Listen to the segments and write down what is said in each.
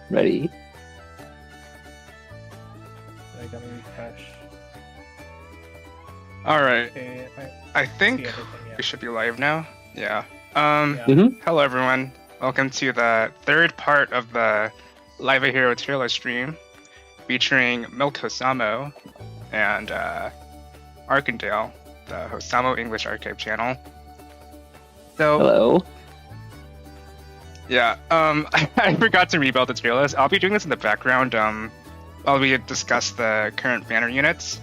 ready. I gotta refresh. Alright, Okay, I see think everything, yeah. we should be live now. Yeah. Yeah. Hello everyone. Welcome to the third part of the Live a Hero trailer stream featuring Milk Hosamo and Arkandale, the Hosamo English Archive channel. So Hello. yeah, I forgot to rebuild the tier list. I'll be doing this in the background while we discuss the current banner units.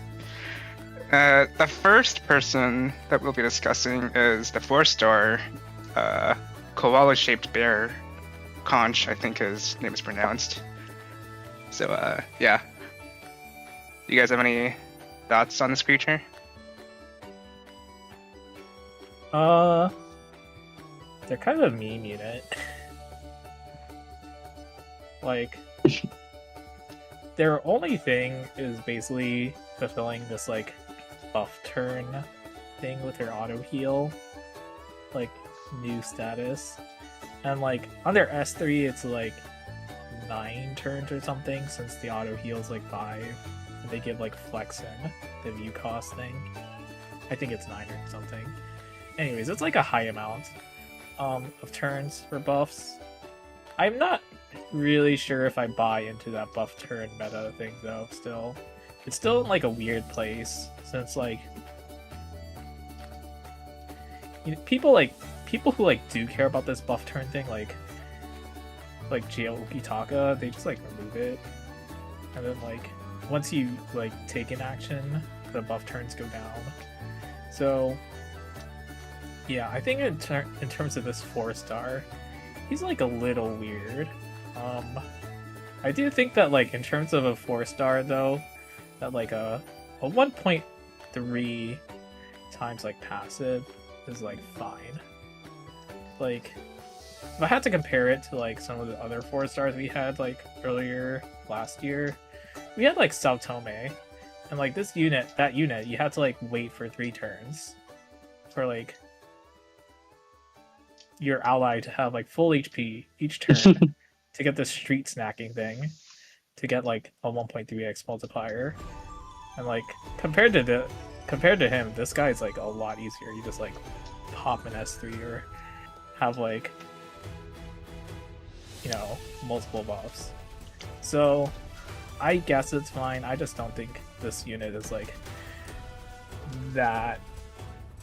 The first person that we'll be discussing is the 4-star koala-shaped bear. Kunch, I think his name is pronounced. So, yeah. You guys have any thoughts on this creature? They're kind of a meme unit. Like, their only thing is basically fulfilling this, like, buff turn thing with their auto heal, like, new status. And, like, on their S3, it's, like, 9 turns or something, since the auto heal's, like, 5. And they give, like, flexing, the view cost thing. I think it's 9 or something. Anyways, it's, like, a high amount of turns for buffs. I'm not really sure if I buy into that buff turn meta thing, though, still. It's still in, like, a weird place, since, like, you know, people who, like, do care about this buff turn thing, like Geo Ukitaka, they just, like, remove it. And then, like, once you, like, take an action, the buff turns go down. So, yeah, I think in terms of this 4-star, he's, like, a little weird. I do think that, like, in terms of a 4-star, though, that, like, a 1.3 times, like, passive is, like, fine. Like, if I had to compare it to, like, some of the other 4-stars we had, like, earlier last year, we had, like, Sao Tome, and, like, that unit, you had to, like, wait for 3 turns for, like, your ally to have, like, full HP each turn to get the street snacking thing, to get, like, a 1.3x multiplier. And, like, compared to him, this guy's, like, a lot easier. You just, like, pop an S3 or have, like, you know, multiple buffs. So, I guess it's fine. I just don't think this unit is, like, that,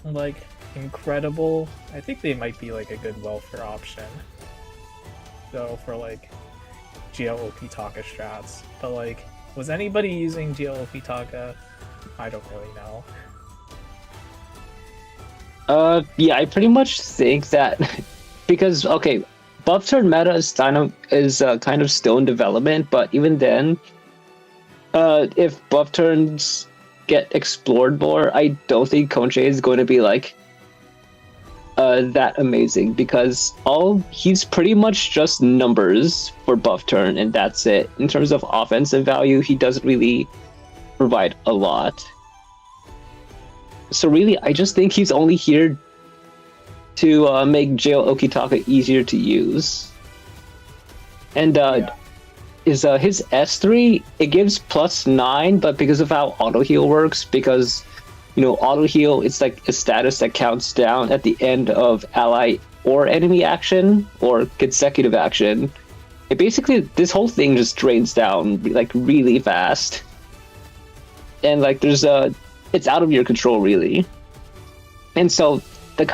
like, incredible. I think they might be, like, a good welfare option, though, for, like, Geo Okitaka strats. But, like, was anybody using Geo Okitaka? I don't really know. Yeah, I pretty much think that because okay, buff turn meta is kind of still in development, but even then, if buff turns get explored more, I don't think Kunch is going to be like that amazing, because he's pretty much just numbers for buff turn, and that's it. In terms of offensive value, he doesn't really provide a lot. So really, I just think he's only here to make Geo Okitaka easier to use. And his S3, it gives +9, but because of how auto heal works, because you know, auto heal, it's like a status that counts down at the end of ally or enemy action or consecutive action. It basically, this whole thing just drains down like really fast. And like it's out of your control really. And so the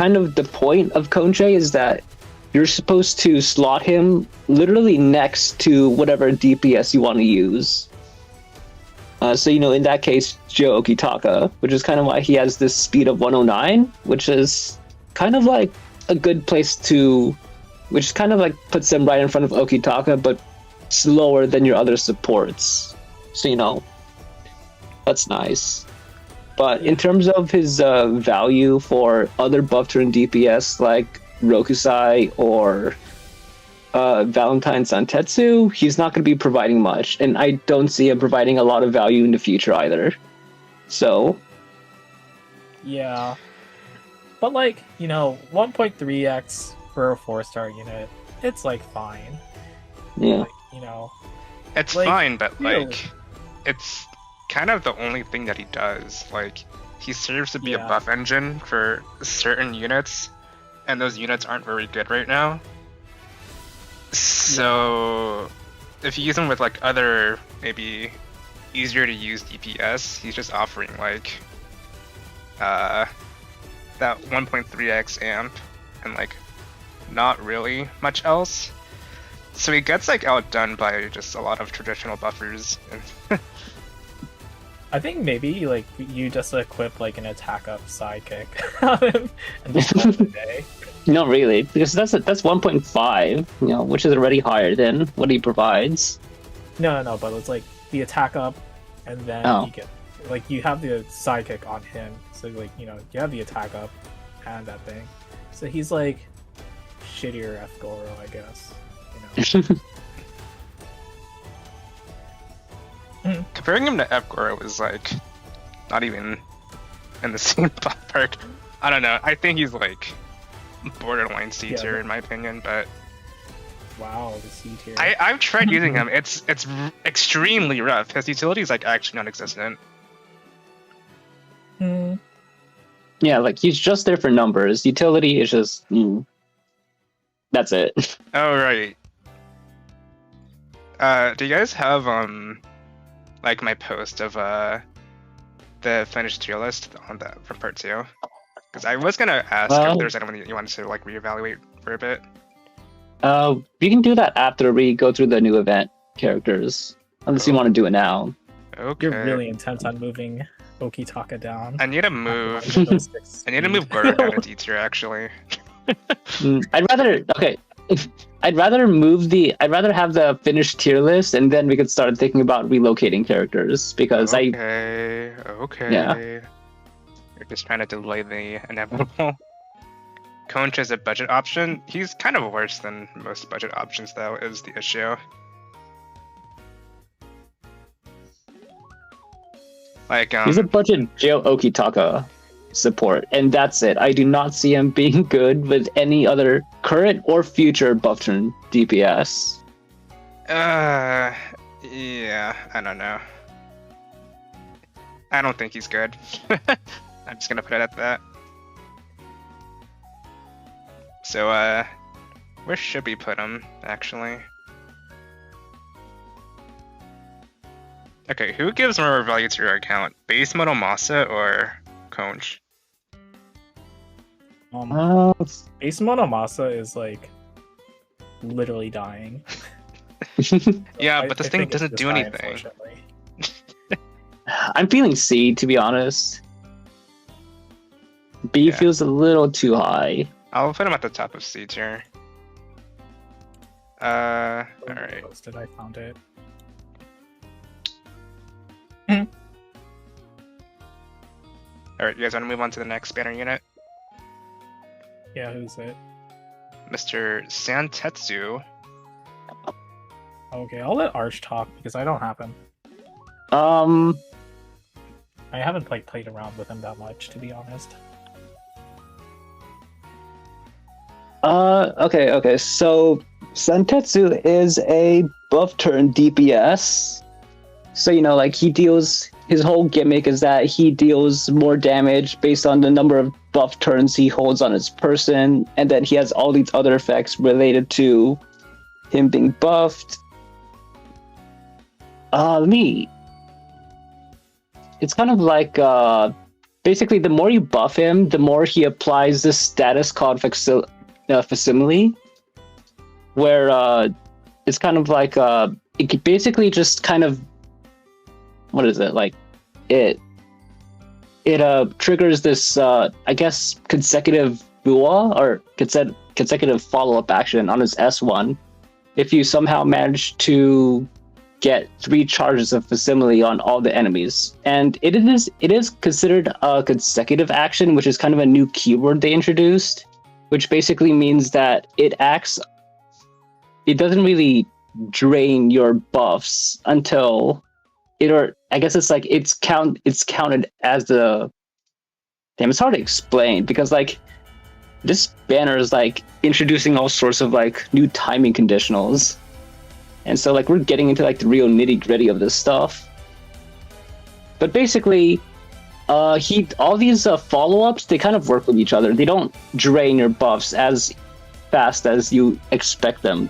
point of Kunch is that you're supposed to slot him literally next to whatever DPS you want to use. So, you know, in that case, Geo Okitaka, which is kind of why he has this speed of 109, which is kind of like a good place to, which kind of like puts him right in front of Okitaka, but slower than your other supports. So, you know, that's nice. But in terms of his value for other buff turn DPS like Rokusai or Valentine Santetsu, he's not going to be providing much, and I don't see him providing a lot of value in the future either. So, yeah, but like, you know, 1.3x for a 4-star unit, it's like fine. Yeah. Like, you know, know. It's Like, fine, but really? like, it's kind of the only thing that he does. Like, he serves to be a Yeah. buff engine for certain units, and those units aren't very good right now. So, if you use him with like other maybe easier to use DPS, he's just offering like that 1.3x amp and like not really much else. So he gets like outdone by just a lot of traditional buffers. I think maybe like you just equip like an attack up sidekick on him and just call it a day. Not really, because that's 1.5, you know, which is already higher than what he provides. No, but it's like the attack up, and then Oh. you get like you have the sidekick on him, so like you know you have the attack up and that thing, so he's like shittier F Goro, I guess. You know. Comparing him to F-Goro is like not even in the same ballpark. I don't know. I think he's like borderline C Yeah, tier but- in my opinion, but Wow, the C tier. I've tried using him. It's extremely rough. His utility is like actually non-existent. Hmm. Yeah, like he's just there for numbers. Utility is just that's it. Oh right. Do you guys have like my post of the finished tier list on that from part 2? Because I was gonna ask if there's anyone that you wanted to like reevaluate for a bit. We can do that after we go through the new event characters, unless you want to do it now. Okay. You're really intent on moving Okitaka down. I need to move. Those six I need to move Goro down to D tier actually. I'd rather have the finished tier list, and then we could start thinking about relocating characters, because Okay. Yeah. You're just trying to delay the inevitable. Kunch is a budget option. He's kind of worse than most budget options, though, is the issue. Like, he's a budget Joe Okitaka support, and that's it. I do not see him being good with any other current or future buff turn DPS. yeah, I don't know. I don't think he's good. I'm just gonna put it at that. So, where should we put him, actually? Okay, who gives more value to your account? Base Monomasa or Kunch? Ace Monomasa is like literally dying. Yeah, but this thing think it's doesn't just do die, anything. unfortunately. I'm feeling C, to be honest. B Yeah. feels a little too high. I'll put him at the top of C tier. Alright. Posted, I found it. Alright, you guys want to move on to the next banner unit? Yeah, who's it? Mr. Santetsu. Okay, I'll let Arch talk because I don't have him. Um, I haven't played around with him that much, to be honest. okay. So Santetsu is a buff turn DPS. So, you know, like his whole gimmick is that he deals more damage based on the number of buff turns he holds on his person, and then he has all these other effects related to him being buffed. It's kind of like, basically the more you buff him, the more he applies this status called facsimile, where it's kind of like it basically just kind of, what is it, like it triggers this I guess consecutive bua or consecutive follow-up action on his S1 if you somehow manage to get 3 charges of facsimile on all the enemies. And it is considered a consecutive action, which is kind of a new keyword they introduced, which basically means that it doesn't really drain your buffs until I guess it's like it's counted as the, damn, it's hard to explain because like this banner is like introducing all sorts of like new timing conditionals. And so like we're getting into like the real nitty-gritty of this stuff. But basically, all these follow-ups, they kind of work with each other. They don't drain your buffs as fast as you expect them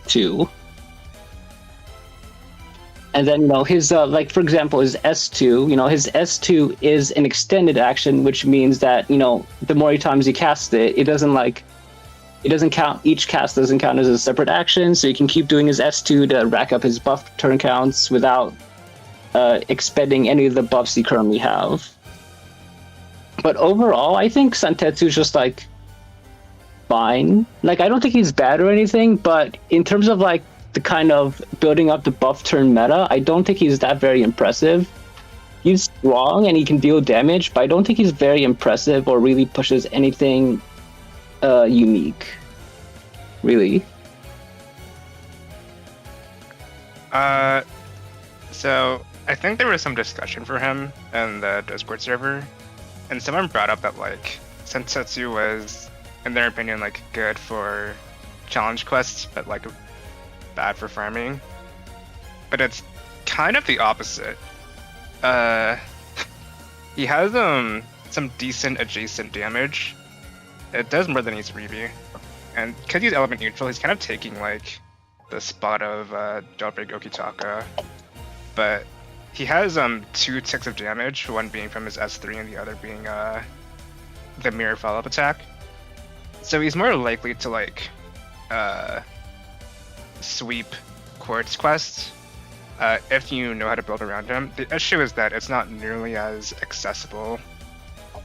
to. And then, his, like, for example, his S2, his S2 is an extended action, which means that, the more times you cast it, it doesn't count, each cast doesn't count as a separate action, so you can keep doing his S2 to rack up his buff turn counts without expending any of the buffs you currently have. But overall, I think Santetsu is just, like, fine. Like, I don't think he's bad or anything, but in terms of, like, the kind of building up the buff turn meta, I don't think he's that very impressive. He's strong and he can deal damage, but I don't think he's very impressive or really pushes anything unique. Really. So I think there was some discussion for him in the Discord server, and someone brought up that like Santetsu was, in their opinion, like good for challenge quests, but like bad for farming. But it's kind of the opposite. He has some decent adjacent damage. It does more than he's Reeve, and because he's element neutral, he's kind of taking like the spot of Jailbreak Okitaka. But he has 2 ticks of damage, one being from his S3 and the other being the mirror follow-up attack. So he's more likely to like sweep quartz quests if you know how to build around him. The issue is that it's not nearly as accessible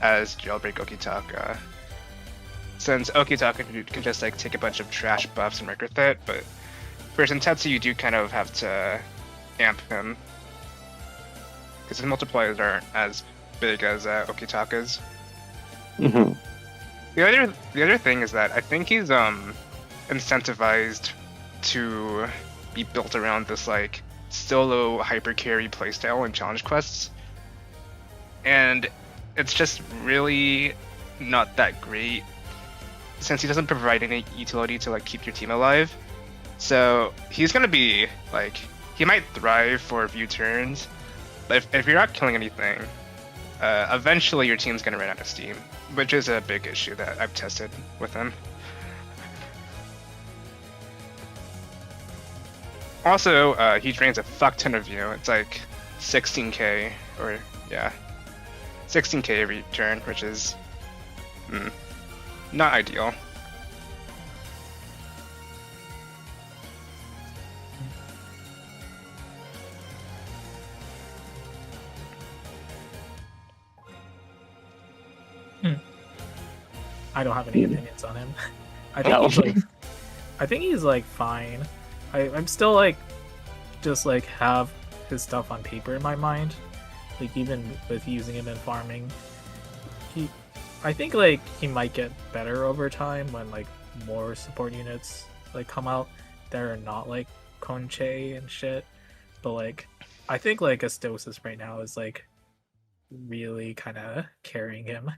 as Jailbreak Okitaka, since Okitaka can just like take a bunch of trash buffs and work with it, but for Santetsu you do kind of have to amp him because his multipliers aren't as big as Okitaka's. Mm-hmm. The other thing is that I think he's incentivized to be built around this like solo hyper carry playstyle in challenge quests, and it's just really not that great since he doesn't provide any utility to like keep your team alive. So he's gonna be like, he might thrive for a few turns, but if you're not killing anything, eventually your team's gonna run out of steam, which is a big issue that I've tested with him. Also, he drains a fuck ton of you. It's like 16k, or yeah, 16k every turn, which is not ideal. I don't have any opinions on him. I think he's like fine. I'm still like just like have his stuff on paper in my mind. Like even with using him in farming, I think like he might get better over time when like more support units like come out that are not like Kunch and shit. But like I think like Atosis right now is like really kind of carrying him.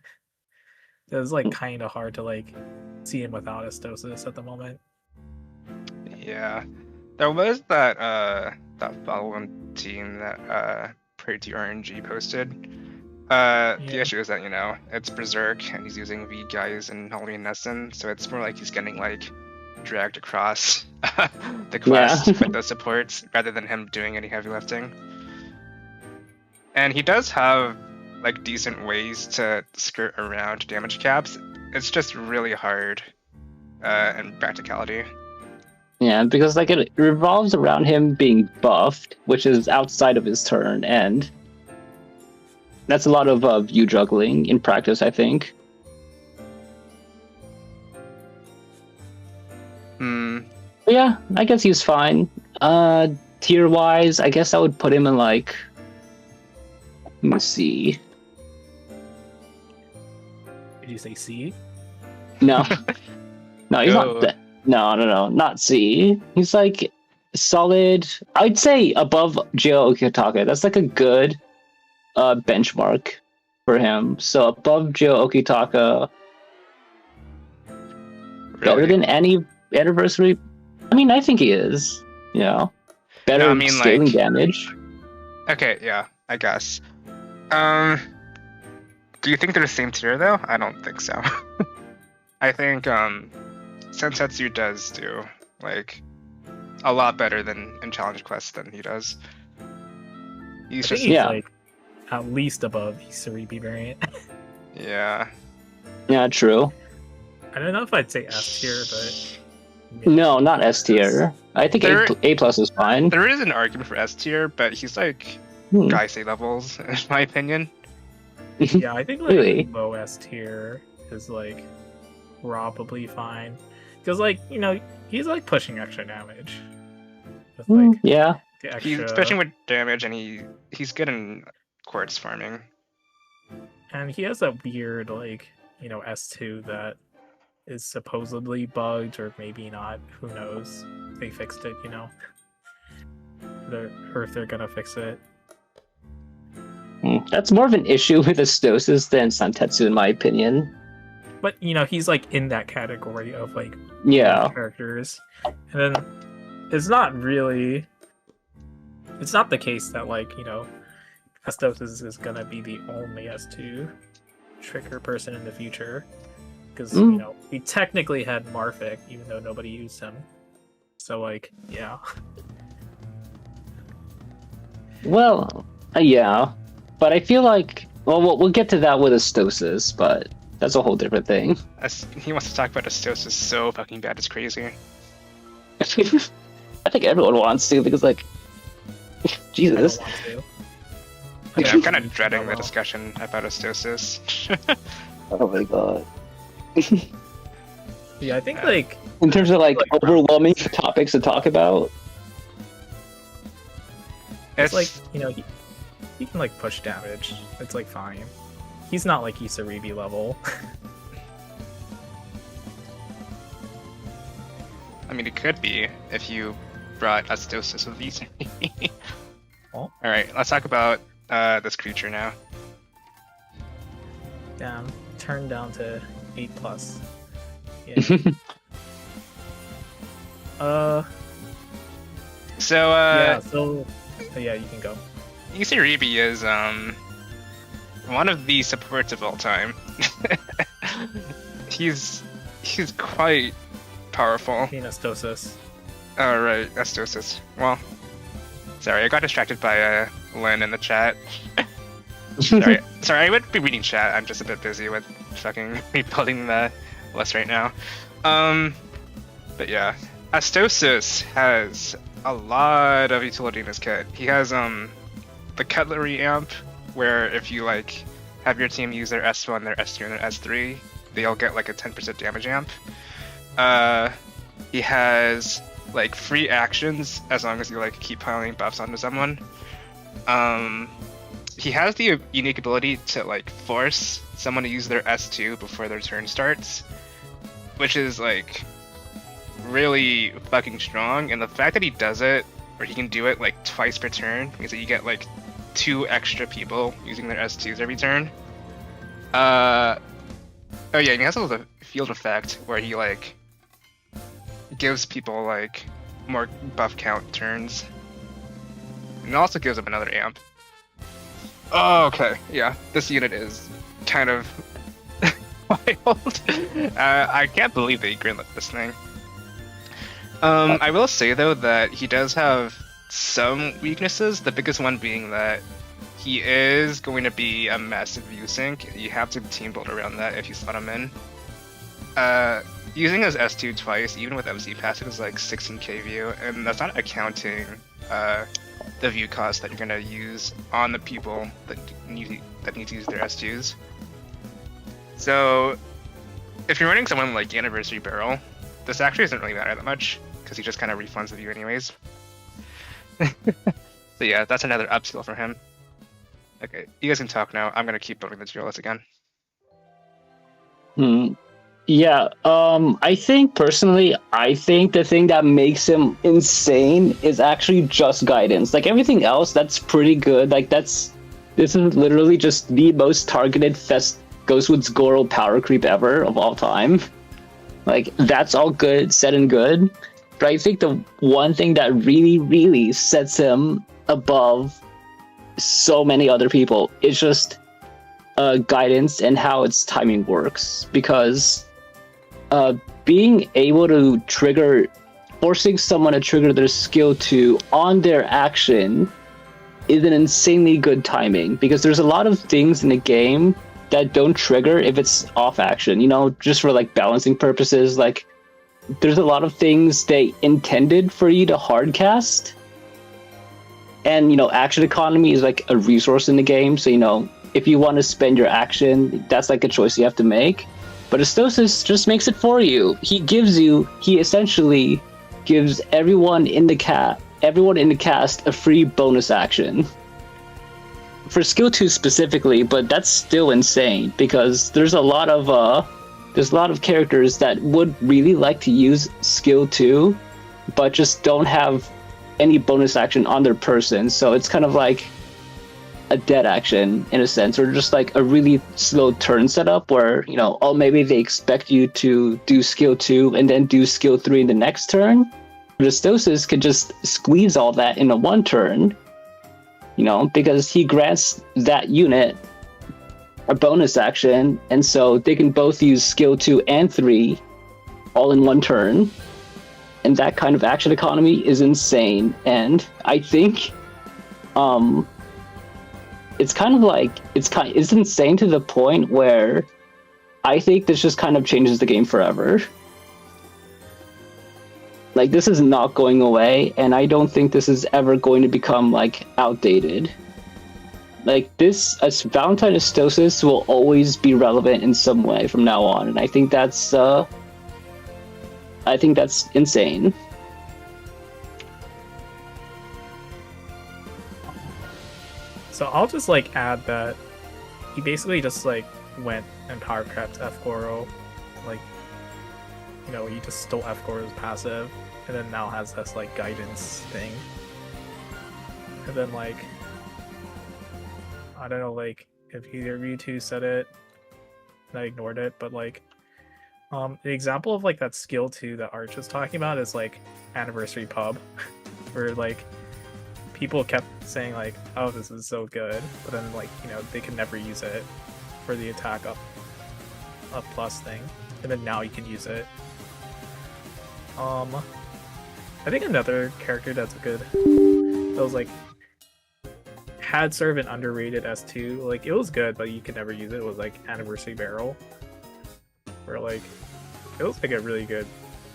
It's like kind of hard to like see him without Atosis at the moment. Yeah, there was that follow-on team that Pretty RNG posted. The issue is that it's Berserk and he's using V guys and Huckle and Nessen, so it's more like he's getting like dragged across the quest with those supports rather than him doing any heavy lifting. And he does have like decent ways to skirt around damage caps. It's just really hard in practicality. Yeah, because like it revolves around him being buffed, which is outside of his turn, and that's a lot of view juggling in practice, I think. But yeah, I guess he's fine. Tier wise, I guess I would put him in like, let me see. Did you say C? No. No, he's not that. No, not C. He's like solid. I'd say above Joe Okitaka. That's like a good benchmark for him. So above Joe Okitaka. Better than any anniversary. I mean, I think he is. Yeah. Better No, I mean, scaling like- damage. Okay, yeah, I guess. Do you think they're the same tier though? I don't think so. I think Santetsu does do like a lot better than in Challenge Quest than he does. I He's think just he's Yeah. like at least above Cerebi variant. yeah. Yeah, true. I don't know if I'd say S tier, but No, not S tier. I think There- A plus is fine. There is an argument for S tier, but he's like Hmm. Gaisei levels, in my opinion. yeah, I think like Really? low S tier is like probably fine because like he's like pushing extra damage. With Hmm, like yeah. the He's extra, pushing with damage, and he's good in quartz farming. and he has that weird like S2 that is supposedly bugged or maybe not. Who knows? They fixed it, or if they're gonna fix it. That's more of an issue with Atosis than Santetsu, in my opinion. But he's like in that category of like Yeah. characters, and then it's not the case that like Atosis is gonna be the only S2 trigger person in the future, because we technically had Marfic even though nobody used him, so like yeah. Well, yeah. But I feel like, well, we'll get to that with Atosis, but that's a whole different thing. He wants to talk about Atosis so fucking bad, it's crazy. I think everyone wants to, because, like, I Jesus. don't want to. Yeah, I'm kind of dreading the discussion about Atosis. Oh my god. Yeah, I think like In terms of, like, overwhelming topics to talk about. it's like he can like push damage. It's like fine. He's not like Isaribi level. I mean, it could be if you brought Atosis with these. Oh. Alright, let's talk about this creature now. Damn, turned down to 8+. Yeah. So, yeah. So yeah, you can go. Isaribi is one of the supports of all time. he's quite powerful. Atosis. Oh right, Atosis. Well, sorry, I got distracted by Lynn in the chat. sorry, I would be reading chat. I'm just a bit busy with fucking rebuilding the list right now. But yeah, Atosis has a lot of utility in his kit. He has the cutlery amp, where if you like have your team use their S1, their S2, and their S3, they'll get like a 10% damage amp. He has like free actions as long as you like keep piling buffs onto someone. He has the unique ability to like force someone to use their S2 before their turn starts, which is like really fucking strong. And the fact that he does it, or he can do it like twice per turn, means that you get like 2 extra people using their S2s every turn. Oh yeah, and he has also the field effect where he like gives people like more buff count turns. And it also gives them another amp. Oh, okay, yeah, this unit is kind of wild. I can't believe they greenlit this thing. I will say though that he does have some weaknesses, the biggest one being that he is going to be a massive view sink. You have to team build around that if you slot him in. Using his S2 twice, even with MC passive, is like 16k view, and that's not accounting the view cost that you're gonna use on the people that need to use their S2s. So, if you're running someone like Anniversary Barrel, this actually doesn't really matter that much, because he just kind of refunds the view anyways. So yeah, that's another upskill for him. Okay, you guys can talk now. I'm gonna keep building the tier list again. Yeah, I think personally, the thing that makes him insane is actually just guidance. Like everything else, that's pretty good. Like this is literally just the most targeted Ghostwood's Goral power creep ever of all time. Like that's all good, said and good. But I think the one thing that really, really sets him above so many other people is just guidance and how its timing works. Because being able to trigger, forcing someone to trigger their skill 2 on their action is an insanely good timing. Because there's a lot of things in the game that don't trigger if it's off action, you know, just for like balancing purposes. Like there's a lot of things they intended for you to hard cast, and you know, action economy is like a resource in the game, so you know, if you want to spend your action, that's like a choice you have to make. But Atosis just makes it for you. He essentially gives everyone in the cast a free bonus action for skill 2 specifically, but that's still insane because there's a lot of characters that would really like to use skill 2 but just don't have any bonus action on their person, so it's kind of like a dead action in a sense, or just like a really slow turn setup where, you know, oh, maybe they expect you to do skill 2 and then do skill 3 in the next turn. But Atosis can just squeeze all that into one turn, you know, because he grants that unit a bonus action, and so they can both use skill 2 and 3 all in one turn. And that kind of action economy is insane. And I think it's kind of like it's insane to the point where I think this just kind of changes the game forever. Like, this is not going away, and I don't think this is ever going to become like outdated. Like, this Valentine Atosis will always be relevant in some way from now on, and I think that's insane. So I'll just like add that he basically just like went and power crept F Goro, like, you know, he just stole F Goro's passive, and then now has this like guidance thing, and then like, I don't know, like if either of you two said it, and I ignored it, but like, the example of like that skill 2 that Arch was talking about is like Anniversary Pub, where like people kept saying like, oh, this is so good, but then like, you know, they could never use it for the attack up plus thing, and then now you can use it. I think another character that's good, that was like had sort of an underrated S2, like it was good but you could never use it, was like Anniversary Barrel, where like it was like a really good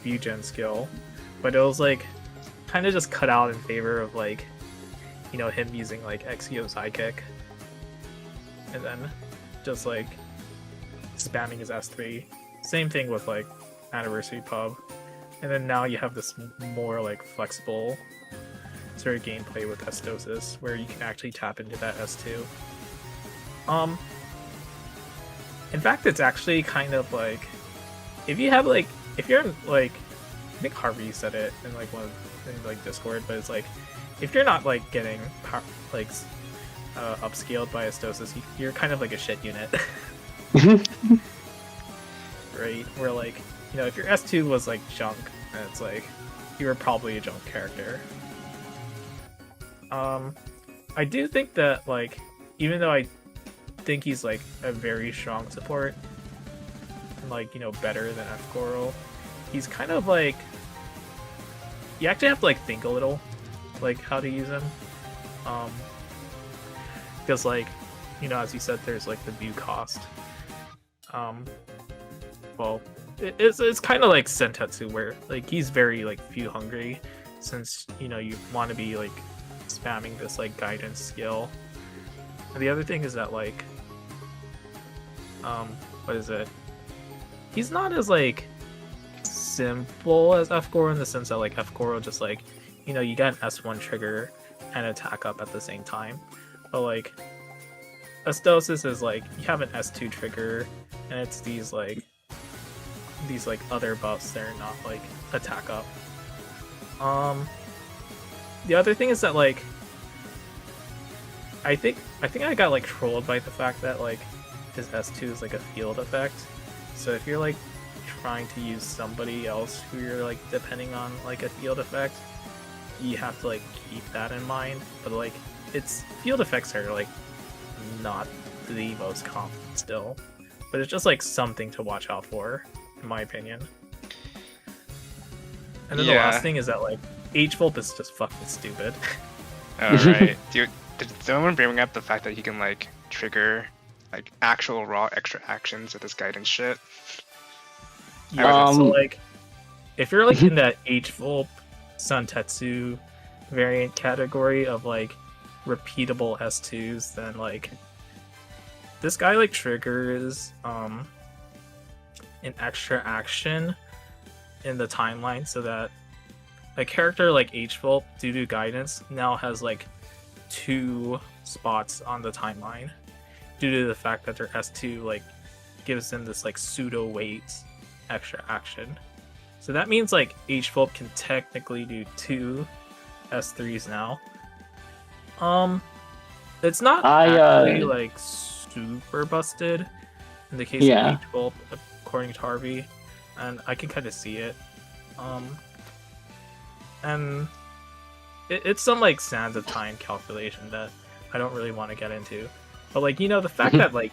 view gen skill, but it was like kind of just cut out in favor of like, you know, him using like Exio Sidekick and then just like spamming his S3. Same thing with like Anniversary Pub, and then now you have this more like flexible sort of gameplay with Atosis where you can actually tap into that S2. In fact, it's actually kind of like, if you have like, if you're like, I think Harvey said it in like in like Discord, but it's like, if you're not like getting like upscaled by Atosis, you're kind of like a shit unit. Right? Where like, you know, if your S2 was like junk, then it's like, you were probably a junk character. I do think that like, even though I think he's like a very strong support, and like, you know, better than F Goro, he's kind of like, you actually have to like think a little like how to use him, because like, you know, as you said, there's like the view cost. Well, it's kind of like Santetsu, where like he's very like view hungry, since, you know, you want to be like spamming this like guidance skill. And the other thing is that like, what is it? He's not as like simple as F Goro, in the sense that like F Goro just like, you know, you get an S1 trigger and attack up at the same time. But like, Atosis is like, you have an S2 trigger, and it's these like other buffs that are not like attack up. The other thing is that like, I think I got like trolled by the fact that like his S2 is like a field effect. So if you're like trying to use somebody else who you're like depending on like a field effect, you have to like keep that in mind. But like it's field effects are like not the most common still, but it's just like something to watch out for, in my opinion. And then the last thing is that like H-Volp is just fucking stupid. Oh right. Did someone bring up the fact that he can like trigger like actual raw extra actions with this guidance shit? Yeah, so like if you're like in that H-Volp Santetsu variant category of like repeatable S2s, then like this guy like triggers an extra action in the timeline so that a character like H-Volp, due to guidance, now has like 2 spots on the timeline due to the fact that their S2 like gives them this like pseudo weight extra action. So that means like H-Volp can technically do 2 S3s now. It's not actually like super busted in the case of H-Volp, according to Harvey, and I can kind of see it. And it's some like sands of time calculation that I don't really want to get into. But like, you know, the fact that like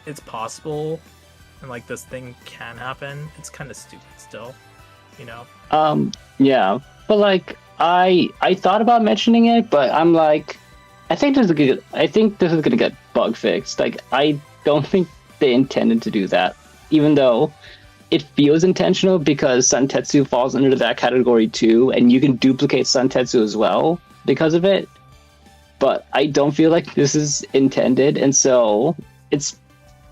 it's possible and like this thing can happen, it's kind of stupid still, you know. Yeah, but like I thought about mentioning it, but I'm like, I think this is gonna get bug fixed. Like I don't think they intended to do that, even though it feels intentional because Santetsu falls under that category too, and you can duplicate Santetsu as well because of it. But I don't feel like this is intended, and so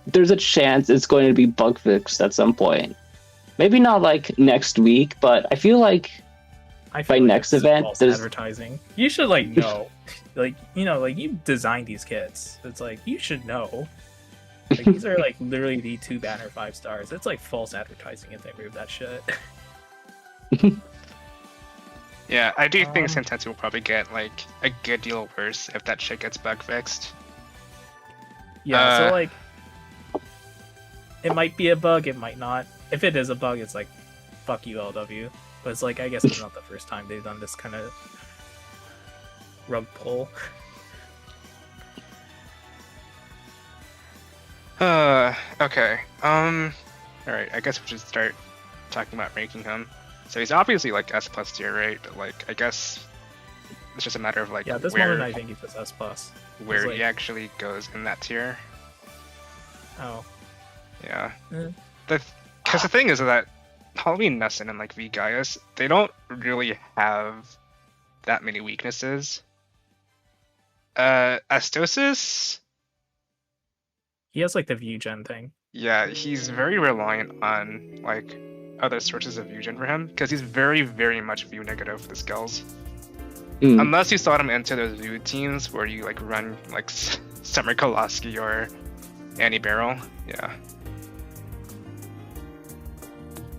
there's a chance it's going to be bug fixed at some point. Maybe not like next week, but I feel like by next event, there's advertising. You should like know, like, you know, like you designed these kits. It's like you should know. Like these are like literally the 2 banner 5 stars. It's like false advertising if they remove that shit. Yeah, I do think Santetsu will probably get like a good deal worse if that shit gets bug fixed. Yeah, so like it might be a bug, it might not. If it is a bug, it's like fuck you LW. But it's like I guess it's not the first time they've done this kind of rug pull. Okay. Alright, I guess we should start talking about ranking him. So he's obviously like S+ tier, right? But like I guess it's just a matter of like this moment I think he's just S+. Where like... he actually goes in that tier. Oh. Yeah. Because the thing is that Halloween Nessen and like V Gaius, they don't really have that many weaknesses. Atosis, he has like the view gen thing. Yeah, he's very reliant on like other sources of view gen for him because he's very, very much view negative with the skills. Unless you slot him into those view teams where you like run like Summer Koloski or Annie Barrel. Yeah.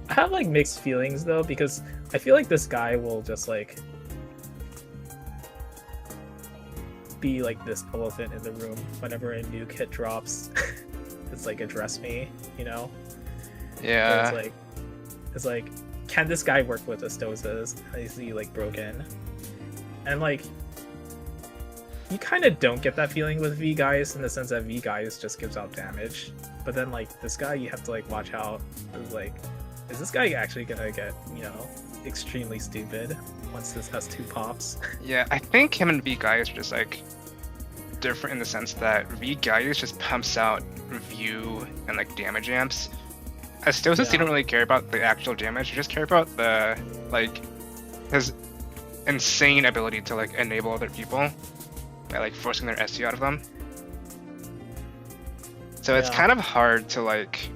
I have like mixed feelings though, because I feel like this guy will just like be like this elephant in the room whenever a new kit drops. It's like address me, you know? Yeah. It's like, can this guy work with Atosis? Is he like broken? And like, you kind of don't get that feeling with V Gaius in the sense that V Gaius just gives out damage. But then like this guy, you have to like watch out. It's like, is this guy actually gonna get, you know, extremely stupid once this S2 pops? Yeah, I think him and V Gaius are just like different in the sense that V Gaius just pumps out view and like damage amps. Atosis, you don't really care about the actual damage, you just care about the like his insane ability to like enable other people by like forcing their SC out of them. So it's kind of hard to like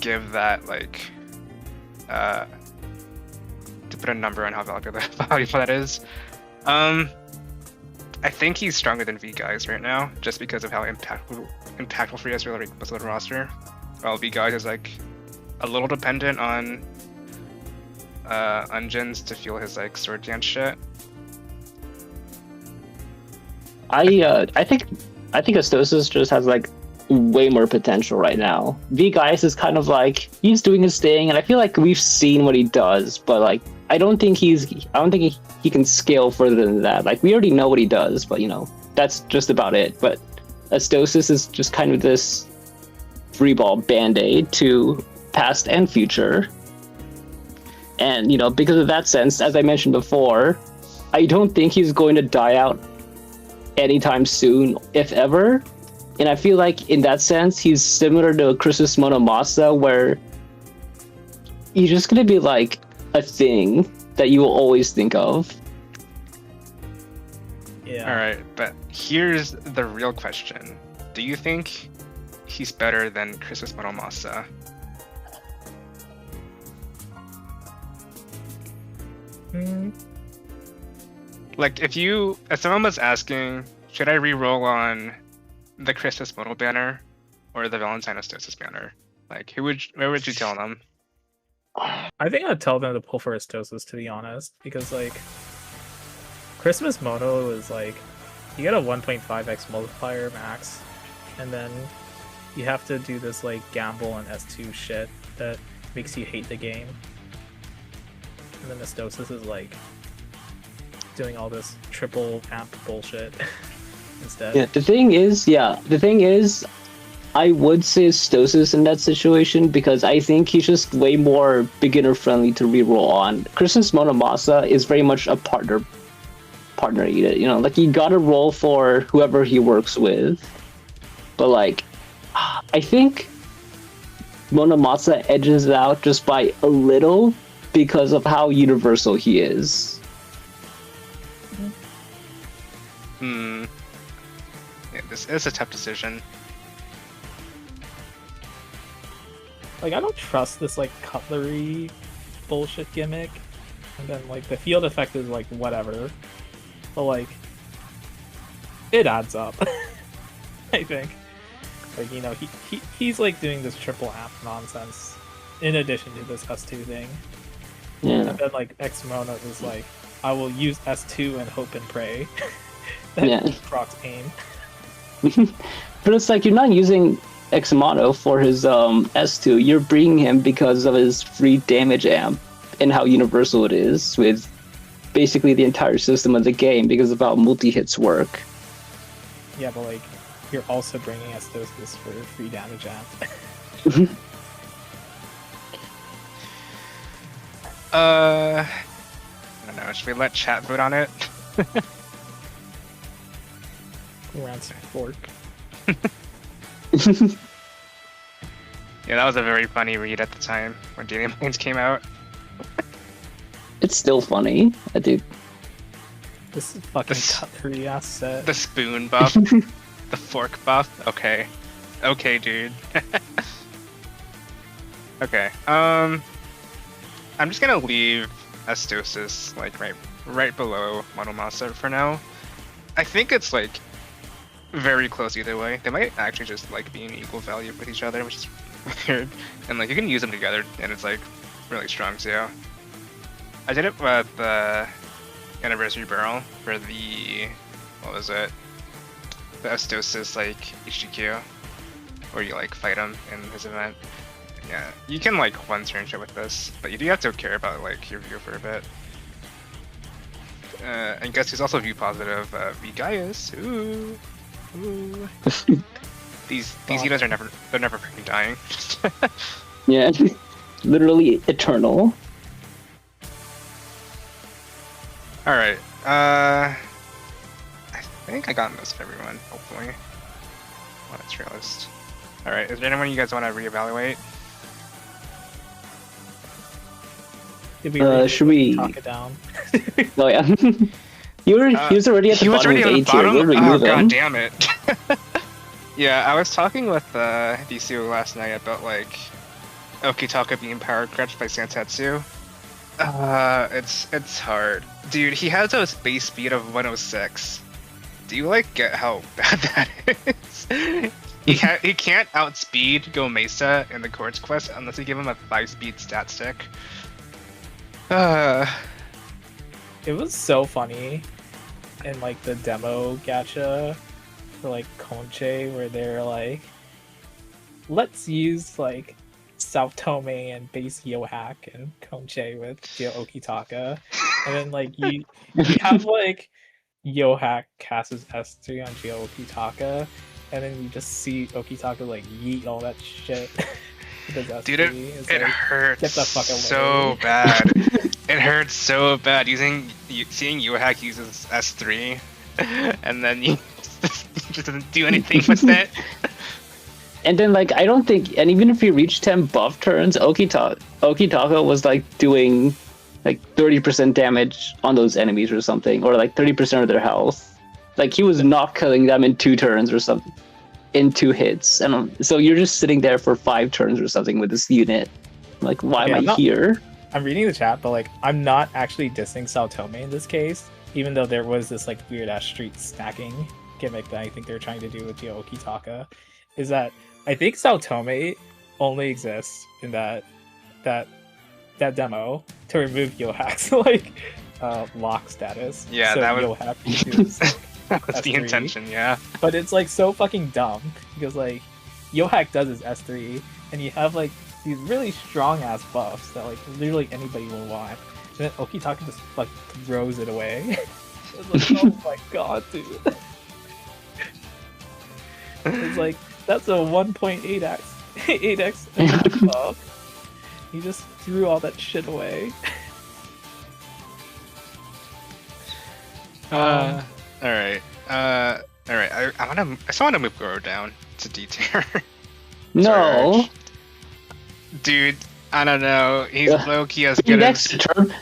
give that like to put a number on how valuable that is. I think he's stronger than V Gaius right now, just because of how impactful he is really with the roster. While V Gaius is like a little dependent on Ungens to fuel his like sword dance shit. I think Atosis just has like way more potential right now. V Gaius is kind of like he's doing his thing, and I feel like we've seen what he does, but like I don't think he can scale further than that. Like we already know what he does, but you know that's just about it. But Atosis is just kind of this free ball band-aid to past and future. And you know, because of that sense, as I mentioned before, I don't think he's going to die out anytime soon, if ever. And I feel like in that sense, he's similar to Chris's Monomasa, where he's just gonna be like a thing that you will always think of. Yeah. All right, but here's the real question: do you think he's better than Chris's Monomasa? Like, if someone was asking, should I re-roll on the Christus Modal banner or the Valentine Atosis banner? Like, where would you tell them? I think I'd tell them to pull for Atosis, to be honest, because like Christmas Mono is like you get a 1.5x multiplier max, and then you have to do this like gamble on S2 shit that makes you hate the game. And then Atosis is like doing all this triple amp bullshit instead. Yeah, the thing is, I would say Stosis in that situation because I think he's just way more beginner friendly to reroll on. Chris's Monomasa is very much a partner eat. You know, like you gotta roll for whoever he works with. But like, I think Monomasa edges it out just by a little because of how universal he is. Yeah, this is a tough decision. Like, I don't trust this like cutlery bullshit gimmick, and then like the field effect is like whatever, but like it adds up. I think, like, you know, he's like doing this triple amp nonsense in addition to this S2 thing. Yeah. And then like X Mono is like, I will use S2 and hope and pray that Yeah. procs aim. But it's like you're not using Xmono for his S2. You're bringing him because of his free damage amp and how universal it is with basically the entire system of the game because of how multi-hits work. Yeah, but like you're also bringing Atosis for free damage amp. I don't know. Should we let chat vote on it? Rancid fork. Yeah, that was a very funny read at the time when Daily Minds came out. It's still funny, I do. This is fucking cutlery ass set. The spoon buff, the fork buff. Okay, dude. Okay. I'm just gonna leave Atosis like right below Monomasa for now. I think it's like very close either way. They might actually just like be in equal value with each other, which is weird. And like you can use them together, and it's like really strong too. I did it with the anniversary barrel for the the Atosis like HGQ, where you like fight him in his event. Yeah, you can like one turn shit with this, but you do have to care about like your view for a bit. And guess who's also view positive? V Gaius. Ooh. These healers are never freaking dying. Yeah, literally eternal. All right. I think I got most of everyone. Hopefully, on its realist. All right. Is there anyone you guys want to reevaluate? Should we talk it down? Oh yeah. He was already at the bottom of A tier. We'll remove him. God damn it. Yeah, I was talking with DCU last night about like Okitaka being power crouched by Santetsu. It's hard. Dude, he has a base speed of 106. Do you like get how bad that is? He can't outspeed Go Mesa in the Quartz quest unless you give him a 5-speed stat stick. It was so funny in like the demo gacha for like Kunch, where they're like, let's use like South Tome and base Yohack and Kunch with Geo Okitaka, and then like you have like Yohack cast his S3 on Geo Okitaka, and then you just see Okitaka like yeet all that shit. Dude, it like, hurts get the fuck away. so bad. It hurts so bad seeing Yohack use his S3, and then he just doesn't do anything with it. And then, like, I don't think, and even if you reach 10 buff turns, Okitaka was, like, doing, like, 30% damage on those enemies or something, or, like, 30% of their health. Like, he was not killing them in 2 turns or something, in 2 hits. And so you're just sitting there for 5 turns or something with this unit. Like, why am I here? I'm reading the chat, but, like, I'm not actually dissing Saotome in this case, even though there was this, like, weird-ass street stacking gimmick that I think they're trying to do with Geo Okitaka, is that I think Saotome only exists in that demo to remove Yohack's like lock status. Yeah, so that was Yohack can do his, like, that was the S3. intention, yeah. But it's like so fucking dumb because like Yohack does his S3 and you have like these really strong ass buffs that like literally anybody will want. And then Okitaka just like throws it away. It's like, oh my god, dude. It's like that's a 1.8x 8x attack buff. He just threw all that shit away. Alright. I still wanna move Goro down to D tier. No. Dude, I don't know. He's low-key as Being good next as... to Tur-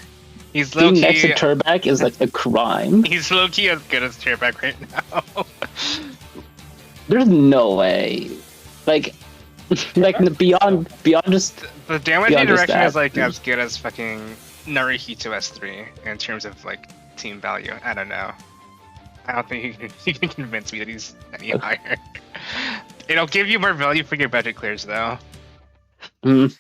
He's being low-key... next to Turback is like a crime. He's low-key as good as Turback right now. There's no way. Like beyond just The damage beyond just redirection that. is like as good as fucking Narihito S3 in terms of like team value. I don't know. I don't think he can convince me that he's any higher. It'll give you more value for your budget clears though. Can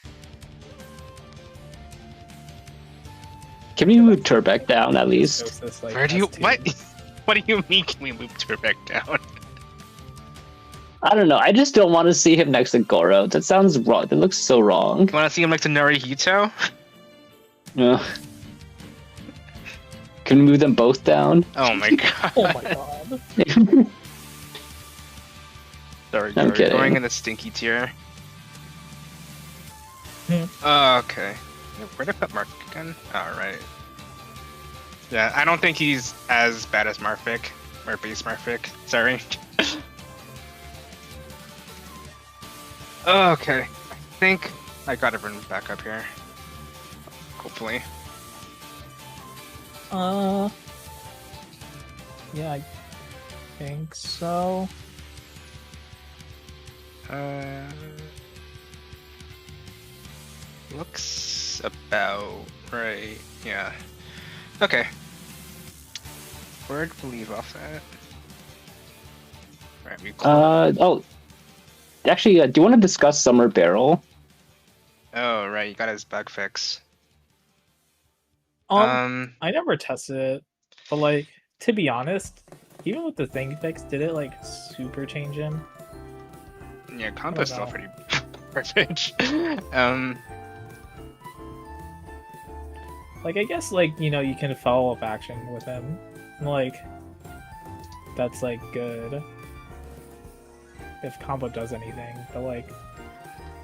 we move Turback down at least? So it's, like, Where do you S2. what do you mean can we move Turback down? I don't know. I just don't want to see him next to Goro. That sounds wrong. That looks so wrong. Wanna see him next to Narihito? Yeah. Can we move them both down? Oh my god. Oh my god. Sorry, I'm you're kidding. going in the stinky tier. Hmm. Oh, okay. Where did I put Mark again? Alright. Yeah, I don't think he's as bad as Marfic. Or base Marfic. Sorry. Okay. I think I got everyone back up here. Hopefully. Yeah, I think so. Looks about right. Yeah. Okay. Where'd we leave off at? Right, we Actually, do you want to discuss Summer Barrel? Oh, right, you got his bug fix. I never tested it, but like to be honest, even with the thing fix, did it like super change him? Yeah, combo's still know. pretty garbage. Like I guess like you can follow up action with him, like that's like good if combo does anything. But like,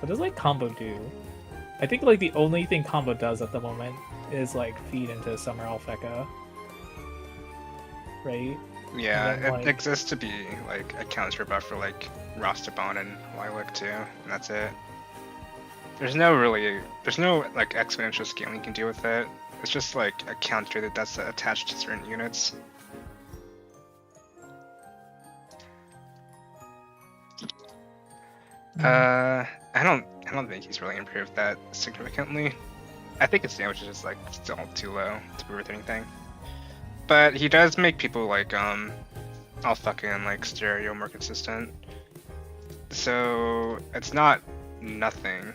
what does like combo do? I think like the only thing combo does at the moment is like feed into Summer Alpheka, right? Yeah, And then, it like- exists to be like a counter buff for like Rostabon and Lilac too, and that's it. There's no like exponential scaling you can do with it. It's just like a counter that's attached to certain units. I don't think he's really improved that significantly. I think his damage is just like still too low to be worth anything. But he does make people like all fucking like stereo more consistent. So it's not nothing.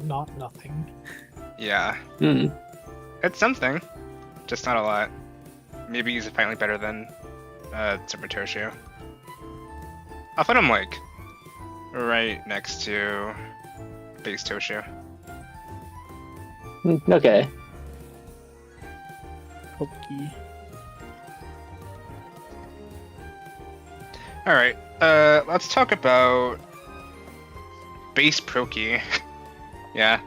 Not nothing. Yeah. It's something. Just not a lot. Maybe he's finally better than Super Toshu. I thought him like right next to base Toshu. Okay. Pokey. All right. Let's talk about base Proki. Yeah.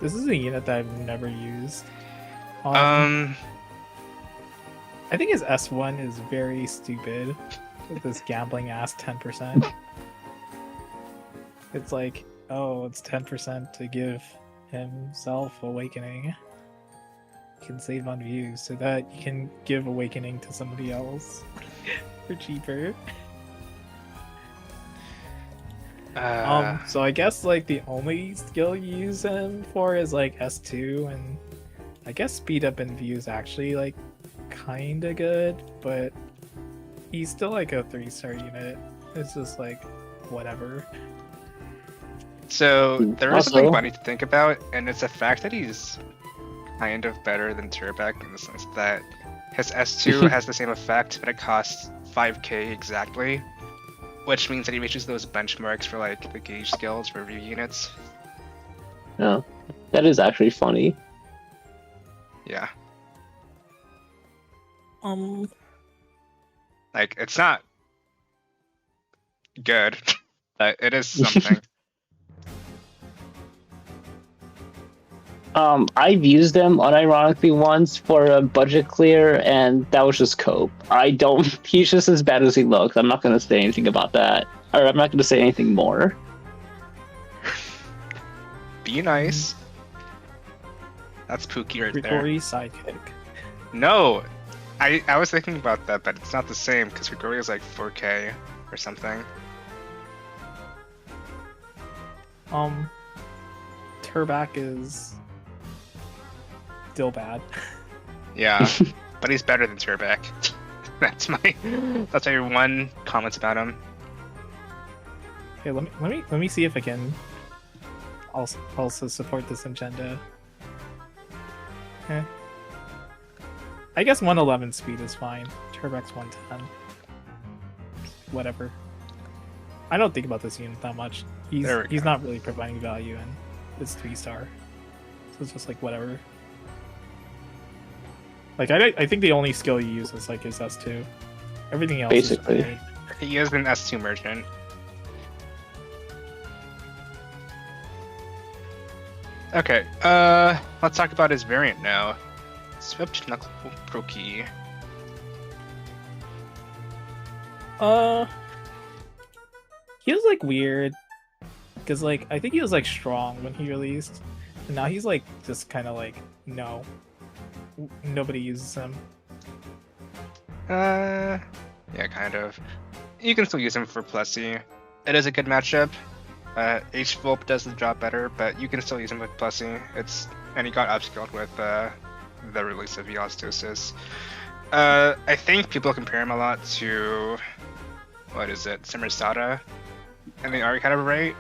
This is a unit that I've never used. Um. I think his S1 is very stupid with this gambling ass 10%. It's like, oh, it's 10% to give himself awakening. You can save on views so that you can give awakening to somebody else for cheaper. So I guess like the only skill you use him for is like S2, and I guess speed up in view is actually like kinda good, but he's still like a 3-star unit. It's just like whatever. So there is Also- something funny to think about, and it's the fact that he's kind of better than Turbek in the sense that his S2 has the same effect, but it costs 5k exactly, which means that he reaches those benchmarks for like the gauge skills for view units. No, that is actually funny. Yeah, Um, like it's not good, but it is something. I've used them unironically once for a budget clear, and that was just cope. I don't. He's just as bad as he looks. I'm not gonna say anything about that, or I'm not gonna say anything more. Be nice. That's Pookie right there. Grigori sidekick. No, I was thinking about that, but it's not the same because Grigori is like 4k or something. Turbak is still bad. Yeah, but he's better than Turbek. That's my one comment about him. Okay, let me see if I can also support this agenda. Okay. I guess 111 speed is fine. Turbek's 110. Whatever. I don't think about this unit that much. He's not really providing value, and it's 3-star, so it's just like whatever. Like I think the only skill you use is like his S2. Everything else Basically. is great. He is an S2 merchant. Okay, let's talk about his variant now. Swift Knuckle Proki. He was like weird, because like I think he was like strong when he released, and now he's like just kind of like no, nobody uses him. Yeah, kind of. You can still use him for Plessy. It is a good matchup. H-Volp does the job better, but you can still use him with Plessy. And he got upskilled with the release of Atosis. I think people compare him a lot to what is it, Simmersada, and they are kind of right.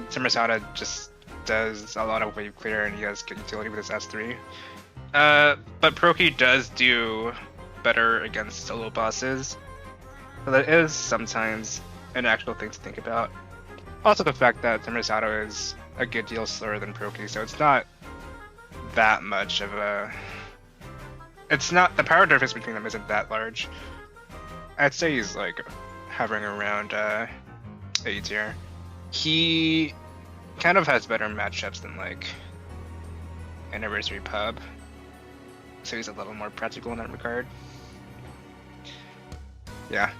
Simmersada just does a lot of wave clear, and he has good utility with his S3. But Proki does do better against solo bosses, so that is sometimes an actual thing to think about. Also, the fact that Simmersada is a good deal slower than Proki, so it's not that much of a. It's not, the power difference between them isn't that large. I'd say he's like hovering around A tier. He kind of has better matchups than like Anniversary Pub, so he's a little more practical in that regard. Yeah.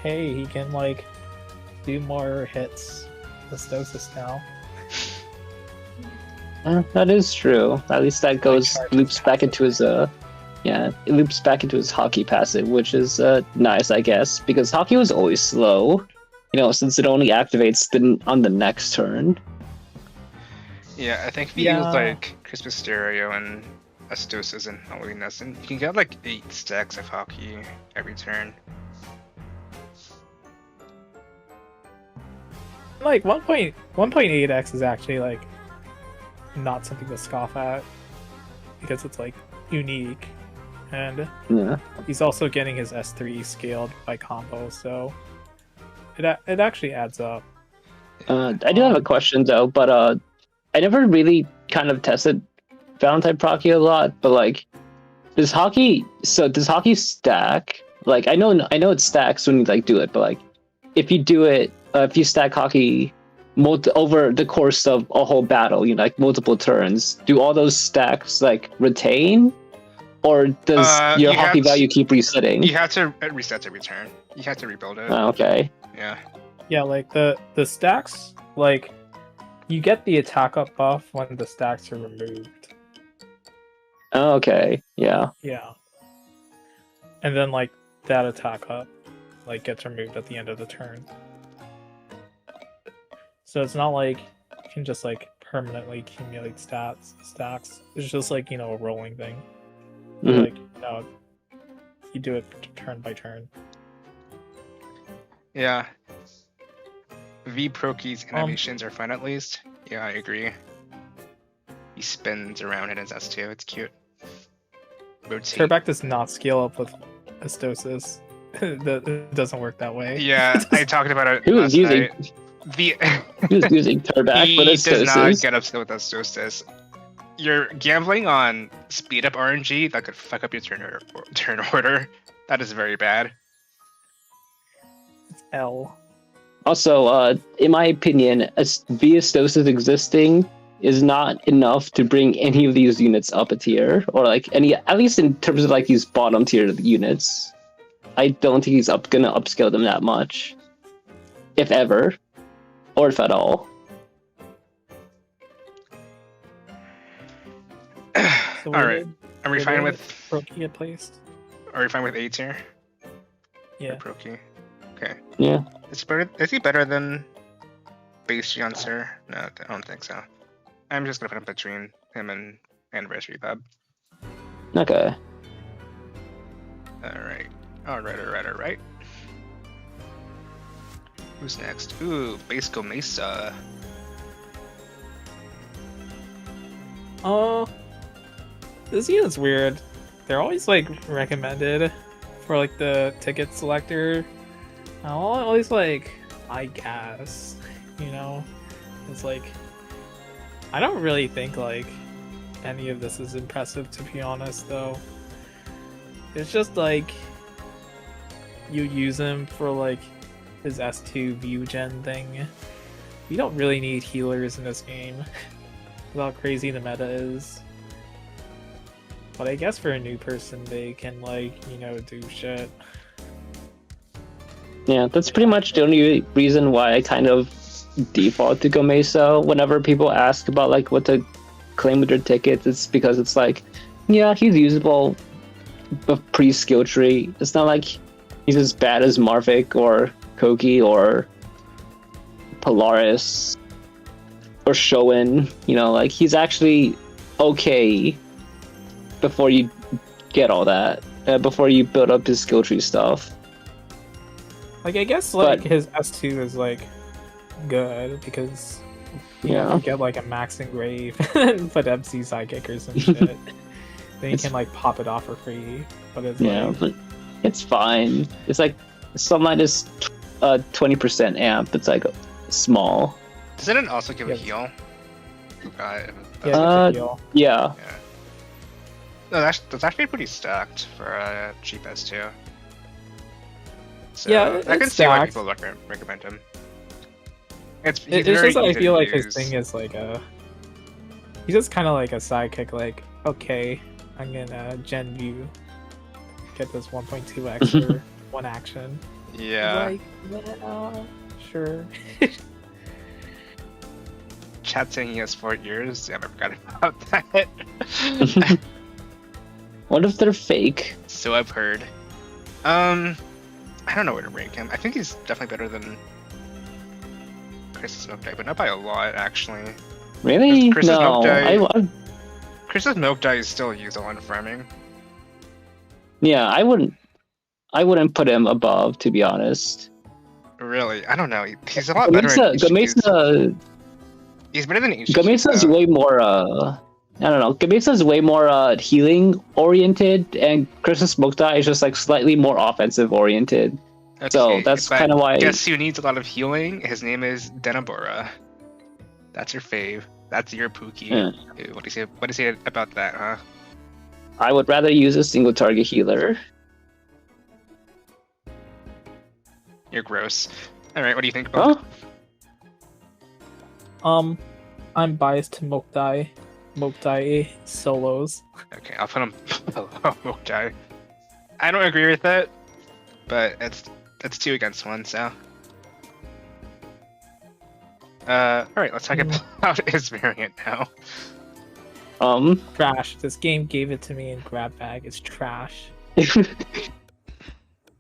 Hey, he can like do more hits with Atosis now. That is true. At least that loops back into his it loops back into his hockey passive, which is nice, I guess, because hockey was always slow, since it only activates on the next turn. Yeah, I think if you use like Christmas Stereo and Atosis and LaH Nessen, you can get like 8 stacks of hockey every turn. Like 1.8x is actually like not something to scoff at, because it's like unique and Yeah. he's also getting his S3 scaled by combo, so it actually adds up. I do have a question though, but I never really kind of tested Valentine Procky a lot, but like, does hockey stack? Like, I know it stacks when you like do it, but like, if you do it, if you stack hockey over the course of a whole battle, you know, like multiple turns, do all those stacks like retain, or does your you hockey have to- value keep resetting? You have to reset every turn. You have to rebuild it. Oh, okay. Yeah. Yeah, like the stacks, like you get the attack up buff when the stacks are removed. Oh, okay. Yeah. Yeah. And then like that attack up like gets removed at the end of the turn. So it's not like you can just like permanently accumulate stacks. It's just like, you know, a rolling thing. Mhm. Like, you know, you do it turn by turn. Yeah. V Proki's animations are fun at least. Yeah, I agree. He spins around in his S2. It's cute. Rotate. Turback does not scale up with Atosis. It doesn't work that way. Yeah, I talked about it. Who was last using? night. The Who's using Turback he for this? does not get upset with Atosis. You're gambling on speed up RNG that could fuck up your turn order. That is very bad. It's L. Also, in my opinion, Viastosis existing is not enough to bring any of these units up a tier, or like any, at least in terms of like these bottom tier units. I don't think he's gonna upscale them that much, if ever, or if at all. So All right. Are we fine with? Proki get placed? Are we fine with A tier? Yeah. Proki. Okay. Yeah. It's better. Is he better than base Sir? No, I don't think so. I'm just gonna put him between him and Anniversary Bub. Okay. Alright. Who's next? Ooh, Base Mesa. Oh, this unit's weird. They're always like recommended for like the ticket selector. I'm always like, I guess, you know, it's like I don't really think like any of this is impressive, to be honest. Though it's just like you use him for like his S2 view gen thing. You don't really need healers in this game. How crazy the meta is. But I guess for a new person, they can like, you know, do shit. Yeah, that's pretty much the only reason why I kind of default to Gomesa whenever people ask about like what to claim with their tickets. It's because it's like, yeah, he's usable, but pre-skill tree. It's not like he's as bad as Marvick or Koki or Polaris or Shoin. You know, like he's actually okay before you get all that, before you build up his skill tree stuff. Like, I guess like his S2 is like good because you Yeah, get like a max engrave and put MC sidekick or some shit. Then you can like pop it off for free. But it's yeah, like, but it's fine. It's like Sunlight is 20% amp. It's like small. Doesn't it also give a Yes. heal? yeah, it's a heal. Yeah. Yeah. No, that's actually pretty stacked for a cheap S2. So Yeah, I can it's see why stacked. people recommend him. It's It's very just that I easy feel to like his use. thing is like he's just kind of like a sidekick. Like, okay, I'm gonna gen view, get this 1.2x for one action. Yeah. Like, yeah, sure. Chat saying he has 4 years. Yeah, I forgot about that. What if they're fake? So I've heard. I don't know where to rank him. I think he's definitely better than Chris's Milk Dye, but not by a lot, actually. Really? Chris's No. milk dye- I Chris's Milk Dye is still usable in farming. yeah, I wouldn't put him above, to be honest. Really, I don't know. He's a lot better. Gamesa, He's better than HQ. Gamesa's way more I don't know. Gebisa is way more healing oriented, and Christmas Mokta is just like slightly more offensive oriented. So Okay, that's but kind of why. guess who needs a lot of healing? His name is Denabora. That's your fave. That's your Pookie. Yeah. What do you say? What do you say about that, huh? I would rather use a single target healer. You're gross. All right, what do you think about? Huh? I'm biased to Moktai solos. Okay, I'll put him below Moktai. I don't agree with that, but it's 2 against 1, so. Alright, let's talk about his variant now. Trash. This game gave it to me in grab bag. It's trash.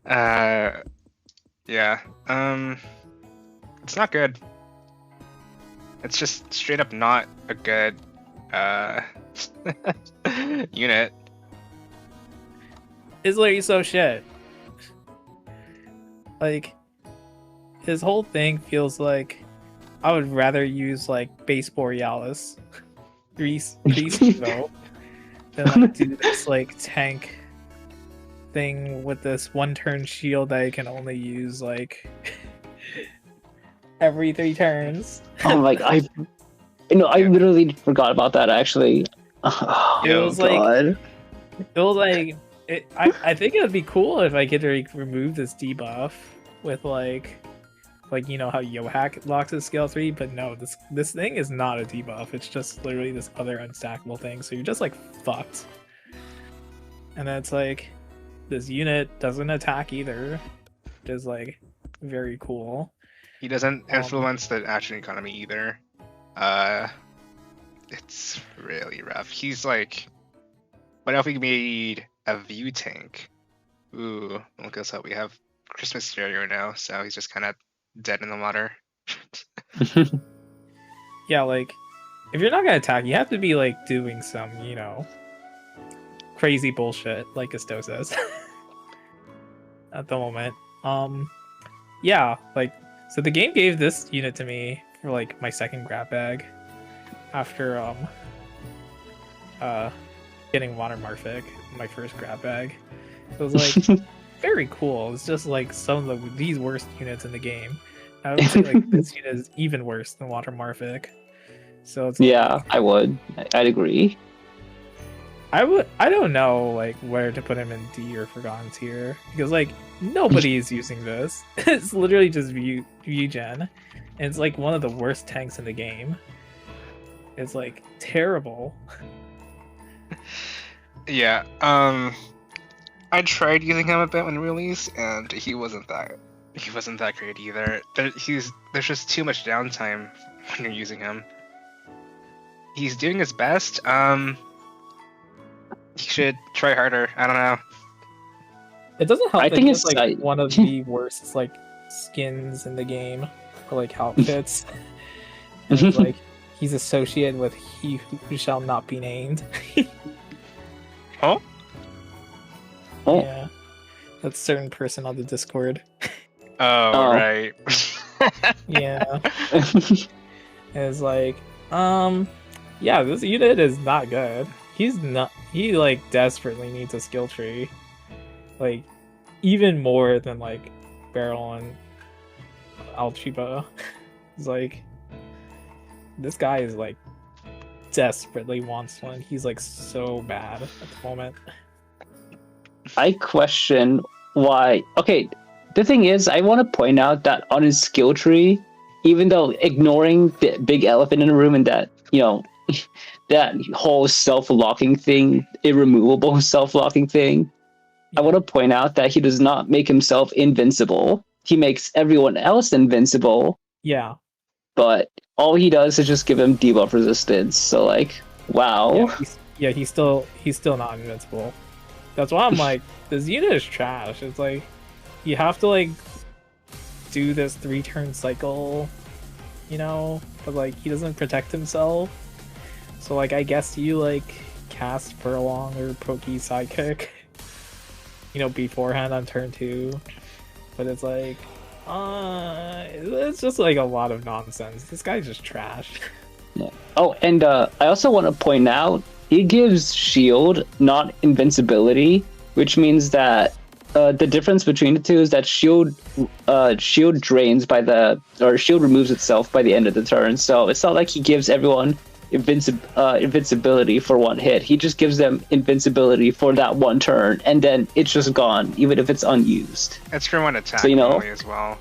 Yeah. It's not good. It's just straight up not a good unit. It's literally so shit. Like, his whole thing feels like I would rather use like base Borealis, Grease Evo, than like do this like tank thing with this 1-turn shield that I can only use like every 3 turns. I'm like, I literally forgot about that actually. Oh, It was God. I think it would be cool if I could like remove this debuff with like you know how Yohack locks his skill 3, but no, this thing is not a debuff. It's just literally this other unstackable thing. So you're just like fucked. And then it's like this unit doesn't attack either, which is like very cool. He doesn't influence the action economy either. It's really rough. He's like, what if we made a view tank? Ooh, look us up. We have Christmas Stereo now, so he's just kind of dead in the water. Yeah, like if you're not gonna attack, you have to be like doing some, you know, crazy bullshit like Atosis at the moment. Yeah, like so the game gave this unit to me for like my second grab bag after getting Water Marfic, my first grab bag. It was like very cool. It's just like some of these worst units in the game. I would say like this unit is even worse than Water Marfic. So it's Yeah, I would. I'd agree. I don't know like where to put him in D or Forgotten tier because like nobody is using this. It's literally just view gen, and it's like one of the worst tanks in the game. It's like terrible. Yeah. I tried using him a bit when release, and he wasn't that great either. There's just too much downtime when you're using him. He's doing his best. He should try harder. I don't know. It doesn't help. I that think he it's has, like one of the worst like skins in the game for like outfits. And it's like he's associated with he who shall not be named. Oh? Oh. Yeah, that's a certain person on the Discord. Oh, right. Yeah, it's like yeah, this unit is not good. He like desperately needs a skill tree, like even more than like Barrel and Alchiba. It's like this guy is like desperately wants one. He's like so bad at the moment. I question why. Okay, the thing is, I want to point out that on his skill tree, even though ignoring the big elephant in the room and that, you know, that whole self-locking thing, irremovable self-locking thing, I want to point out that he does not make himself invincible. He makes everyone else invincible. Yeah. But all he does is just give him debuff resistance. So like, wow. Yeah, he's still not invincible. That's why I'm like, this unit is trash. It's like you have to like do this 3-turn cycle, you know, but like he doesn't protect himself. So like I guess you like cast Furlong or Pokey Sidekick, you know, beforehand on turn 2. But it's like it's just like a lot of nonsense. This guy's just trash. Yeah. Oh, and I also want to point out he gives shield, not invincibility, which means that the difference between the two is that shield drains shield removes itself by the end of the turn. So it's not like he gives everyone invincibility for one hit. He just gives them invincibility for that one turn, and then it's just gone, even if it's unused. It's for one attack So, only as well.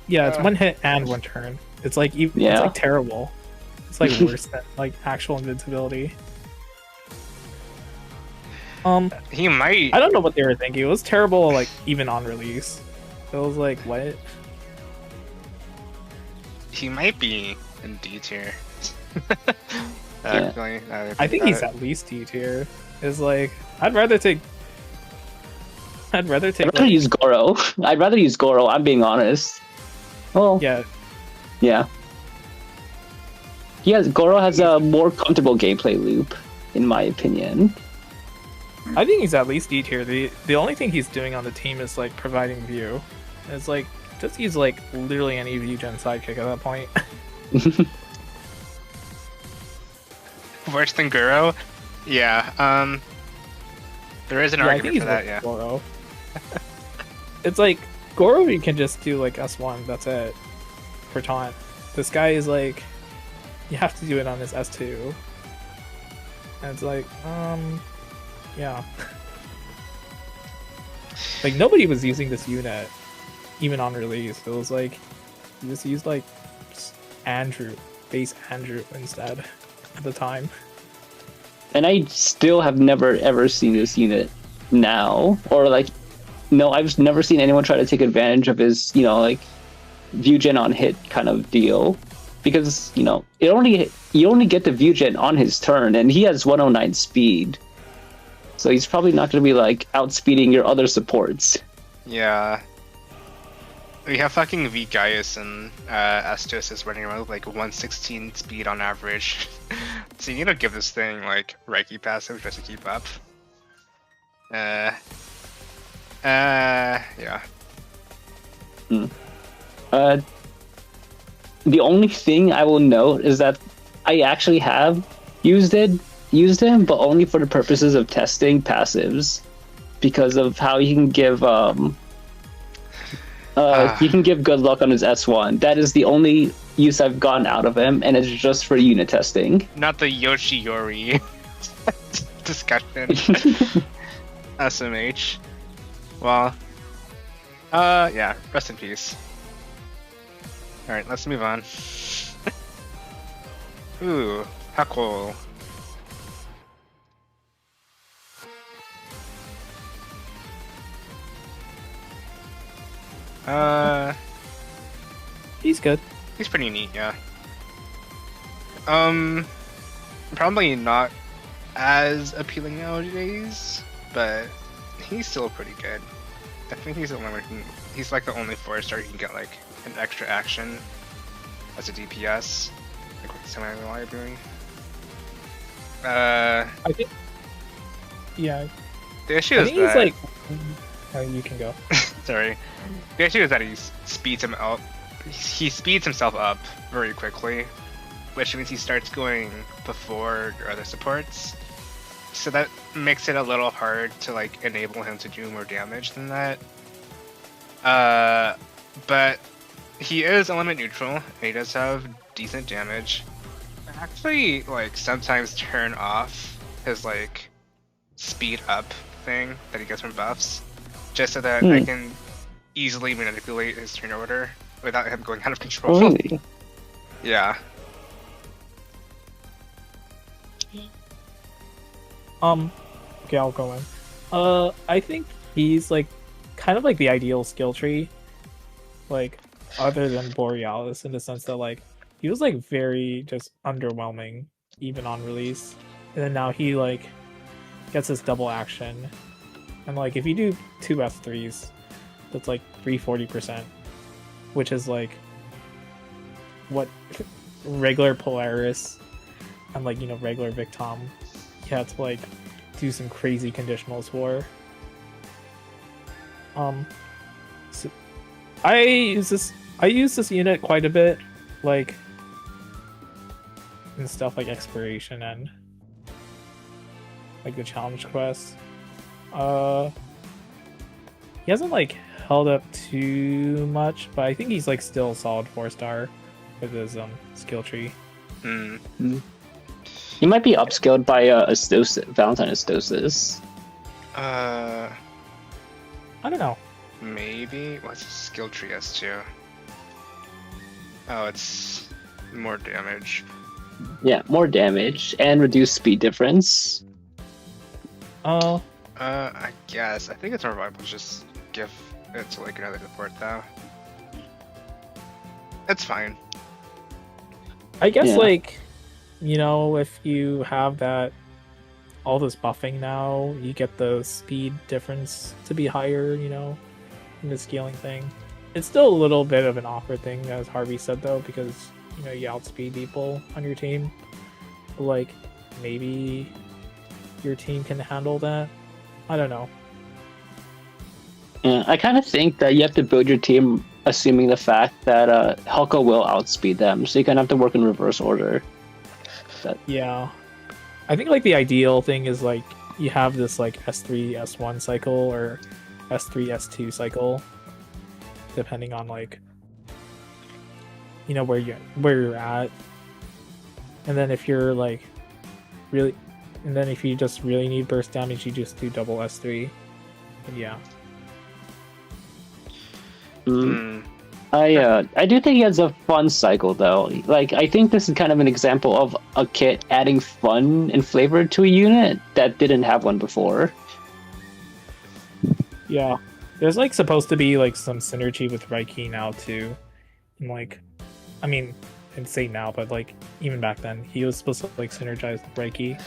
Yeah, it's one hit and one turn. It's like it's like terrible. It's like worse than like actual invincibility. He might. I don't know what they were thinking. It was terrible, like even on release. It was like, what? He might be in D tier. Actually, I think he's at least D tier. It's like I'd rather use Goro. I'd rather use Goro. I'm being honest. Well, yeah. Goro has a more comfortable gameplay loop, in my opinion. I think he's at least D tier. The only thing he's doing on the team is like providing view. It's like just use like literally any view gen sidekick at that point. Worse than Goro? Yeah. There is an argument for that. Yeah. Goro. It's like Goro, you can just do like S1. That's it for taunt. This guy is like, you have to do it on his S2. And it's like, yeah. Like nobody was using this unit, even on release. It was like, you just used like base Andrew instead at the time. And I still have never ever seen this unit now, or like, no, I've never seen anyone try to take advantage of his, like, view gen on hit kind of deal, because you only get the view gen on his turn, and he has 109 speed, so he's probably not going to be like outspeeding your other supports. Yeah. We have fucking V Gaius and Atosis running around with like 116 speed on average. So you need to give this thing like Reiki passive just to keep up. Yeah. The only thing I will note is that I actually have used him, but only for the purposes of testing passives, because of how he can give he can give good luck on his S1. That is the only use I've gotten out of him, and it's just for unit testing. Not the Yoshiori discussion. SMH. Well, yeah, rest in peace. Alright, let's move on. Ooh, Huckle. He's good. He's pretty neat, yeah. Probably not as appealing nowadays, but he's still pretty good. I think he's the only one he's like the only 4-star who can get like an extra action as a DPS, like with semi-reliability. I think. Yeah. The issue is that he's like. You can go. Sorry. The issue is that he speeds him up. He speeds himself up very quickly, which means he starts going before your other supports. So that makes it a little hard to like enable him to do more damage than that. But he is element neutral, and he does have decent damage. I actually like sometimes turn off his like speed up thing that he gets from buffs, just so that I can easily manipulate his turn order without him going out of control. Really? Yeah. Okay, I'll go in. I think he's like kind of like the ideal skill tree, like other than Borealis, in the sense that like he was like very just underwhelming even on release, and then now he like gets this double action, and like if you do 2 F3s, that's like 340%, which is like what regular Polaris and like regular Victom you have to like do some crazy conditionals for. So I use this unit quite a bit. Like in stuff like exploration and like the challenge quest. He hasn't like held up too much, but I think he's like still a solid 4-star with his skill tree. He might be upskilled by Valentine Astosis. I don't know. Maybe. What's his skill tree S2? Oh, it's more damage. Yeah, more damage and reduced speed difference. I guess. I think it's more viable to just give it to like another support though. It's fine. I guess Yeah. like, you know, if you have that all this buffing now, you get the speed difference to be higher, you know, in the scaling thing. It's still a little bit of an awkward thing, as Harvey said though, because you know you outspeed people on your team. But, like maybe your team can handle that. I don't know. Yeah, I kind of think that you have to build your team assuming the fact that Huckle will outspeed them, so you kind of have to work in reverse order. Yeah, I think like the ideal thing is like you have this like S3 S1 cycle or S3 S2 cycle, depending on like you know where you're at, and then if you're like really, and then if you just really need burst damage, you just do double S3. But yeah. I do think he has a fun cycle though. Like I think this is kind of an example of a kit adding fun and flavor to a unit that didn't have one before. Yeah, there's like supposed to be like some synergy with Reiki now too, and like, I mean, I'd say now, but like even back then, he was supposed to like synergize with Reiki.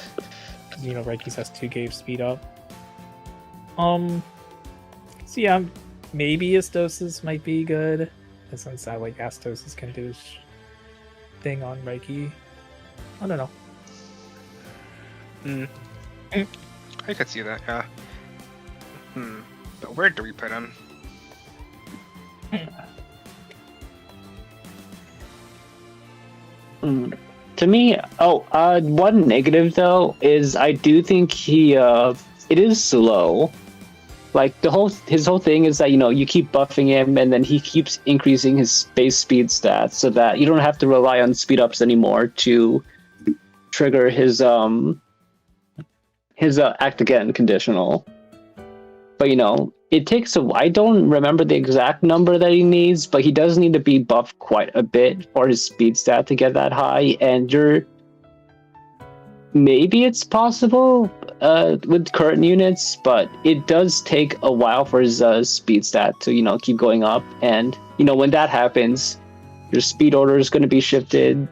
You know, Reiki's has 2 gauge speed up. So yeah, maybe Atosis might be good, since that like Atosis can do his thing on Reiki. I don't know. I could see that, yeah. But where do we put him? To me, one negative though is I do think it is slow. Like his whole thing is that you keep buffing him and then he keeps increasing his base speed stats so that you don't have to rely on speed ups anymore to trigger his act again conditional. But it takes I don't remember the exact number that he needs, but he does need to be buffed quite a bit for his speed stat to get that high, and maybe it's possible with current units, but it does take a while for his speed stat to keep going up, and when that happens, your speed order is going to be shifted,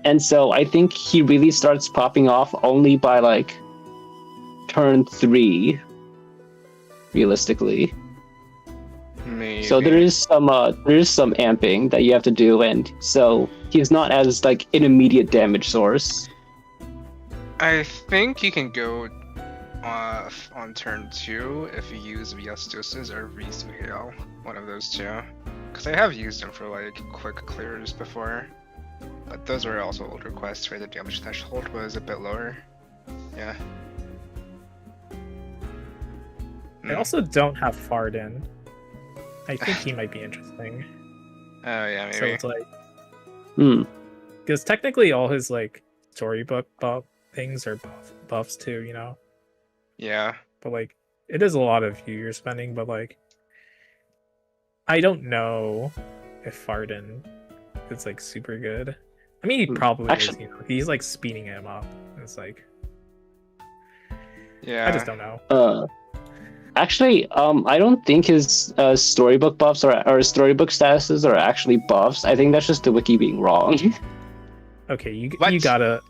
and so I think he really starts popping off only by like turn 3. Realistically, Maybe. so there is some amping that you have to do, and so he's not as like an immediate damage source. I think you can go off on turn 2 if you use Atosis or reevaluation, one of those two. Because I have used them for like quick clears before, but those were also older quests where the damage threshold was a bit lower. Yeah. I also don't have Farden. I think he might be interesting. Oh yeah, maybe. So it's like, Hmm. because technically all his like storybook buff things are buffs too, Yeah. But like, it is a lot of you're spending. But like, I don't know if Farden is like super good. I mean, he probably Actually- is. He's like speeding him up. It's like, Yeah. I just don't know. Actually, I don't think his storybook buffs or storybook statuses are actually buffs. I think that's just the wiki being wrong. Okay, you What? gotta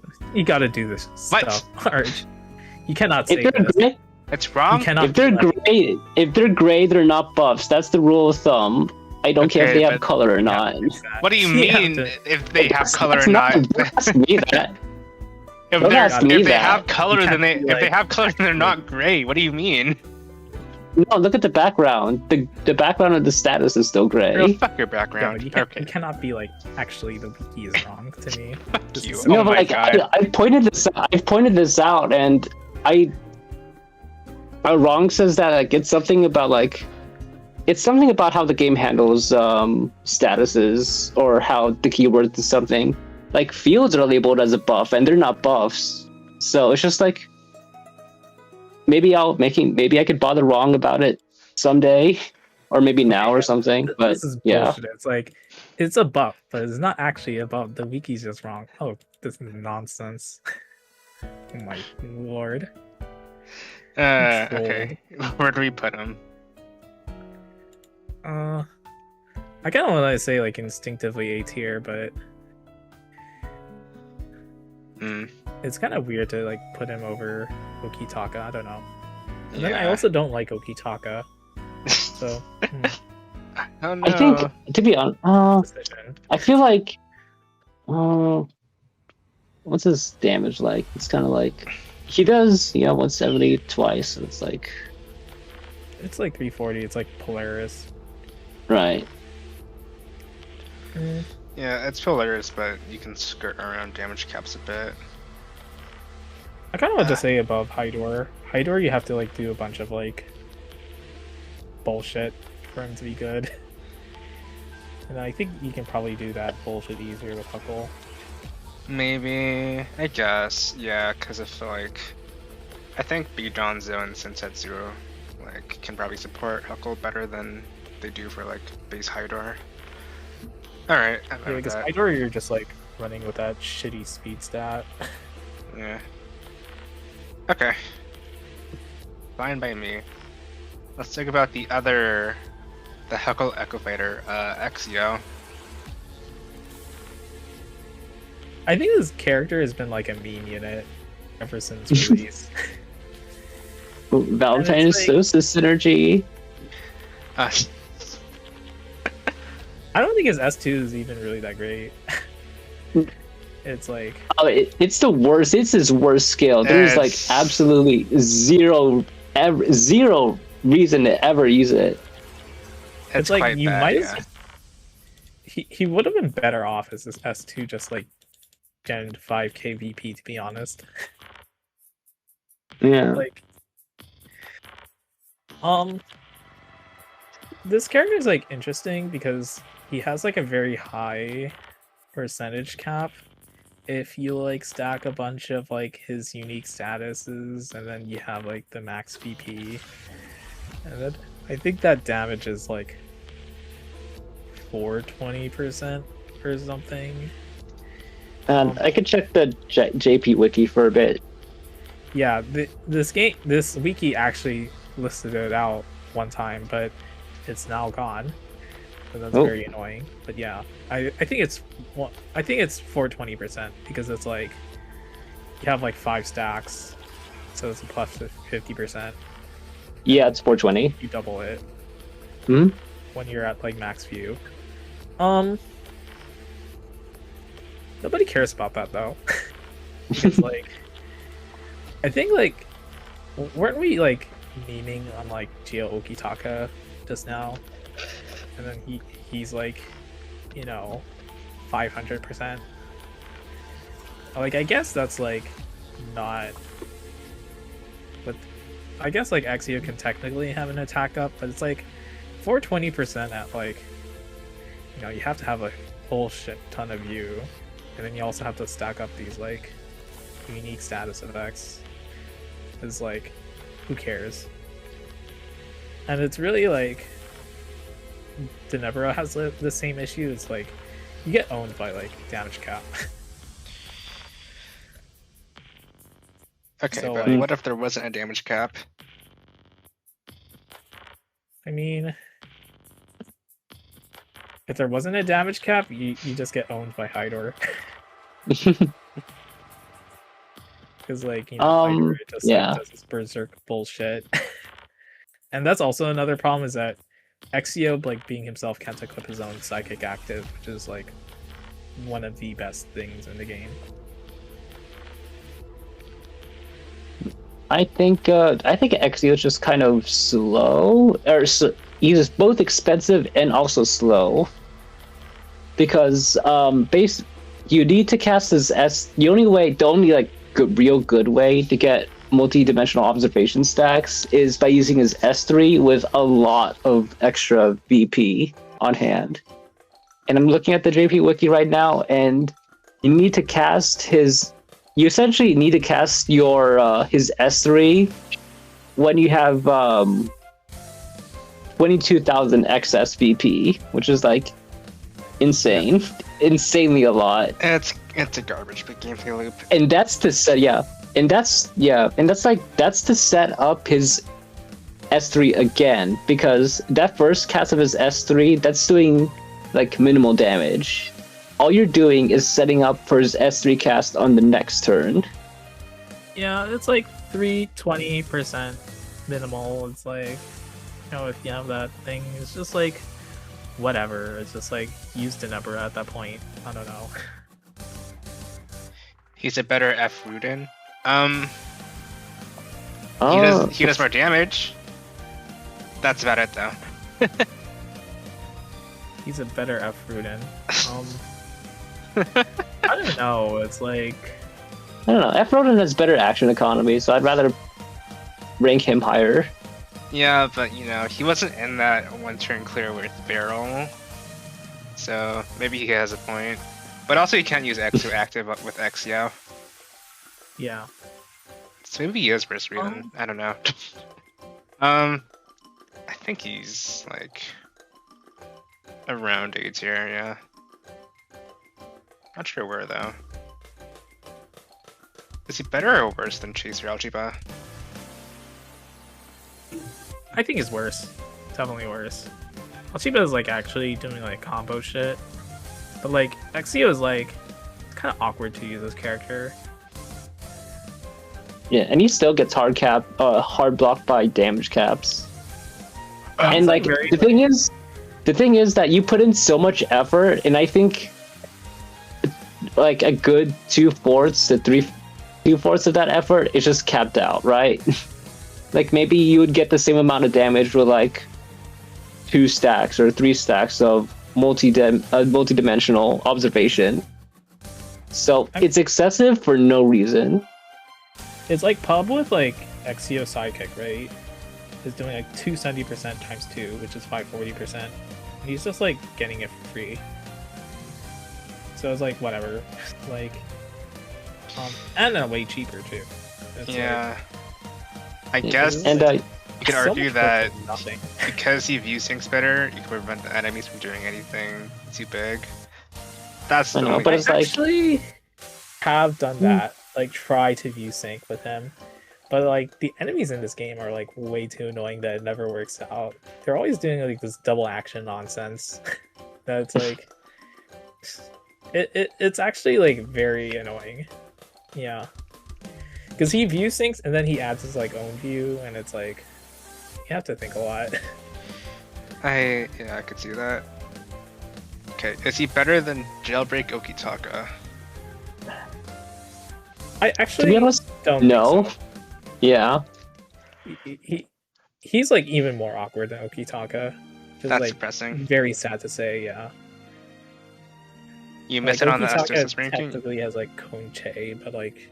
do this What? stuff, Arch. You cannot say If they're this. gray, It's wrong. You cannot. if they're do that. if they're gray, they're not buffs. That's the rule of thumb. I don't care if Okay, they have but- color or not. What do you You have mean to- if they have color That's or not? Don't ask me that. If don't ask me if they that. have color, You then can't be if they like- have color, then they're not gray. What do you mean? No, look at the background. The background of the status is still Girl, gray. fuck your Yo, background. you, can't, Okay. you cannot be like, actually, the wiki is wrong to me. This you. is Oh No, but my like God. I pointed this out, and wrong says that like it's something about like it's something about how the game handles statuses or how the keywords is something. Like fields are labeled as a buff, and they're not buffs. So it's just like maybe I could bother wrong about it someday, or maybe now or something. But This is yeah, bullshit. It's like, it's a buff, but it's not actually a buff. The wiki's just wrong. Oh, this is nonsense. Oh my lord. Okay. Where do we put him? I kind of want to say like instinctively A tier, but it's kind of weird to like put him over Okitaka. I don't know. And then I Yeah. also don't like Okitaka. So Oh no. I think to be honest, decision. I feel like what's his damage like? It's kind of like he does 170 twice, and it's like It's like 340. It's like Polaris. right. Yeah, it's Polaris, but you can skirt around damage caps a bit. I kind of want to say above Hydor. Hydor, you have to like do a bunch of like bullshit for him to be good. And I think you can probably do that bullshit easier with Huckle. Maybe, I guess, yeah, because I think Bijonzo and Santetsu like can probably support Huckle better than they do for like base Hydor. All right, I'm Yeah, because Hydor, you're just like running with that shitty speed stat. Yeah. Okay. Fine by me. Let's talk about the Huckle Echo Fighter, Exio. I think this character has been like a meme unit ever since release. Valentine it's is like- so synergy. I don't think his S2 is even really that great. It's like, Oh, it's the worst. It's his worst skill. There's like It's- absolutely zero reason to ever use it. it's like quite you bad, might yeah. as he would have been better off as this S2 just like Gen 5k VP, to be honest. Yeah. Like this character is like interesting because he has like a very high percentage cap if you like stack a bunch of like his unique statuses and then you have like the max VP, and then I think that damage is like 420% or something. And I could check the JP wiki for a bit. Yeah, this wiki actually listed it out one time, but it's now gone, and that's Oh. very annoying. But yeah, I think it's 420% because it's like you have like 5 stacks, so it's a plus 50%. Yeah, it's 420. You double it Hmm. when you're at like max view. Nobody cares about that though. It's like, I think like, weren't we like memeing on like Geo Okitaka just now? And then he's like, 500%. Like, I guess that's like not, but I guess like Exio can technically have an attack up, but it's like 420% at like, you have to have a whole shit ton of view, and then you also have to stack up these like unique status effects. Is like, who cares? And it's really like Denebra has the same issue. It's like you get owned by like damage cap. Okay, So, but like- what if there wasn't a damage cap? I mean, if there wasn't a damage cap, you just get owned by Hydor. Because like, Hydor just yeah. does this berserk bullshit. And that's also another problem, is that Exio, like being himself, can't equip his own psychic active, which is like one of the best things in the game. I think Exio is just kind of slow, he's both expensive and also slow. Because you need to cast his the only like real good way to get multi-dimensional observation stacks is by using his S3 with a lot of extra VP on hand. And I'm looking at the JP wiki right now, and you need to cast his. You essentially need to cast your his S3 when you have 22,000 excess VP, which is like insane, insanely a lot. It's a garbage big gameplay loop. And that's to set that's to set up his S3 again, because that first cast of his S3, that's doing like minimal damage. All you're doing is setting up for his S3 cast on the next turn. Yeah, it's like 320% minimal. It's like, if you have that thing, it's just like whatever. It's just like use the number at that point. I don't know. He's a better F Rudin. Oh, He does more damage. That's about it though. He's a better F Rudin. I don't know. It's like, I don't know. F Roden has better action economy, so I'd rather rank him higher. Yeah, but he wasn't in that one turn clear with barrel, so maybe he has a point. But also, you can't use Exio active with Exio. yeah. So maybe he is versus Rudin. I don't know. I think he's like around A tier, yeah. Not sure where though. Is he better or worse than Chaser Algebra? I think it's worse. Definitely worse. Alchiba is like actually doing like combo shit. But like Exio is like kind of awkward to use this character. Yeah, and he still gets hard blocked by damage caps. And like very, the thing is that you put in so much effort, and I think like a good 2/4 to 3/4 of that effort is just capped out, right? Like maybe you would get the same amount of damage with like 2 stacks or 3 stacks of multi-dimensional observation. So it's excessive for no reason. It's like pub with like Exio Sidekick, right? Is doing like 270% times 2, which is 540%. And he's just like getting it for free. So it's like whatever. Like and way cheaper too. It's yeah. I Yeah, guess and you could so argue much that better than nothing. because he view syncs better, you can prevent the enemies from doing anything too big. That's I the know, only but it's I like- actually have done that. Like try to view sync with him. But like the enemies in this game are like way too annoying that it never works out. They're always doing like this double action nonsense. That's like it's actually like very annoying. Yeah. Because he view syncs and then he adds his like own view, and it's like you have to think a lot. I could see that. Okay, is he better than Jailbreak Okitaka? I To actually be honest, don't no. think so. Yeah. He's like even more awkward than Okitaka. Which is That's like depressing. very sad to say, yeah. You miss Like, it on the Okitaka Atosis ranking? technically has like Kunch, but like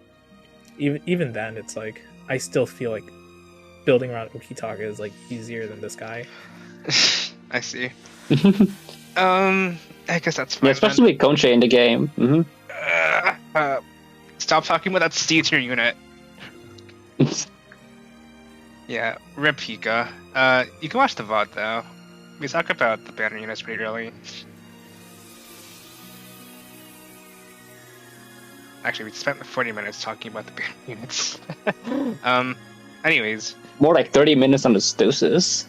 even then it's like I still feel like building around Okitaka is like easier than this guy. I see. I guess that's fine. Yeah, especially with Conche in the game. Mm-hmm. Stop talking about that C tier unit. Yeah, rip Hika. You can watch the VOD though. We talk about the banner units pretty early. Actually, we spent 40 minutes talking about the banner units. Anyways. More like 30 minutes on the Atosis.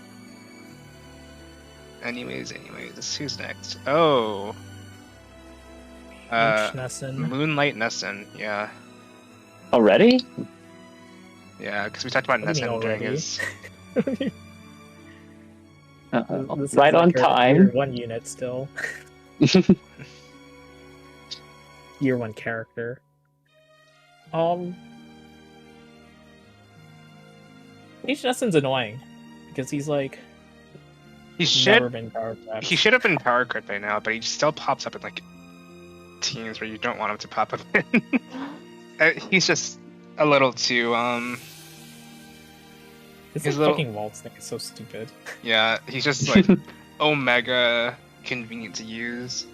Anyways, who's next? Oh. Nessen. Moonlight Nessen, yeah. Already? Yeah, because we talked about What do you Nessen mean during already? his... This is Right on like your time. Year 1 unit still. Year 1 character. Nessen's annoying because he's like He never should been power crept. he should have been power crept by now, but he still pops up in like teams where you don't want him to pop up in. He's just a little too This his like, little- fucking waltz thing is so stupid. yeah, he's just like omega convenient to use.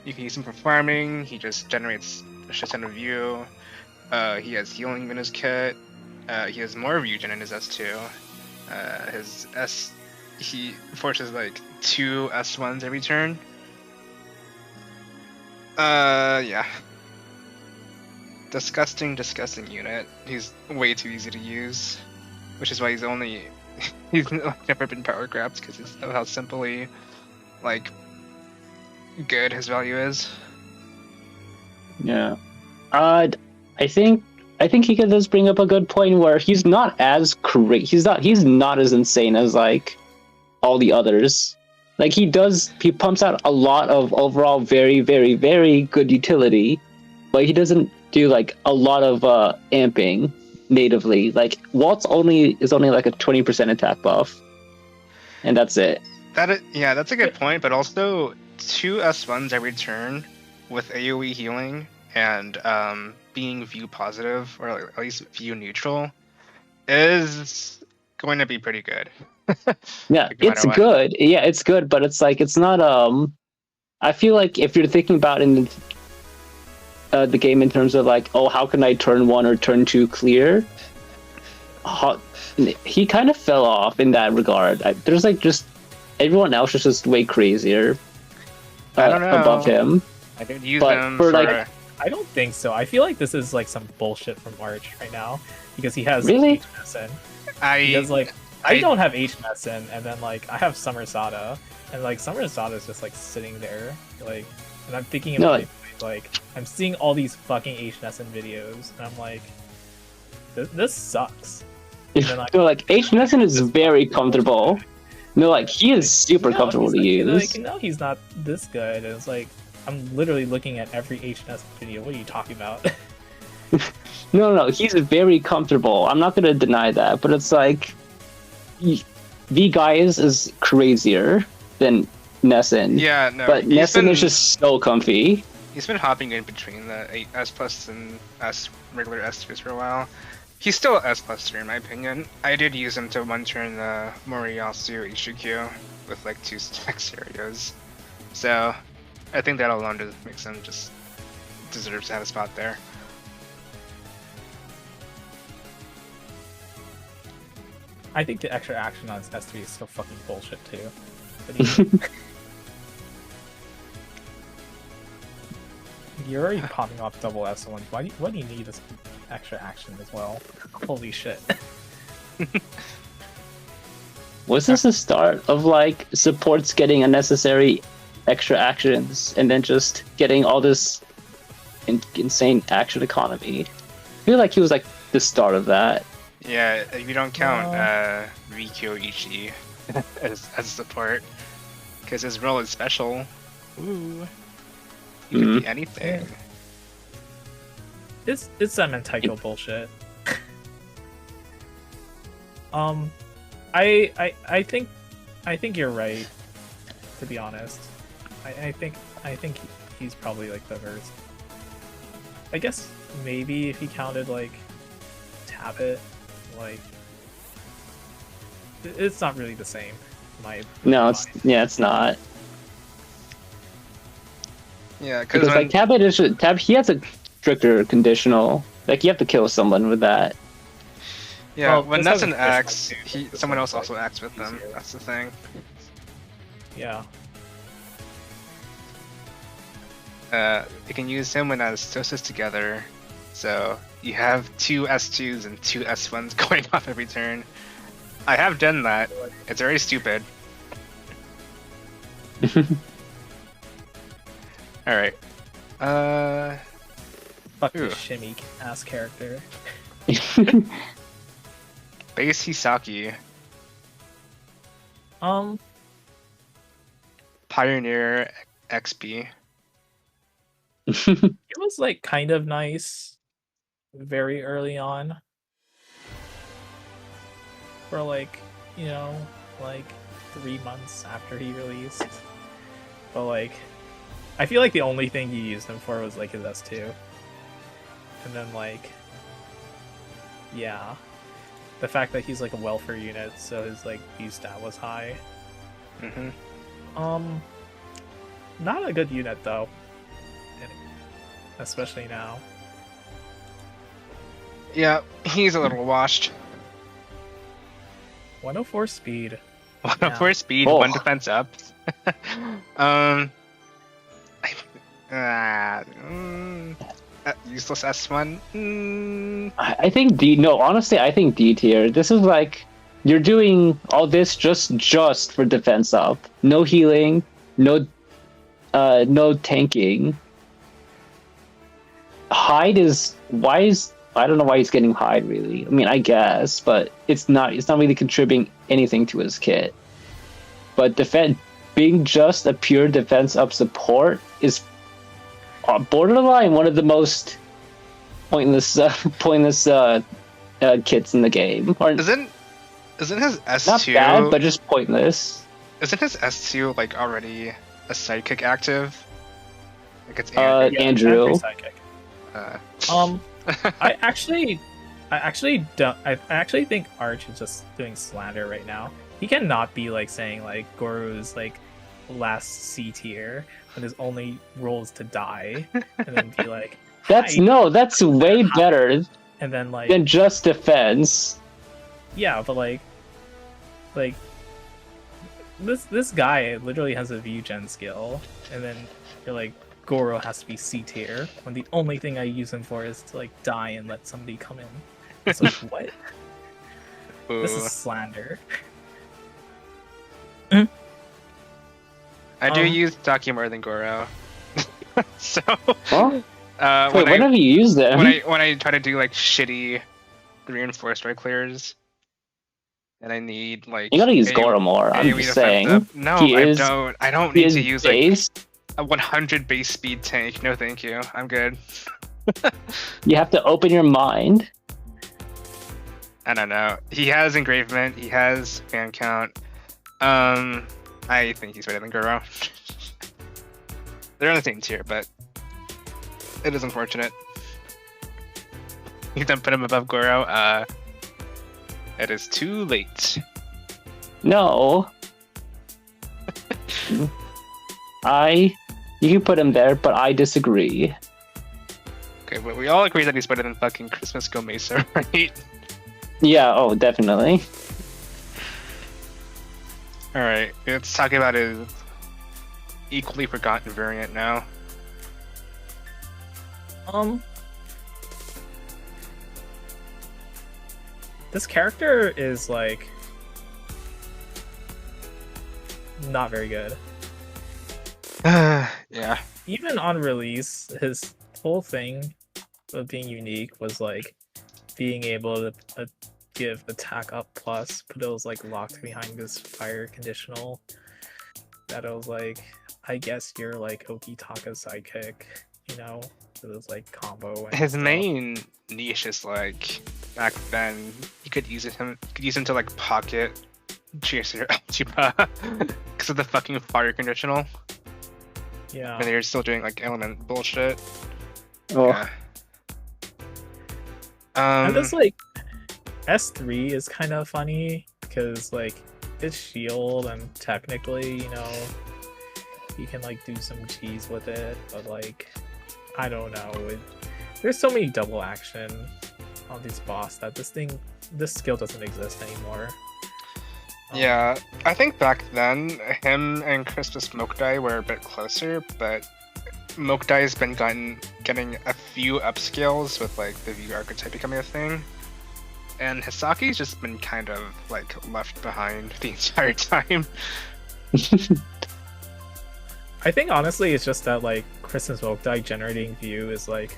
You can use him for farming. He just generates a shit ton of view. He has healing in his kit. He has more regen in his S2. His S, he forces like 2 S1s every turn. Yeah. Disgusting unit. He's way too easy to use, which is why he's never been power grabbed because of how simply like good his value is. Yeah. I think he does bring up a good point where he's not as great. He's not as insane as like all the others. Like he pumps out a lot of overall very, very, very good utility, but he doesn't do like a lot of amping natively. Like Waltz is only like a 20% attack buff, and that's it. That's a good point, but also 2 S1s every turn with AoE healing and being view positive or at least view neutral is going to be pretty good. Yeah, Like, no it's matter what. good. Yeah, it's good, but it's like it's not. I feel like if you're thinking about in the game in terms of like, oh, how can I turn 1 or turn 2 clear? He kind of fell off in that regard. There's like just everyone else is just way crazier. I don't know. Above him. I could use But him for, for like- I don't think so. I feel like this is like some bullshit from Arch right now because he has Really? H Nessen. Because like I don't have H Nessen, and then like I have Summer Sada, and like Summer Sada is just like sitting there, like, and I'm thinking No, about like I'm seeing all these fucking H Nessen videos, and I'm like, this sucks. And then, No, like H Nessen is very comfortable. No, like he is super no, comfortable he's to use. Like, no, he's not this good. And it's like I'm literally looking at every H Nessen video. What are you talking about? No, he's very comfortable. I'm not gonna deny that, but it's like V Guys is crazier than Nessen. Yeah, no. But Nessen is just so comfy. He's been hopping in between the S plus and regular S2s for a while. He's still S plus tier in my opinion. I did use him to one turn the Moriyasu HQ with like 2 stack scenarios. So I think that alone just makes him just deserves to have a spot there. I think the extra action on S3 is so fucking bullshit too. But you're already popping off double S1. Why do you need this extra action as well? Holy shit. Was this the start of like supports getting unnecessary extra actions and then just getting all this insane action economy? I feel like he was like the start of that. Yeah, if you don't count Rikyo Ichi as support, because his role is special. Ooh, he could be anything. It's that Mentaiko bullshit. I think you're right. To be honest, I think he's probably like the worst. I guess maybe if he counted like Tabit, like it's not really the same. No, it's not. Yeah, Because like Tab, he has a stricter conditional. Like you have to kill someone with that. yeah. Well, When this Nessen has a acts, first one, too. This someone one's, else also like, acts with them. easier. That's the thing. Yeah. You can use him when Atosis together, so you have 2 S2s and 2 S1s going off every turn. I have done that. It's very stupid. Alright. Fuck Ooh. this shimmy ass character. Base Hisaki, Pioneer XP. It was like kind of nice very early on. for like, like 3 months after he released. But like, I feel like the only thing you used him for was like his S2. And then like, yeah, the fact that he's like a welfare unit, so his like B stat was high. Not a good unit though, especially now. Yeah, he's a little washed. 104 speed. 104 speed, Oh. 1 defense up. Useless S1. I think D. No, honestly, I think D tier. This is like you're doing all this just for defense up. No healing, no tanking. Hide is I don't know why he's getting hide really. I mean, I guess, but it's not really contributing anything to his kit. But being just a pure defense up support is borderline one of the most pointless kits in the game. Or Isn't his S2 not bad, but just pointless. Isn't his S2 like already a sidekick active? Like it's Andrew. Psychic. I actually think Arch is just doing slander right now. He cannot be like saying like Goru's like last C tier when his only role is to die, and then be like, That's "Hi," that's way better and then like than just defense. yeah, but like this guy literally has a view gen skill, and then you're like, Goro has to be C tier when the only thing I use him for is to like die and let somebody come in. It's like what? This is slander. I do use Taki more than Goro. So Huh? when Wait, when have you used them? when I try to do like shitty reinforced right clears, and I need like You gotta use Goro more. I'm AoE just defense saying. up. No, He I is- don't. I don't He need is to use base. like a 100 base speed tank. No, thank you. I'm good. You have to open your mind. I don't know. He has engravement. He has fan count. I think he's better than Goro. They're on the same tier, but it is unfortunate. You don't put him above Goro. It is too late. No. You can put him there, but I disagree. Okay, but we all agree that he's better than fucking Christmas Go Mesa, right? Yeah, oh, definitely. Alright, let's talk about his equally forgotten variant now. This character is like not very good. Yeah. Even on release, his whole thing of being unique was like being able to give attack up plus, but it was like locked behind this fire conditional. That it was like, I guess you're like Okitaka's sidekick, you know? It was like combo. And His stuff. main niche is like back then you could use him to like pocket Chaser Altupa because of the fucking fire conditional. Yeah. And they're still doing like element bullshit. Oh, Yeah. And this like S3 is kind of funny because like it's shield and technically, you know, you can like do some cheese with it, but like I don't know. There's so many double action on this boss that this skill doesn't exist anymore. Yeah, I think back then him and Christmas Mokdai were a bit closer, but Mokdai has been getting a few upscales with like the view archetype becoming a thing. And Hisaki's just been kind of like left behind the entire time. I think honestly it's just that like Christmas Mokdai generating view is like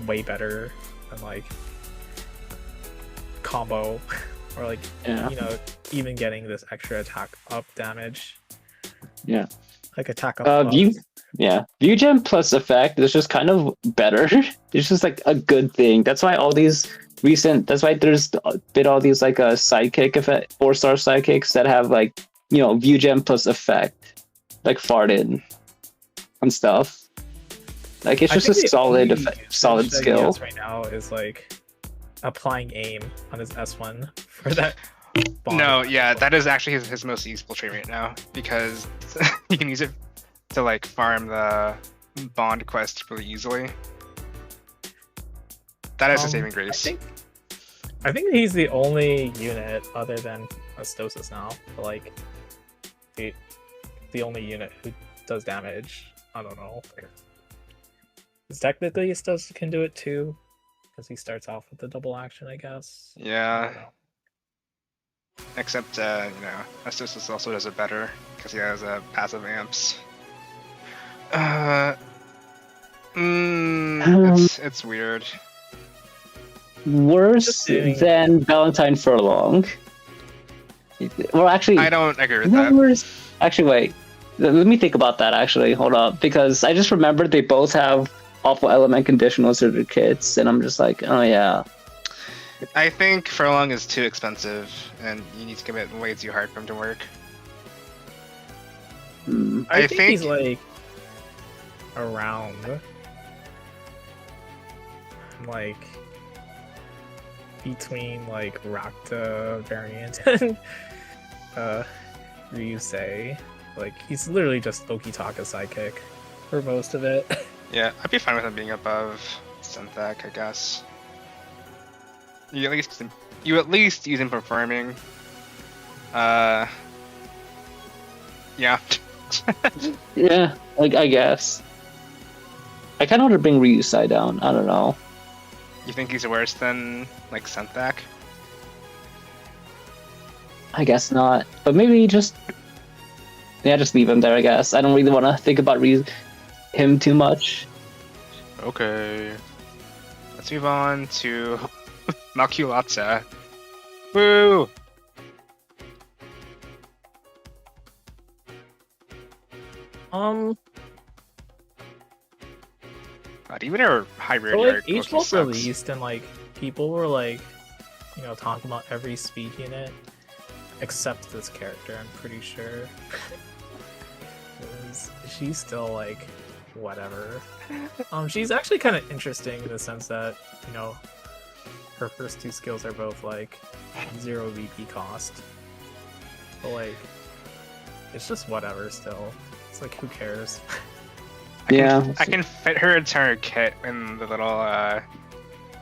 way better than like combo or like yeah. you know, even getting this extra attack up damage. Yeah. Like attack up. View gem plus effect is just kind of better. It's just like a good thing. That's why all these recent. That's why there's been all these like sidekick effect, 4-star sidekicks that have like view gem plus effect, like farted and stuff. Like it's I just a think the solid only solid usage that he skill. has right now is like applying aim on his S1 for that. Bond No, effect. yeah, that is actually his most useful trait right now because you can use it to like farm the bond quest really easily. That is a saving grace. I think he's the only unit other than Atosis now, but like the only unit who does damage. I don't know. Because technically Atosis can do it too, because he starts off with the double action, I guess. I Yeah. don't know. Except, Atosis also does it better because he has passive amps. It's weird. Worse than Valentine Furlong. Well, actually, I don't agree with no that. worse. Actually, wait. Let me think about that. Actually, hold up, because I just remembered they both have awful element conditionals to their kits, and I'm just like, oh yeah. I think Furlong is too expensive, and you need to give it way too hard for him to work. I think he's like around like between like Rakta variant and Ryusei. Like he's literally just Okitaka sidekick for most of it. Yeah, I'd be fine with him being above Synthak, I guess. You at least use him for farming. Yeah. Yeah, like I guess. I kind of want to bring Ryusei down. I don't know. You think he's worse than like Synthak? I guess not, but maybe just leave him there. I guess I don't really want to think about him too much. Okay. Let's move on to Maculata. Woo! God, even her high So rarity like art each Loki was sucks. released and like people were like, talking about every speed unit except this character. I'm pretty sure. 'Cause she's still like whatever. She's actually kind of interesting in the sense that her first two skills are both like 0 VP cost, but like it's just whatever. Still, it's like who cares? I can fit her entire kit in the little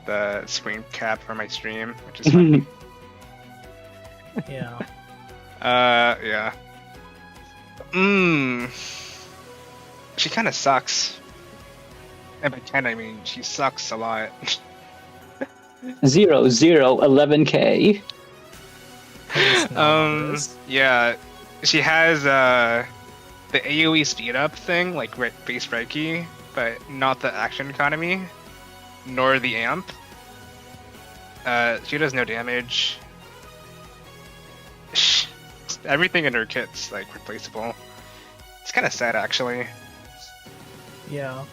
the screen cap for my stream, which is fun. Yeah. Yeah. She kind of sucks. And by 10, I mean she sucks a lot. 11K. Yeah. She has the AoE speed up thing, like base Reiki, but not the action economy, nor the amp. She does no damage. Everything in her kit's like replaceable. It's kind of sad, actually. Yeah.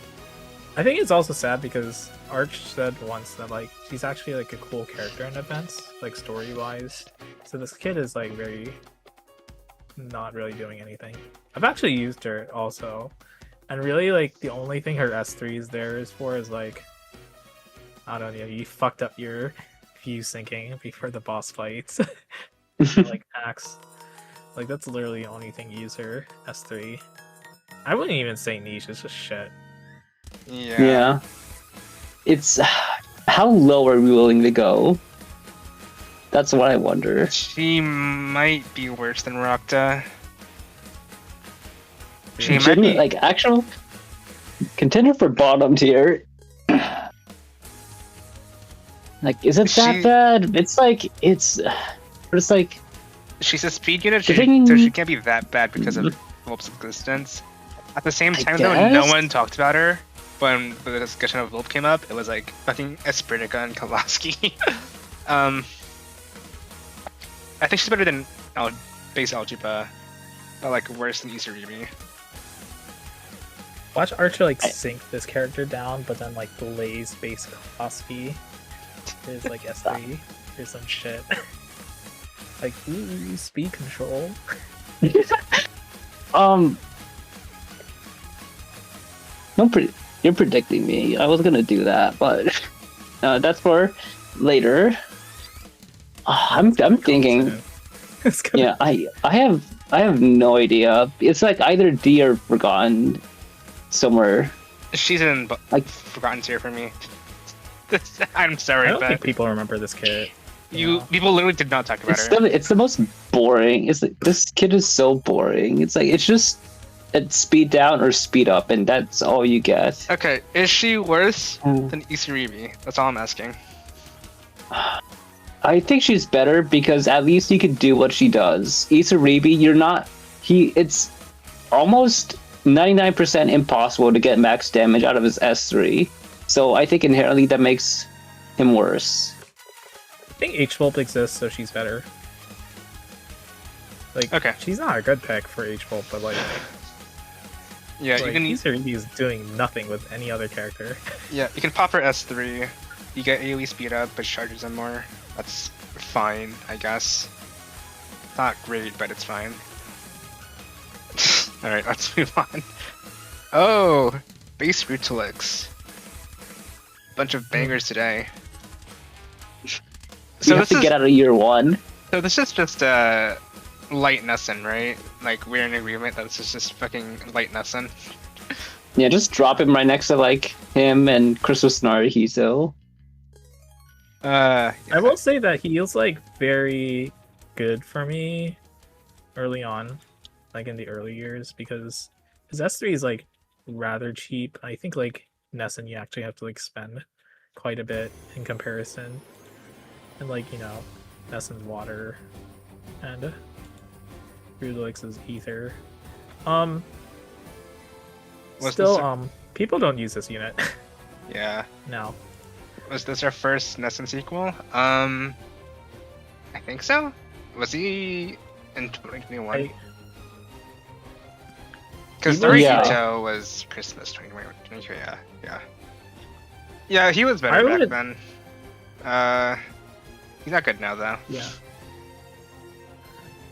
I think it's also sad because Arch said once that like she's actually like a cool character in events, like story wise. So this kid is like very not really doing anything. I've actually used her also, and really like the only thing her S3 is there is for is like, I don't know, you fucked up your view syncing before the boss fights. Like axe. Like that's literally the only thing you use her S3. I wouldn't even say niche, it's just shit. Yeah. It's how low are we willing to go? That's what I wonder. She might be worse than Rakta. She might Shouldn't be like actual contender for bottom tier. Like, is it that bad? It's like she's a speed unit, so she can't be that bad because of Volp's existence. At the same time, though, no one talked about her when the discussion of Volp came up. It was like fucking Espiritica and Kalaski. I think she's better than base Algebra, but like worse than Isurimi. Watch Archer like sync this character down, but then like blaze base Kalaski. his like S3 or some shit. Like, ooh, speed control. You're predicting me. I was gonna do that, but that's for later. I'm thinking. Yeah, I have no idea. It's like either D or Forgotten somewhere. She's in Like Forgotten Tier for me. I'm sorry, I don't but think people remember this kid. people literally did not talk about her. it's the most boring. It's like, this kid is so boring. It's like it's just speed down or speed up, and that's all you get. Okay, is she worse than Isuribi? That's all I'm asking. I think she's better because at least you can do what she does. Isuribi, you're not. It's almost 99% impossible to get max damage out of his S3. So I think inherently that makes him worse. I think H-Volt exists, so she's better. Like, Okay. She's not a good pick for H-Volt, but like, Yeah, like you can. Isuribi is doing nothing with any other character. Yeah, you can pop her S3. You get AoE speed up, but charges him more. That's fine, I guess. Not great, but it's fine. Alright, let's move on. Oh! Base Rutilix. Bunch of bangers today. So you have to get out of year one. So this is just light Nessen, right? Like, we're in agreement that this is just fucking light Nessen. Yeah, just drop him right next to like him and Christmas Naruhito. I will say that he was like very good for me early on, like in the early years, because his S3 is like rather cheap. I think like Nessen you actually have to like spend quite a bit in comparison, and like Nessen's water and Rudolix's ether. People don't use this unit. Yeah. No. Was this our first Nessen sequel? I think so. Was he in 2021? Because Naruhito was Christmas 2021. Yeah, he was better back then. He's not good now though. Yeah.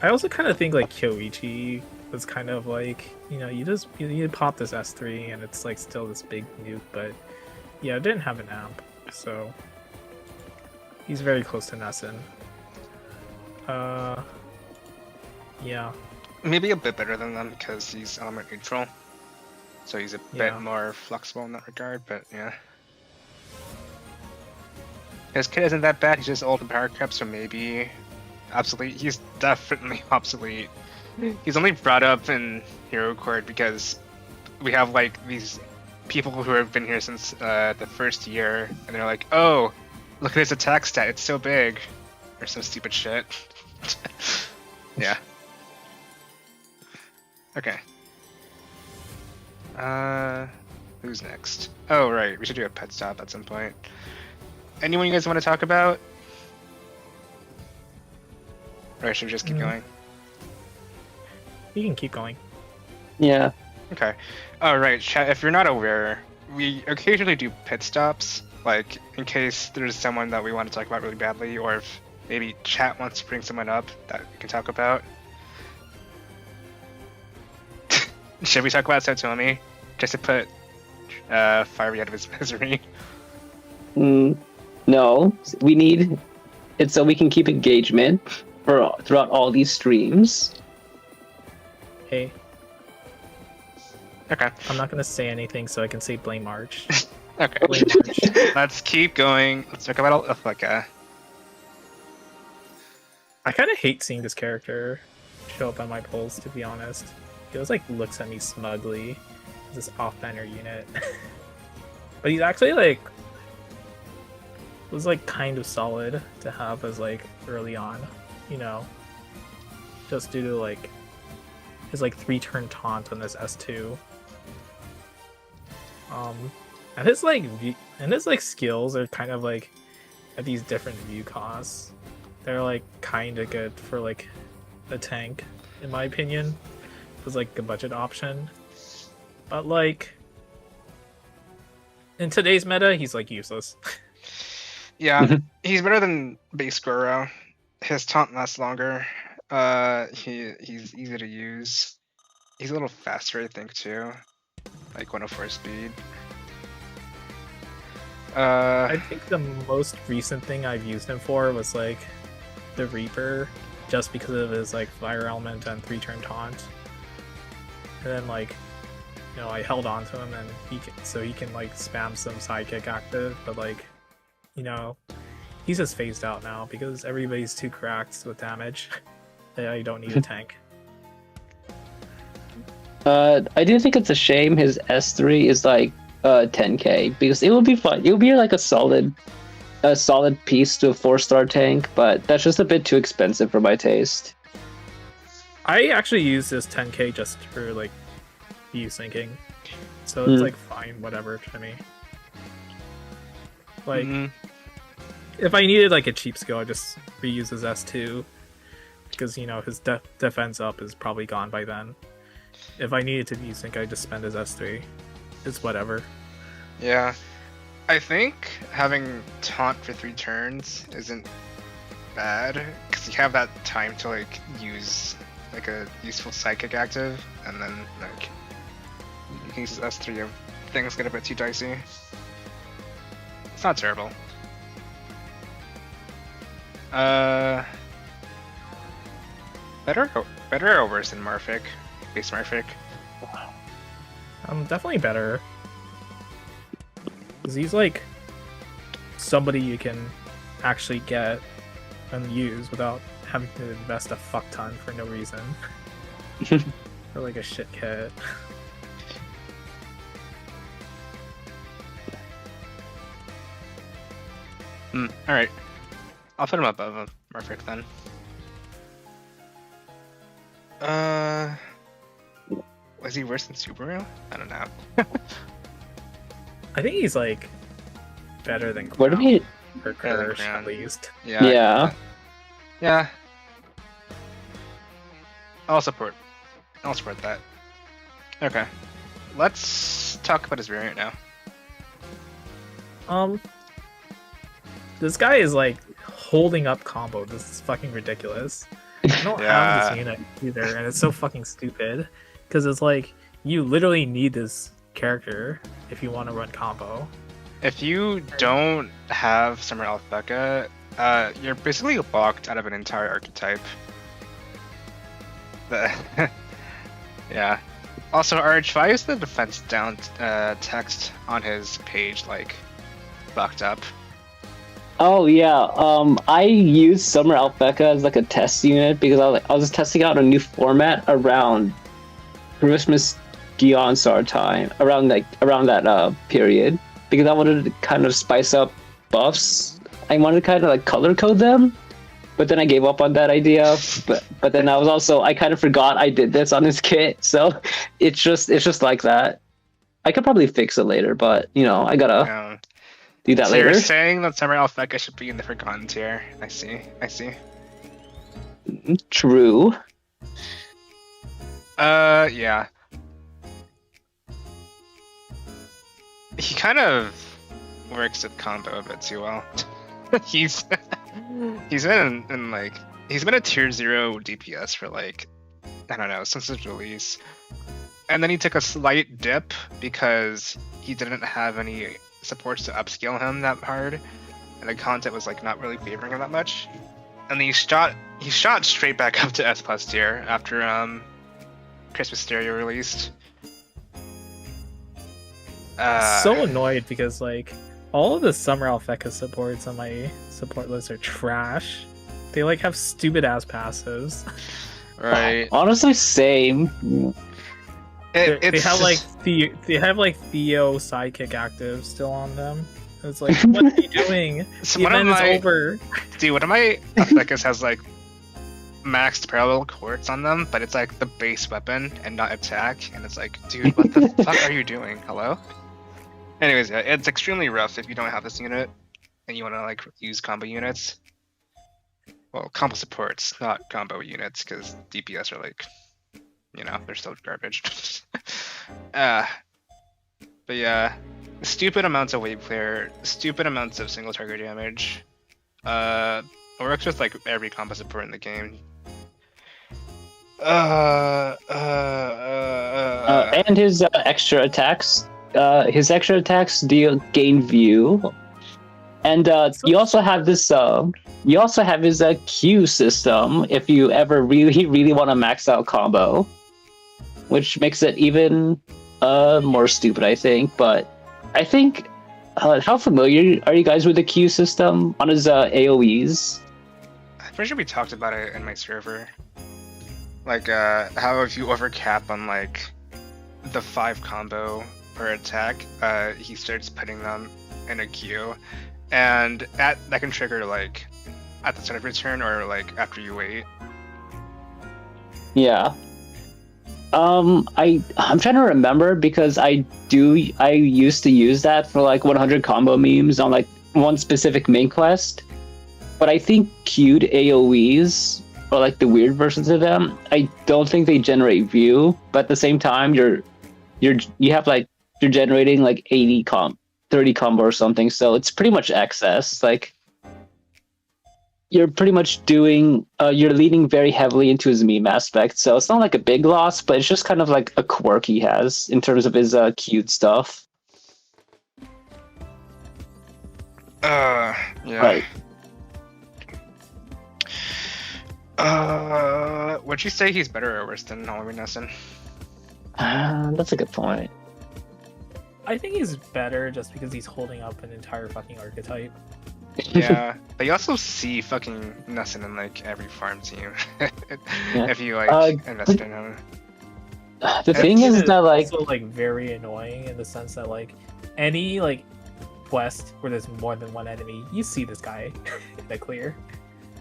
I also kind of think like Kyoichi was kind of like, you pop this S3 and it's like still this big nuke, but yeah, it didn't have an amp, so he's very close to Nessen. Yeah. Maybe a bit better than them because he's element neutral, so he's a bit more flexible in that regard. But yeah, his kid isn't that bad. He's just old and power crept, so maybe obsolete. He's definitely obsolete. He's only brought up in Hero Court because we have like these people who have been here since the first year, and they're like, "Oh, look at his attack stat. It's so big," or some stupid shit. Yeah. Okay. Who's next? Oh, right. We should do a pet stop at some point. Anyone you guys want to talk about? Or should we just keep going? You can keep going. Yeah. Okay. All right, chat. If you're not aware, we occasionally do pit stops, like in case there's someone that we want to talk about really badly, or if maybe chat wants to bring someone up that we can talk about. Should we talk about Sotomi? Just to put Fiery out of his misery? No. We need it so we can keep engagement throughout all these streams. Hey. Okay. I'm not gonna say anything so I can say Blame March. Okay. Blame March. Let's keep going. Let's talk about Alca. I kind of hate seeing this character show up on my polls, to be honest. He always like looks at me smugly as this off-banner unit. But he's actually like was like kind of solid to have as like early on, just due to like his like 3-turn taunt on this S2. And his like skills are kind of like at these different view costs. They're like kind of good for like a tank, in my opinion. It's like a budget option, but like in today's meta, he's like useless. Yeah, Mhm. he's better than base Goro. His taunt lasts longer. He's easy to use. He's a little faster, I think, too. Like 104 speed. I think the most recent thing I've used him for was like the Reaper, just because of his like Fire Element and 3-turn taunt. And then like, you know, I held on to him and he can like spam some sidekick active, but like, you know, he's just phased out now because everybody's too cracked with damage. I don't need a tank. I do think it's a shame his S3 is like 10k because it would be fun. It would be like a solid piece to a 4-star tank, but that's just a bit too expensive for my taste. I actually use this 10k just for like view syncing, so it's like fine, whatever to me. Like, if I needed like a cheap skill, I just reuse his S2 because you know his defense up is probably gone by then. If I needed to view sync, I just spend his S3. It's whatever. Yeah, I think having taunt for 3 turns isn't bad because you have that time to like use like a useful psychic active, and then like you can use S3 if things get a bit too dicey. It's not terrible. Better or worse than Marfic? Base Marfic? Definitely better. Because he's like somebody you can actually get and use without having to invest a fuck ton for no reason. Or like a shit kit. Alright. I'll put him above Marfic then. Was he worse than Subaru? I don't know. I think he's like better than Where do Crown, we? or Better than Kirsch Crown. at least. Yeah. Yeah. I'll support that. Okay. Let's talk about his variant now. This guy is like holding up combo. This is fucking ridiculous. I don't Yeah. have this unit either, and it's so fucking stupid. Because it's like, you literally need this character if you want to run combo. If you don't have Summer Alpheka, you're basically blocked out of an entire archetype. Yeah. Also, Arch, why is the defense down text on his page like fucked up? Oh yeah. I used Summer Alpheka as like a test unit because I was testing out a new format around Christmas Gion Star time, around that period, because I wanted to kind of spice up buffs. I wanted to kind of like color code them, but then I gave up on that idea. But then I kind of forgot I did this on his kit, so it's just like that. I could probably fix it later, but you know I gotta do that So later. you're saying that Summer Alpheka should be in the Forgotten tier? I see. True. Yeah. He kind of works at combo a bit too well. he's been in like he's been a tier 0 DPS for like I don't know since his release, and then he took a slight dip because he didn't have any supports to upscale him that hard, and the content was like not really favoring him that much, and he shot straight back up to S+ tier after Christmas Stereo released. So annoyed because like all of the Summer Alpheka supports on my support list are trash. They like have stupid ass passives. Right. Honestly, same. They have like Theo sidekick active still on them. It's like, what are you doing? So The one of event is my over. dude, one of my Alphecas has like maxed parallel courts on them, but it's like the base weapon and not attack, and it's like, dude, what the fuck are you doing? Hello? Anyways, yeah, it's extremely rough if you don't have this unit and you want to like use combo units. Well, combo supports, not combo units, because DPS are like, you know, they're still garbage. But yeah, stupid amounts of wave clear, stupid amounts of single target damage. It works with like every combo support in the game. And his extra attacks. His extra attacks gain view, and you also have this. You also have his Q system if you ever really want to max out combo, which makes it even more stupid, I think. But I think how familiar are you guys with the Q system on his AOE's? I'm pretty sure we talked about it in my server. Like how if you overcap on like the 5 combo per attack, he starts putting them in a queue, and that can trigger like at the start of your turn or like after you wait. Yeah. I'm trying to remember because I used to use that for like 100 combo memes on like one specific main quest, but I think queued AOE's or like the weird versions of them, I don't think they generate view, but at the same time you're generating like 30 combo or something, so it's pretty much excess. Like you're pretty much doing you're leaning very heavily into his meme aspect, so it's not like a big loss, but it's just kind of like a quirk he has in terms of his queued stuff. Yeah. Right. Would you say he's better or worse than Exio and Nessen? That's a good point. I think he's better just because he's holding up an entire fucking archetype. Yeah, but you also see fucking Nessen in like every farm team. If you like invest in him. The thing is that like also like very annoying in the sense that like any like quest where there's more than one enemy, you see this guy in the clear.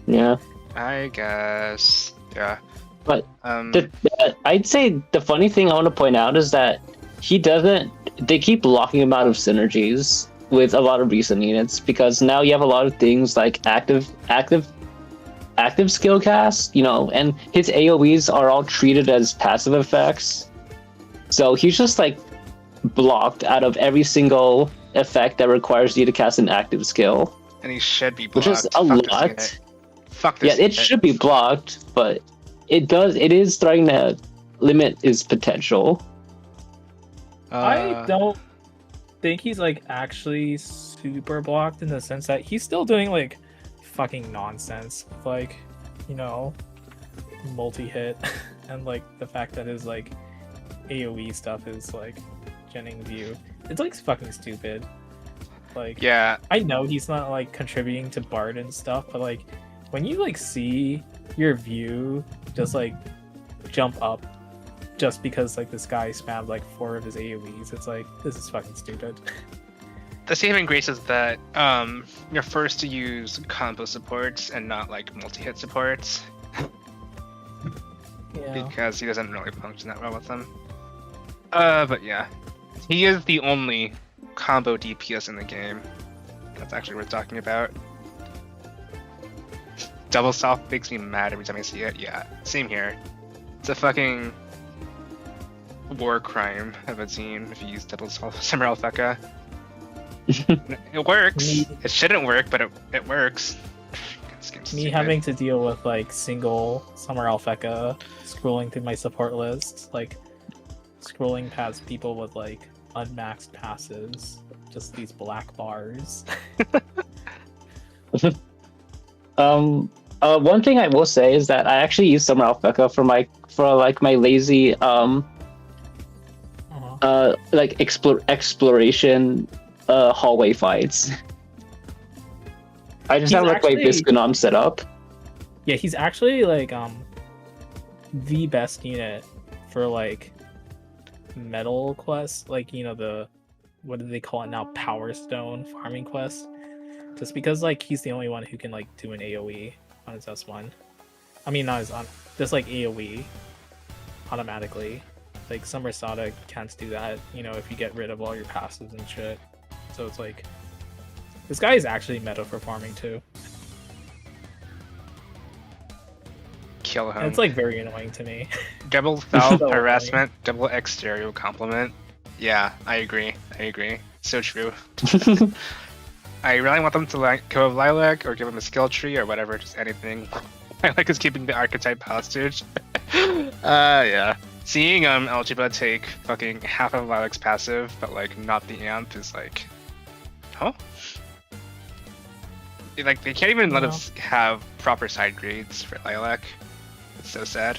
Yeah. I guess. Yeah. But I'd say the funny thing I want to point out is that they keep locking him out of synergies with a lot of recent units, because now you have a lot of things like active skill cast, and his AoEs are all treated as passive effects. So he's just like blocked out of every single effect that requires you to cast an active skill. And he should be blocked. Which is a lot. Fuck this. Yeah, it should be blocked, but it is starting to limit his potential. I don't think he's like actually super blocked in the sense that he's still doing like fucking nonsense, like multi-hit, and like the fact that his like AoE stuff is like genning view. It's like fucking stupid. Like, yeah, I know he's not like contributing to Bard and stuff, but like when you like see your view just like jump up just because like this guy spammed like 4 of his AoEs, it's like, this is fucking stupid. The saving grace is that you're forced to use combo supports and not like multi-hit supports. Yeah. Because he doesn't really function that well with them. But yeah, he is the only combo DPS in the game. That's actually worth talking about. Double Self makes me mad every time I see it. Yeah, same here. It's a fucking war crime of a team if you use Double Self Summer Alpha. It works. It shouldn't work, but it works. Me having to deal with like single Summer Alpha scrolling through my support list, like scrolling past people with like unmaxed passes, just these black bars. One thing I will say is that I actually use Summer Alpha for my lazy like exploration hallway fights. I just have like my Visconom set up. Yeah, he's actually like the best unit for like metal quests, like the what do they call it now, Power Stone farming quest. Just because like he's the only one who can like do an AoE on his S1. I mean, not his just like AoE automatically. Like Summer Sada can't do that, if you get rid of all your passives and shit. So it's like, this guy is actually meta for farming too. Kill him. And it's like very annoying to me. Double foul harassment, double X stereo compliment. Yeah, I agree. So true. I really want them to like go with Lilac or give him a skill tree or whatever, just anything. Lilac is keeping the archetype hostage. Yeah. Seeing Algebra take fucking half of Lilac's passive, but like not the amp is like, huh? Like they can't even let us have proper side grades for Lilac. It's so sad.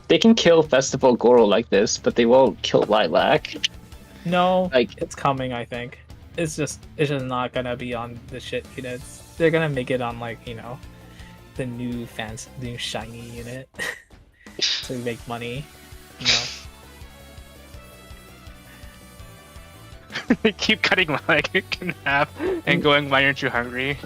They can kill Festival Goro like this, but they won't kill Lilac. No, Like it's coming. I think it's just not gonna be on the shit units. They're gonna make it on like the new new shiny unit to make money. They keep cutting Lilac in half and going, "Why aren't you hungry?"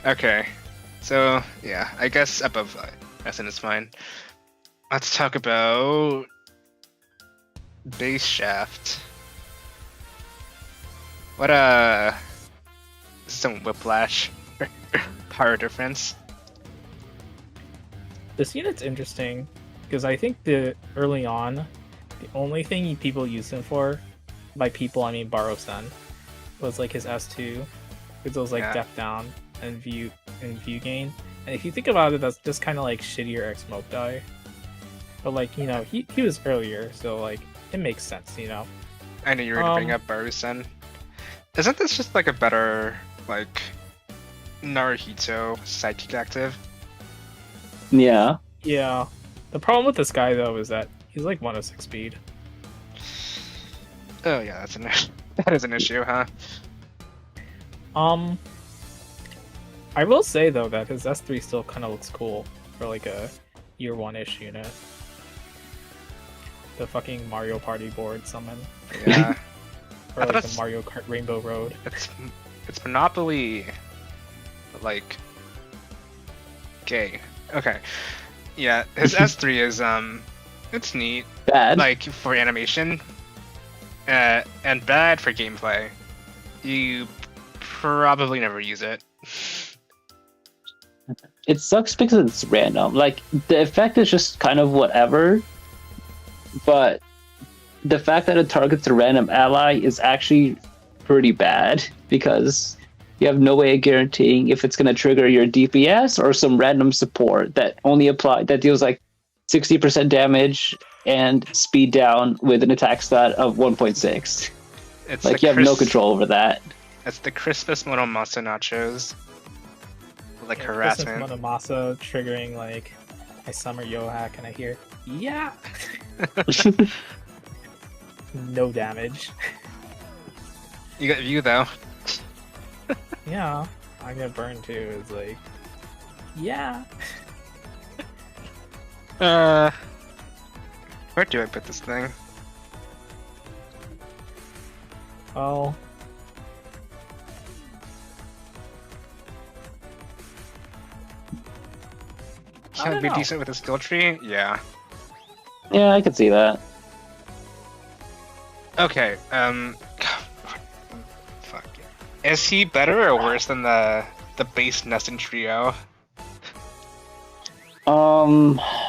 Okay. So, yeah, I guess above Nessen is fine. Let's talk about base shaft. What some whiplash power difference. This unit's interesting because I think early on, the only thing people used him for, by people I mean Baro-san, was like his S2, because it was like Death Down and view gain. And if you think about it, that's just kind of like shittier X-Smoke die. But like he was earlier, so like it makes sense, I knew you were gonna bring up Baro-san. Isn't this just like a better like Naruhito sidekick active? yeah. Yeah. The problem with this guy though is that he's like 106 speed. Oh yeah, that's that is an issue, huh? I will say though that his S3 still kind of looks cool for like a year 1-ish unit. The fucking Mario Party board summon. Yeah. Or like the Mario Kart Rainbow Road. It's Monopoly, like gay. Okay. Yeah, his S3 is it's neat. Bad. Like for animation, and bad for gameplay. You probably never use it. It sucks because it's random. Like the effect is just kind of whatever, but the fact that it targets a random ally is actually pretty bad because you have no way of guaranteeing if it's going to trigger your DPS or some random support that deals like 60% damage and speed down with an attack stat of 1.6. It's like you have no control over that. It's the crispest Monomasa nachos. Like harassment. Monomasa triggering like I summer Yohak and I hear yeah. No damage. You got view though. Yeah, I get burned too. It's like, yeah. Where do I put this thing? Well, Can it be decent with a skill tree? Yeah. Yeah, I could see that. Okay. Fuck. Is he better or worse than the base Nessen trio?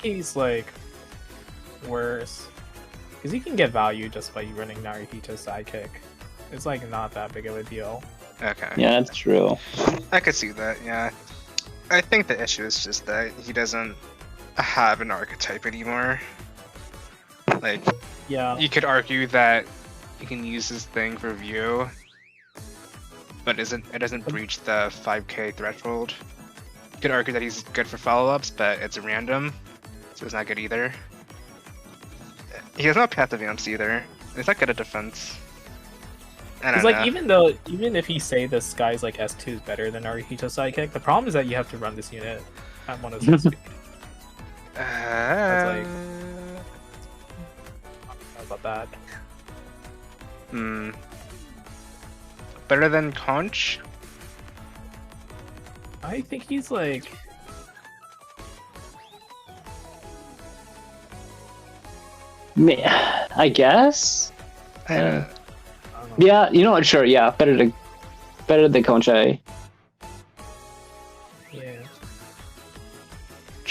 he's like worse because you can get value just by running Naruhito's sidekick. It's like not that big of a deal. Okay. Yeah, that's true. I could see that. Yeah. I think the issue is just that he doesn't have an archetype anymore. Like, Yeah, you could argue that you can use this thing for view, but it doesn't breach the 5k threshold. You could argue that he's good for follow-ups, but it's random, so it's not good either. He has no passive amps either. He's not good at defense. I don't it's like know. even if he say this guy's like S2 is better than Naruhito's sidekick, the problem is that you have to run this unit at 106 speed. That's like how about that? Better than Kunch? I think he's like I guess. I don't know. I don't know. Yeah, you know what? Sure, yeah, better than Conchai.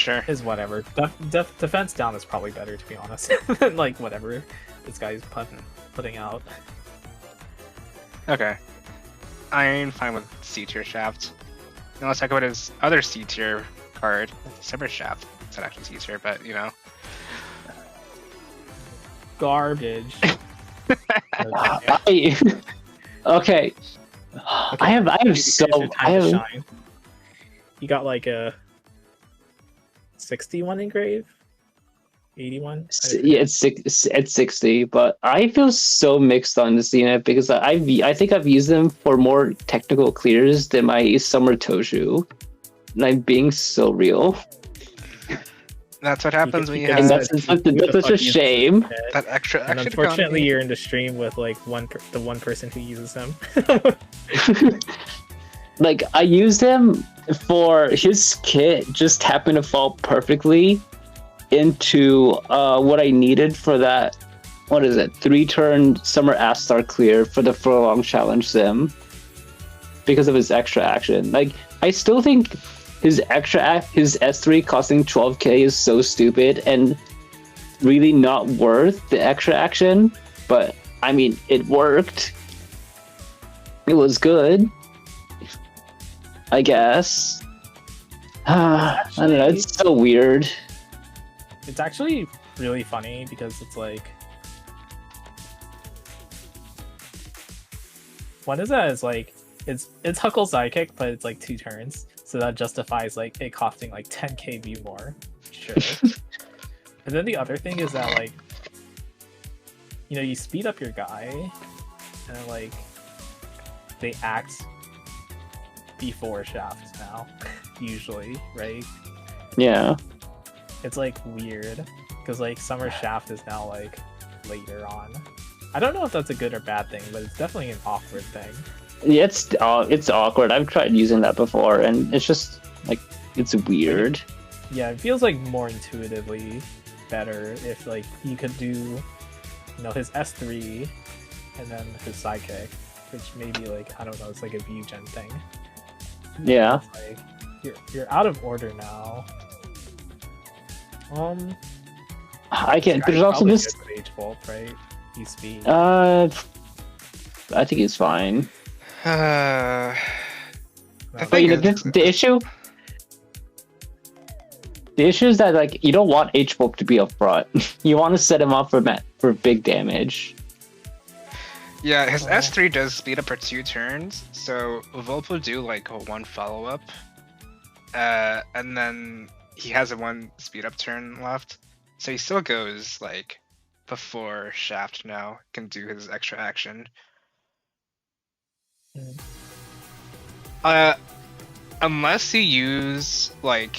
Sure. is whatever. Defense down is probably better, to be honest. Like whatever this guy's putting out. Okay. I'm fine with C tier Shaft. Now let's talk about his other C tier card, Separate Shaft. It's not actually C tier, but you know. Garbage. Okay. I have so Here's your time I to have shine. You got like a 61 engrave, 81. yeah, it's 60, but I feel so mixed on this unit because I think I've used them for more technical clears than my Summer Toshu, and I'm being so real. That's what happens when you And have That's such a shame. that extra And action unfortunately, economy. you're in the stream with like the one person who uses them. Like I used him for his kit, just happened to fall perfectly into what I needed for that. What is it? 3-turn Summer Astar clear for the Furlong Challenge Sim because of his extra action. Like I still think his S3 costing 12k is so stupid and really not worth the extra action. But I mean, it worked. It was good, I guess. I don't know. It's so weird. It's actually really funny because it's like, what is that? It's like it's Huckle Sidekick, but it's like 2 turns, so that justifies like it costing like 10k view more. Sure. And then the other thing is that like, you know, you speed up your guy, and like they act before Shaft now, usually, right? Yeah. It's like weird because like Summer Shaft is now like later on. I don't know if that's a good or bad thing, but it's definitely an awkward thing. Yeah, it's awkward. I've tried using that before, and it's just like it's weird. Yeah, it feels like more intuitively better if like you could do, you know, his S3 and then his sidekick, which maybe like I don't know, it's like a view gen thing. Yeah. It's like you're out of order now. I can't. There's He's also probably this. good with H-Volt, right? He's speed. I think it's fine. The But thing you know, is, the issue is that like you don't want H-Bulk to be up front. You want to set him up for big damage. yeah, his S3 does speed up for 2 turns, so Volp will do like a 1 follow-up, and then he has a 1 speed up turn left, so he still goes like before Shaft now can do his extra action. Unless you use like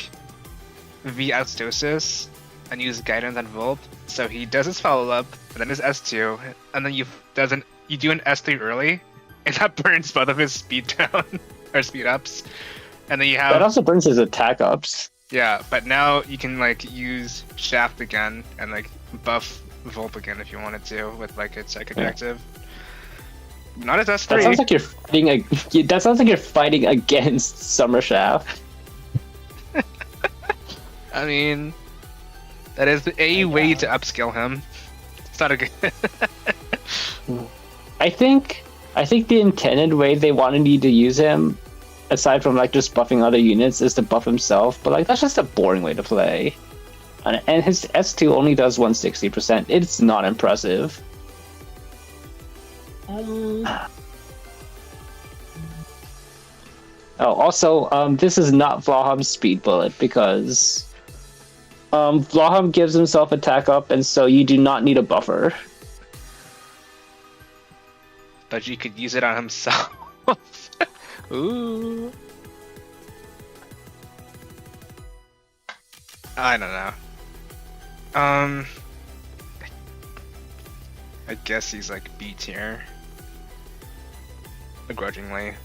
V Atosis and use guidance on Volp, so he does his follow up, and then his S2, and then you do an S3 early, and that burns both of his speed down or speed ups, and then you have That also burns his attack ups. yeah. But now you can like use Shaft again and like buff Volp again if you wanted to with like its psychic active. Not as S3. That sounds like you're fighting. That sounds like you're fighting against Summer Shaft. I mean, that is a way to upskill him. It's not a good. I think the intended way they wanted you to use him, aside from like just buffing other units, is to buff himself. But like that's just a boring way to play. And his S2 only does 160%. It's not impressive. Oh, also, this is not Vlaham's speed bullet because Vlaham gives himself attack up, and so you do not need a buffer. But you could use it on himself. Ooh. I don't know. I guess he's like B tier. Begrudgingly.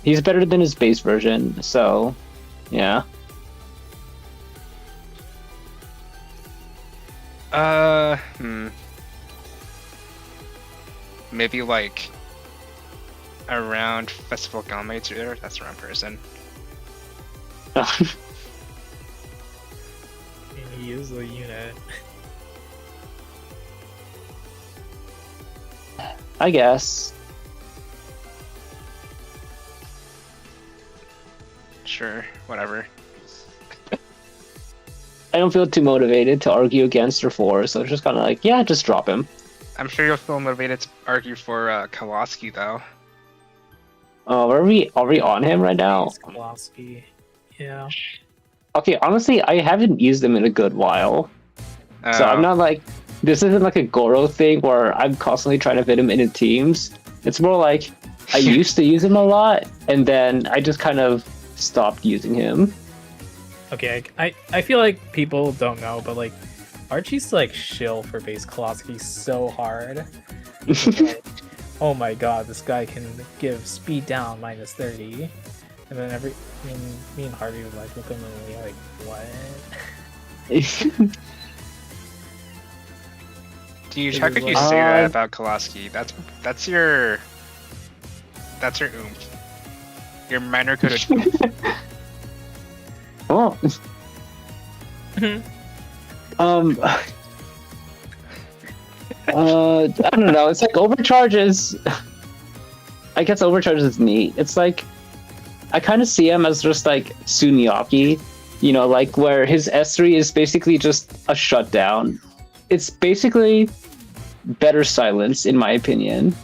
He's better than his base version, so yeah. Maybe like around Festival Game tier. That's the wrong person. is a unit. I guess. Sure, whatever. I don't feel too motivated to argue against or for, so it's just kind of like, yeah, just drop him. I'm sure you'll feel motivated to argue for Kowalski, though. Are we on him right now? It's Kowalski. Yeah. Okay, honestly, I haven't used them in a good while. So I'm not like, this isn't like a Goro thing where I'm constantly trying to fit him into teams. It's more like I used to use him a lot, and then I just kind of stopped using him. Okay, I feel like people don't know, but like Archie's like shill for base Kowalski so hard. Like, oh my god, this guy can give speed down minus 30. And then me and Harvey would like look at him and be like, what? Dude, how could you say that about Kowalski? That's your oomph. Your minor coded oomph. Oh. I don't know. It's like overcharges. I guess overcharges is neat. It's like I kind of see him as just like Sunyaki, you know, like where his S3 is basically just a shutdown. It's basically better silence, in my opinion.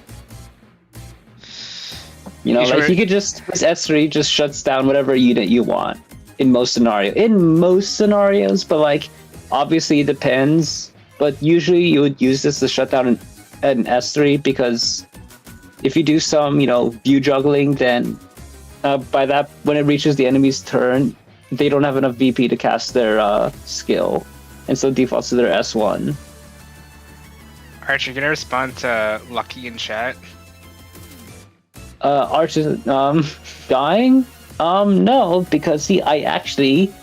You know, like you could just his S3 just shuts down whatever unit you want in most scenarios, but like obviously it depends. But usually you would use this to shut down an S3 because if you do some, you know, view juggling, then by that, when it reaches the enemy's turn, they don't have enough VP to cast their skill, and so defaults to their S1. Archie, can I respond to Lucky in chat? Arch is dying? No, because I actually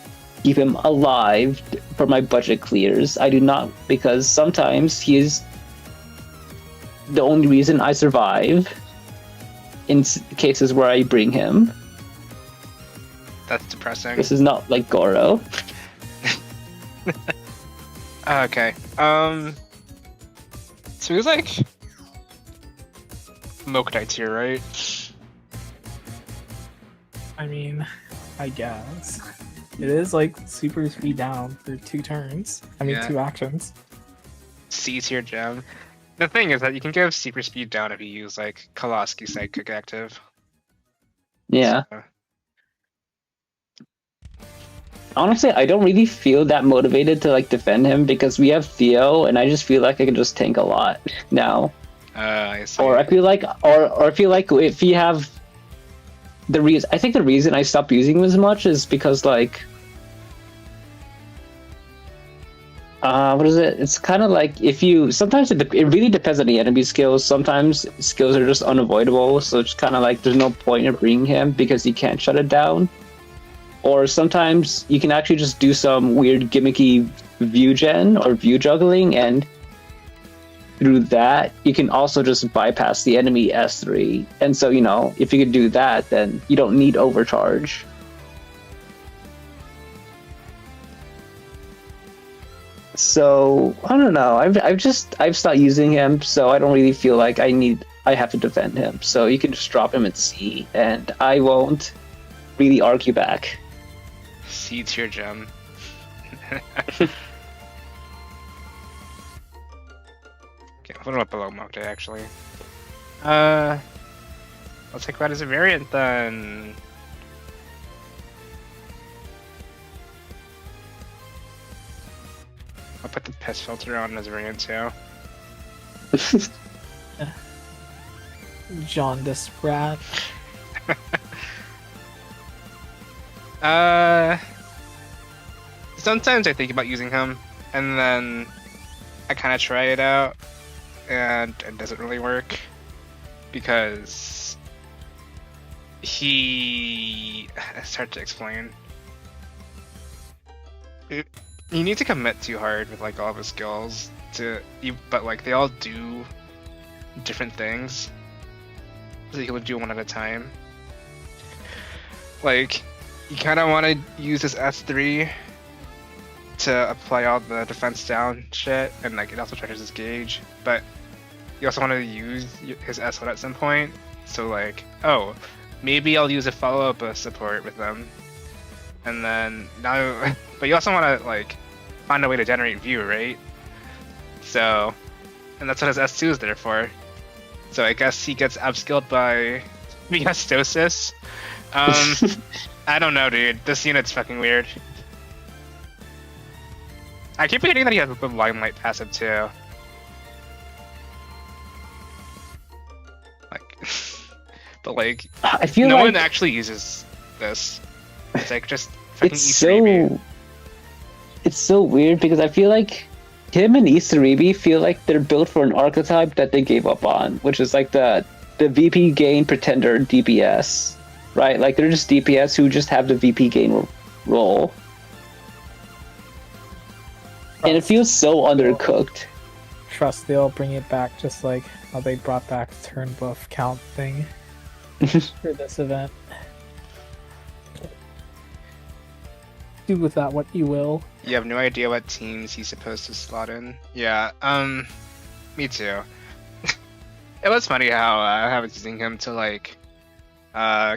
keep him alive for my budget clears. I do not, because sometimes he is the only reason I survive in cases where I bring him. That's depressing. This is not like Goro. Okay. So he's like Moknight's here, right? I mean, I guess. It is like super speed down for 2 turns. I mean, Yeah. 2 actions. C tier gem. The thing is that you can give super speed down if you use like Kowalski Sidekick active. Yeah. So, Honestly, I don't really feel that motivated to like defend him because we have Theo, and I just feel like I can just tank a lot now. I see. Or I feel like, or I feel like if you have the reason, I think the reason I stopped using him as much is because like, what is it? It's kind of like if you sometimes it really depends on the enemy skills. Sometimes skills are just unavoidable, so it's kind of like there's no point in bringing him because you can't shut it down. Or sometimes you can actually just do some weird gimmicky view gen or view juggling, and through that you can also just bypass the enemy S3. And so, you know, if you could do that, then you don't need overcharge. So I don't know. I've stopped using him, so I don't really feel like I have to defend him. So you can just drop him at C, and I won't really argue back. C tier gem. Okay, I'll put him up below Mokte actually. I'll take that as a variant then. I'll put the pest filter on as a variant too. Jaundice rat. Sometimes I think about using him, and then I kind of try it out, and it doesn't really work because it's hard to explain. You need to commit too hard with like all of his skills but like they all do different things, so you can do one at a time. Like, you kind of want to use this S3 to apply all the defense down shit, and like it also charges his gauge, but you also want to use his S1 at some point. So like, oh, maybe I'll use a follow-up support with them, and then now, but you also want to like find a way to generate view, right? So, and that's what his S2 is there for. So I guess he gets upskilled by the Atosis. I don't know, dude. This unit's fucking weird. I keep forgetting that he has the Limelight passive too. Like, but like, I feel no like one actually uses this. It's like just fucking it's Isaribi. it's so weird because I feel like him and Isaribi feel like they're built for an archetype that they gave up on, which is like the VP gain pretender DPS, right? Like they're just DPS who just have the VP gain role. And it feels so undercooked. Trust they'll bring it back just like how they brought back the turn buff count thing for this event. Do with that what you will. You have no idea what teams he's supposed to slot in. Yeah, me too. It was funny how I was using him to like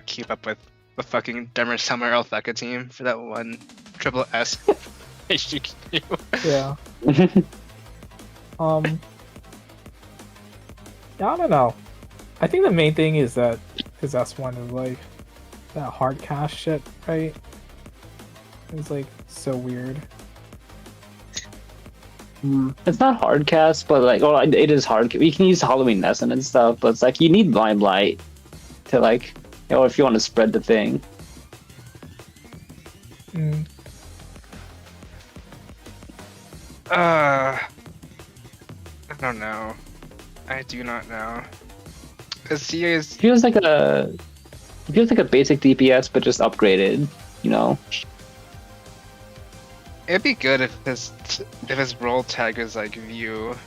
keep up with the fucking Dumber Summer Alpha team for that one triple S HGQ. Yeah. Yeah, I don't know. I think the main thing is that his S1 is like that hard cast shit, right? It's like so weird. It's not hard cast, but like, well, it is hard. You can use Halloween Nessen and stuff, but it's like you need Limelight to like, if you want to spread the thing. I don't know. I do not know. CA is It feels like a basic DPS, but just upgraded. You know. It'd be good if his role tag is like view,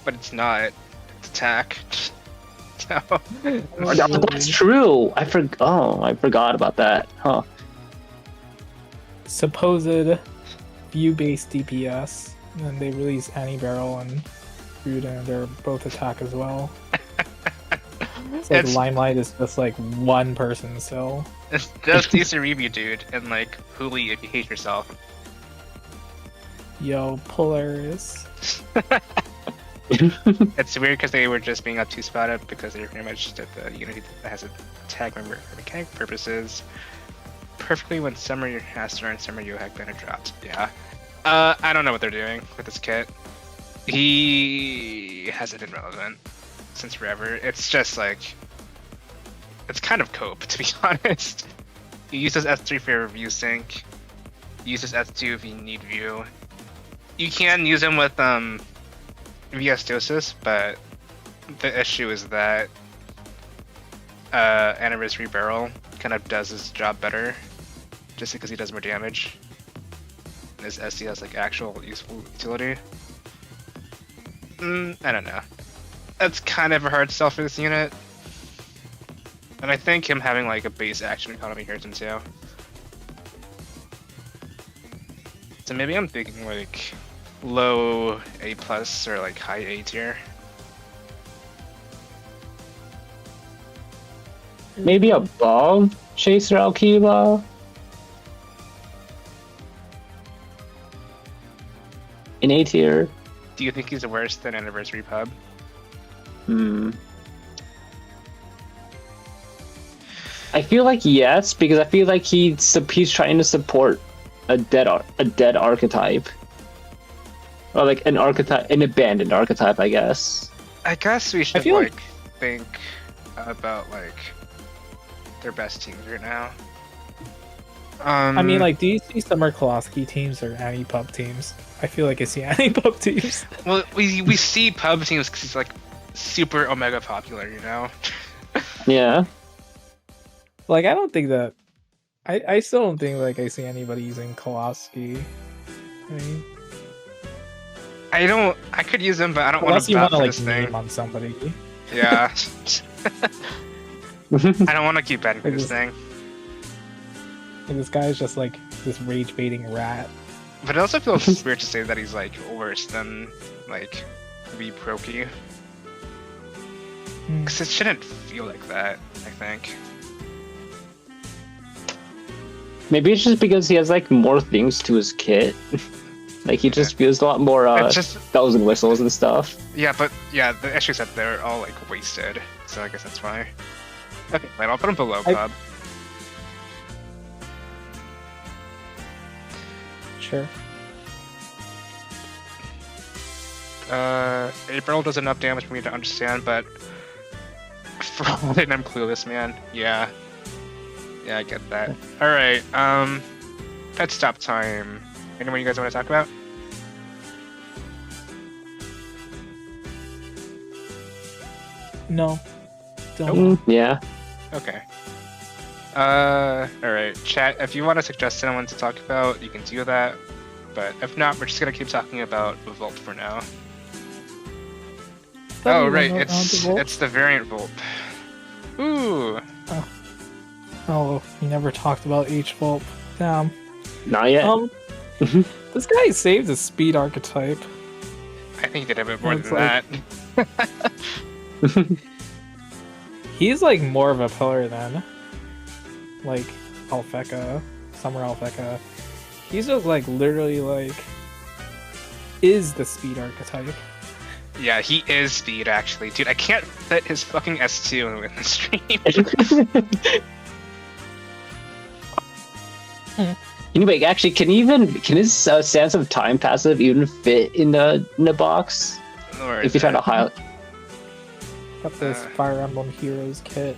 but it's not. It's attack. So. Oh, that's true. I forgot about that. Huh. Supposed view-based DPS, and then they release Anti-Barrel and Brood, and they're both attack as well. It's like Limelight is just like one person, so. It's just Isaribi, dude, and like Huli if you hate yourself. Yo, Polaris. It's weird because they were just being up two spotted because they're pretty much just the unity that has a tag member for mechanic purposes. Perfectly when Summer Haster and Summer Yohak banner dropped. Yeah. I don't know what they're doing with this kit. He hasn't been relevant since forever. It's just like, it's kind of cope, to be honest. You use this S3 for your view sync. You use this S2 if you need view. You can use him with Atosis, but the issue is that Anniversary Barrel kind of does his job better, just because he does more damage. And his SC has like actual useful utility. I don't know. That's kind of a hard sell for this unit. And I think him having like a base action economy hurts him too. So maybe I'm thinking like low A+ or like high A tier. Maybe above Chaser Alkiba. In A tier. Do you think he's worse than Anniversary Pub? I feel like yes, because I feel like he's trying to support a dead archetype, or like an abandoned archetype, I guess. I guess we should like think about like their best teams right now. I mean, like, do you see Summer Koloski teams or anti-pub teams? I feel like I see anti-pub teams. Well, we see pub teams because it's like super omega popular, you know? Yeah. Like, I don't think that. I still don't think like I see anybody using Koloski. I mean, I could use them, but I don't want unless to you want buff to this like thing. name on somebody. Yeah. I don't want to keep betting for this thing. Like, this guy is just like this rage baiting rat. But it also feels weird to say that he's like worse than like Proki. Because it shouldn't feel like that, I think. Maybe it's just because he has like more things to his kit. Like he just feels a lot more bells and whistles and stuff. Yeah, but yeah, the issue is that they're all like wasted. So I guess that's why. Okay, fine, I'll put him below Bob. Sure. April does enough damage for me to understand, but for all that I'm clueless, man. Yeah. Yeah, I get that. Alright, pet stop time. Anyone you guys want to talk about? No. Don't. Yeah. Okay. Alright, chat, if you want to suggest someone to talk about, you can do that. But if not, we're just gonna keep talking about Volt for now. Oh, right, it's the variant Volt. Ooh! Oh, you never talked about H-Volt. Damn. Not yet. This guy saved the speed archetype. I think he did a bit more than that. He's like more of a pillar than like Alpheka, Summer Alpheka. He's just like literally like is the speed archetype. Yeah, he is speed actually. Dude, I can't fit his fucking S2 in the stream. Anyway, actually, can his Sands of Time passive even fit in the box? If you try to highlight. Got this Fire Emblem Heroes kit.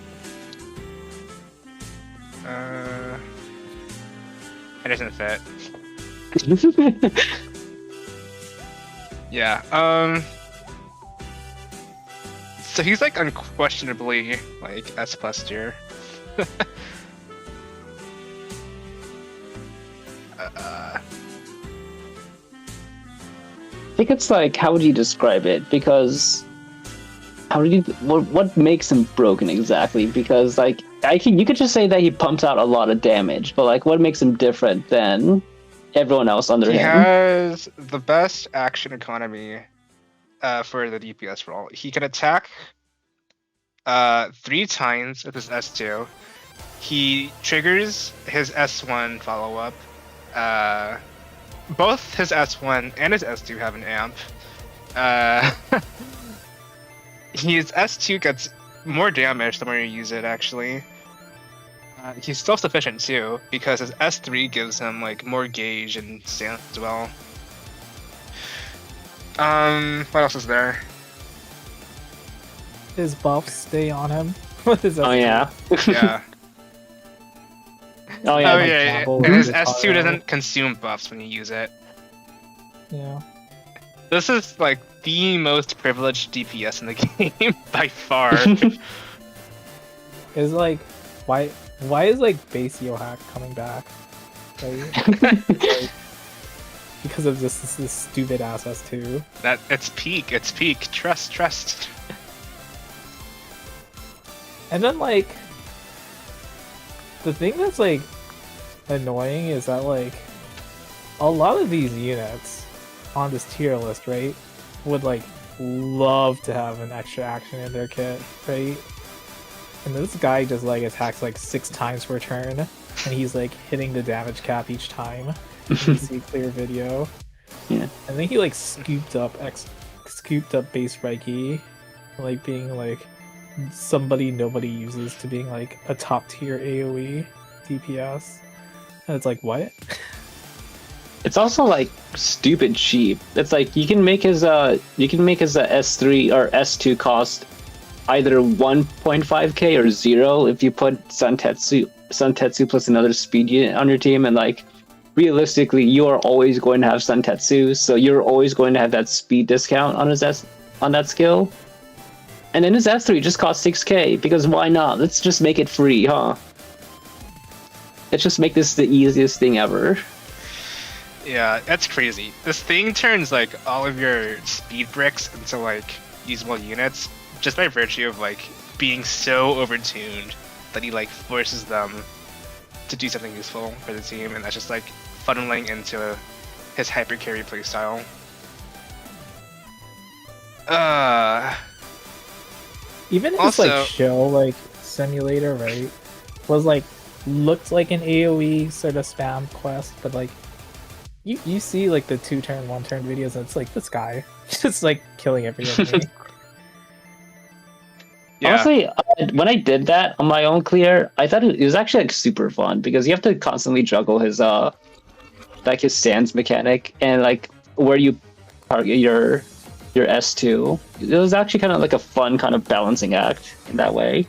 It doesn't fit. Yeah, so he's like unquestionably like S+ tier. I think it's like, how would you describe it? Because what makes him broken exactly? Because like you could just say that he pumps out a lot of damage, but like what makes him different than everyone else under him? He has the best action economy for the DPS role. He can attack 3 times with his S2. He triggers his S1 follow-up. Both his S1 and his S2 have an amp. His S2 gets more damage the more you use it, actually. He's self-sufficient too, because his S3 gives him like more gauge and stance as well. What else is there? His buffs stay on him. With his S2. Oh yeah. Yeah. Oh yeah. Oh yeah. And his S2 doesn't consume buffs when you use it. Yeah. This is like the most privileged DPS in the game by far. It's like, why is like base Yohack coming back? Right? Like, because of this stupid ass S2. That it's peak. Trust. And then like, the thing that's like annoying is that like a lot of these units on this tier list, right, would like love to have an extra action in their kit, right? And this guy just like attacks like 6 times per turn, and he's like hitting the damage cap each time. You can see clear video. Yeah. And then he like scooped up base Reiki, like being like somebody nobody uses to being like a top tier AoE DPS. And it's like, what? It's also like stupid cheap. It's like you can make his S3 or S2 cost either 1.5k or 0 if you put Santetsu plus another speed unit on your team, and like realistically you are always going to have Santetsu, so you're always going to have that speed discount on that skill. And then his S3 just costs 6k, because why not? Let's just make it free, huh? Let's just make this the easiest thing ever. Yeah, that's crazy. This thing turns like all of your speed bricks into like usable units just by virtue of like being so overtuned that he like forces them to do something useful for the team, and that's just like funneling into his hyper carry playstyle. Even his Also- like show like simulator, right, was like looked like an AoE sort of spam quest, but like you see like the 2-turn, 1-turn videos, and it's like this guy just like killing every enemy. Yeah. Honestly, when I did that on my own clear, I thought it was actually like super fun because you have to constantly juggle his like his stance mechanic and like where you target your S2. It was actually kind of like a fun kind of balancing act in that way.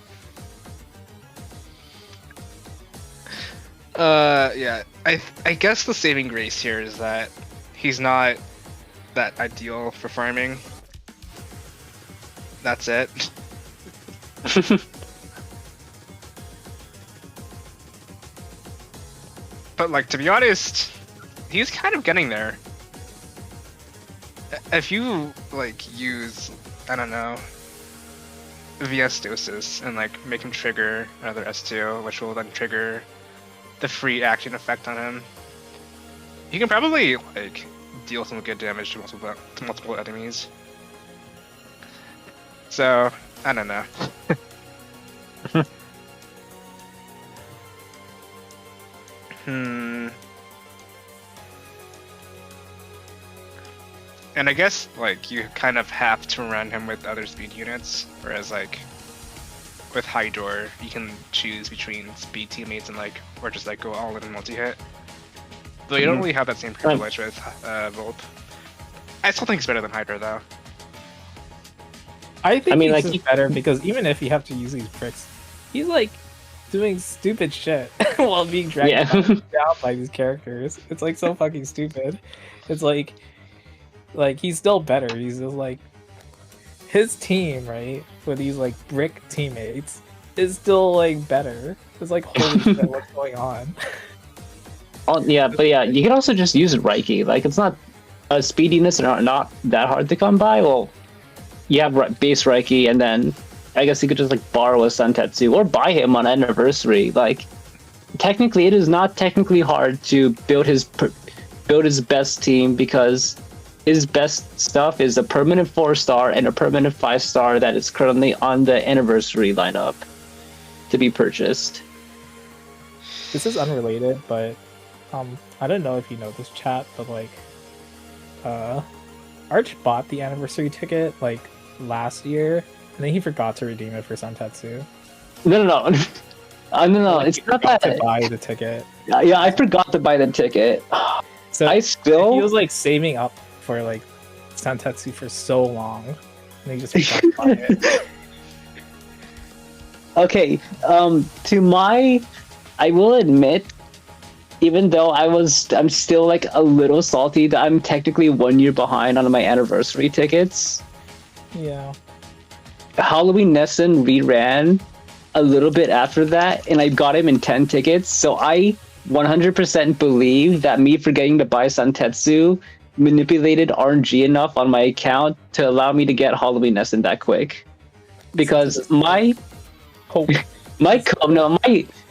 Yeah. I guess the saving grace here is that he's not that ideal for farming. That's it. But like, to be honest, he's kind of getting there. If you like use, I don't know, VS Atosis and like make him trigger another S2, which will then trigger the free action effect on him, you can probably like deal some good damage to multiple enemies. So I don't know. And I guess like you kind of have to run him with other speed units, whereas like with Hydor you can choose between speed teammates and like or just like go all in multi-hit. Though you don't really have that same privilege with Volp. I still think it's better than Hydor though. I think mean, he's like, just better because even if you have to use these pricks, he's like doing stupid shit while being dragged down by these characters. It's like so fucking stupid. It's like he's still better. He's just like his team, right? With these like brick teammates is still like better. It's like holy shit, what's going on? Oh yeah, but yeah, you can also just use Reiki. Like it's not speediness are not that hard to come by. Well, you have base Reiki, and then I guess you could just like borrow a Santetsu or buy him on Anniversary. Like technically, it is not technically hard to build his best team because his best stuff is a permanent 4-star and a permanent 5-star that is currently on the Anniversary lineup to be purchased. This is unrelated, but I don't know if you know this, chat, but like Arch bought the Anniversary ticket like last year, and then he forgot to redeem it for Santetsu. No. No. Like, It's he not forgot that. to buy the ticket. Yeah, I forgot to buy the ticket. So I still. he was like saving up for like Santetsu for so long, and he just forgot to buy it. Okay. I will admit, even though I'm still like a little salty that I'm technically 1 year behind on my Anniversary tickets. Yeah. Halloween Nessen reran a little bit after that, and I got him in 10 tickets. So I 100% believe that me forgetting to buy Santetsu manipulated RNG enough on my account to allow me to get Halloween Nessen that quick. Because my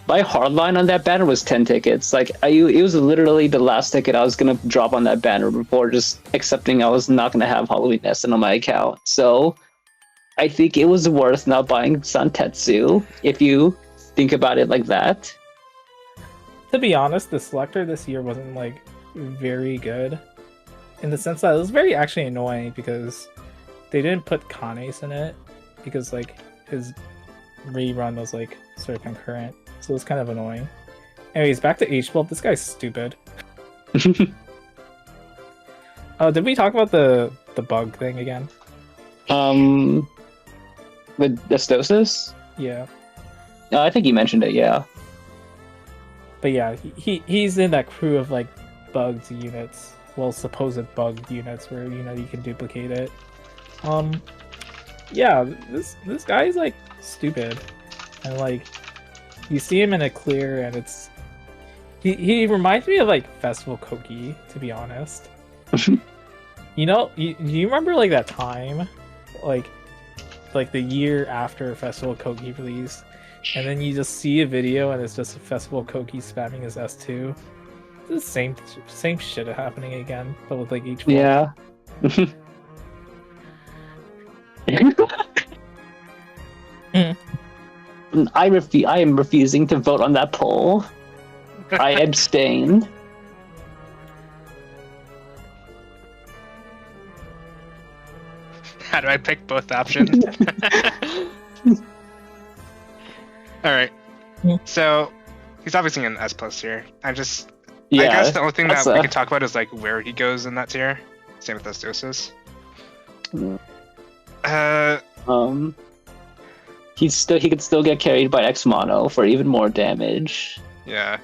hardline on that banner was 10 tickets. Like it was literally the last ticket I was gonna drop on that banner before just accepting I was not gonna have Halloween Nessen on my account. So I think it was worth not buying Santetsu if you think about it like that. To be honest, the selector this year wasn't like very good, in the sense that it was very actually annoying because they didn't put Kanes in it because like his rerun was like sort of concurrent, so it was kind of annoying. Anyways, back to H-Bulb. This guy's stupid. Oh, did we talk about the bug thing again? With Atosis? Yeah. I think you mentioned it, yeah. But yeah, he's in that crew of like bugged units, well, supposed bugged units where you can duplicate it. Yeah, this guy's like stupid, and like you see him in a clear, and he reminds me of like Festival Koki, to be honest. You remember like that time, like the year after Festival Koki released, and then you just see a video and it's just Festival Koki spamming his S2, the same shit happening again, but with like each one. Yeah. I am refusing to vote on that poll. I abstain. How do I pick both options? Alright. Yeah. So, he's obviously an S plus here. I guess Yeah, the only thing that that's we a- can talk about is like where he goes in that tier. Same with Atosis. He could still get carried by X Mono for even more damage. Yeah.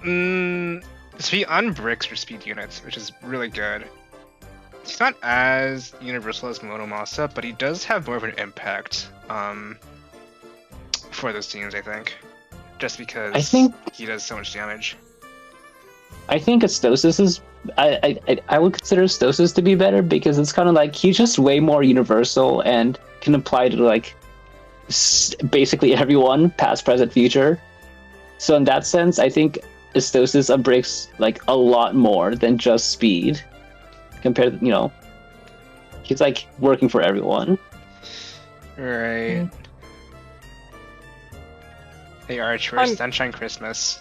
So he unbricks for speed units, which is really good. He's not as universal as Monomasa, but he does have more of an impact for those teams, I think. Just because he does so much damage. I think Atosis is. I would consider Atosis to be better because it's kind of like he's just way more universal and can apply to like basically everyone, past, present, future. So in that sense, I think Atosis unbricks like a lot more than just speed. Compared, he's like working for everyone. Right. Hey Archer, Sunshine Christmas.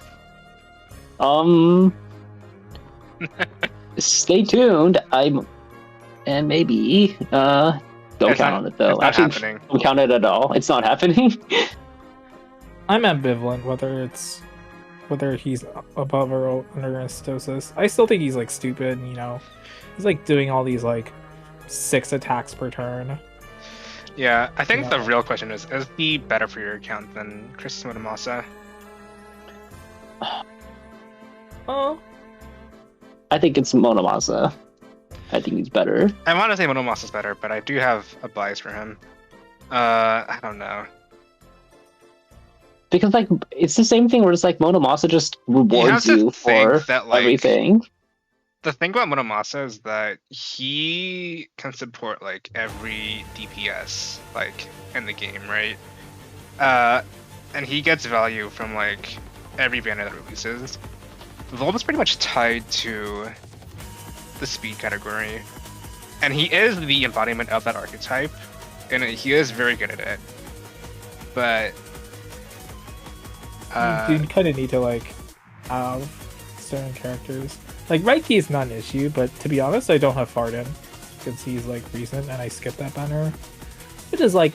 Stay tuned. And maybe don't count on it though. It's not Actually, happening. don't count it at all. It's not happening. I'm ambivalent whether he's above or under Atosis. I still think he's like stupid, He's like doing all these like 6 attacks per turn. Yeah, I think the real question is he better for your account than Chris Motomasa? Oh. I think it's Monomasa. I think he's better. I want to say Monomasa's better, but I do have a bias for him. I don't know. Because like it's the same thing where it's like Monomasa just rewards you for everything. The thing about Monomasa is that he can support like every DPS like in the game, right? And he gets value from like every banner that releases. Volb is pretty much tied to the speed category, and he is the embodiment of that archetype, and he is very good at it. But you kind of need to like have certain characters. Like Reiki is not an issue, but to be honest, I don't have Farden because he's like recent and I skipped that banner, which is like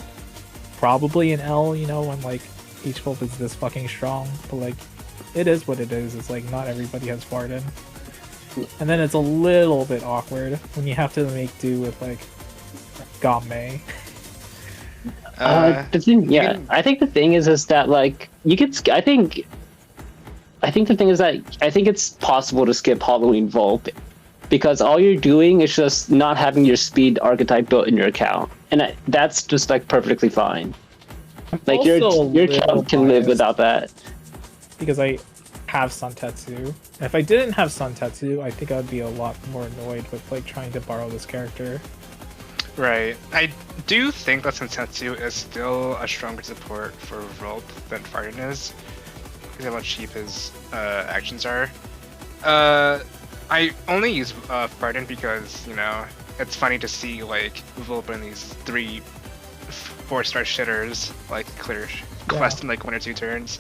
probably an L, when like H Wolf is this fucking strong. But like, it is what it is. It's like not everybody has Farden, and then it's a little bit awkward when you have to make do with like Gamme. I think the thing is that like you could. I think the thing is that I think it's possible to skip Halloween Volp because all you're doing is just not having your speed archetype built in your account, and that's just like perfectly fine. Like your account can live without that. Because I have Santetsu. And if I didn't have Santetsu, I think I would be a lot more annoyed with like trying to borrow this character. Right. I do think that Santetsu is still a stronger support for Volp than Farden is. Because of how cheap his actions are. I only use Farden because, it's funny to see like Volp in these 3 4-star shitters like clear quest in like 1 or 2 turns.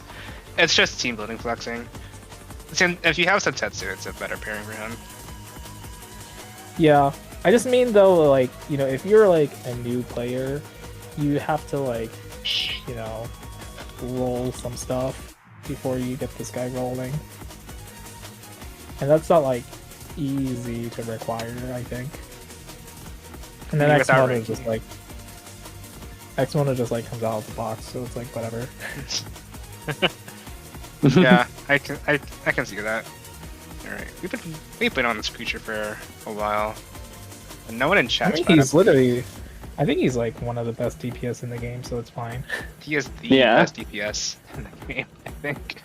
It's just team building flexing. If you have Santetsu, it's a better pairing for him. Yeah. I just mean though, like, if you're like a new player, you have to like, roll some stuff before you get this guy rolling. And that's not like easy to require, I think. And then X-Mono just like comes out of the box, so it's like whatever. Yeah, I can see that. Alright. We've been on this creature for a while. And no one in chat. I think he's like one of the best DPS in the game, so it's fine. He is the best DPS in the game, I think.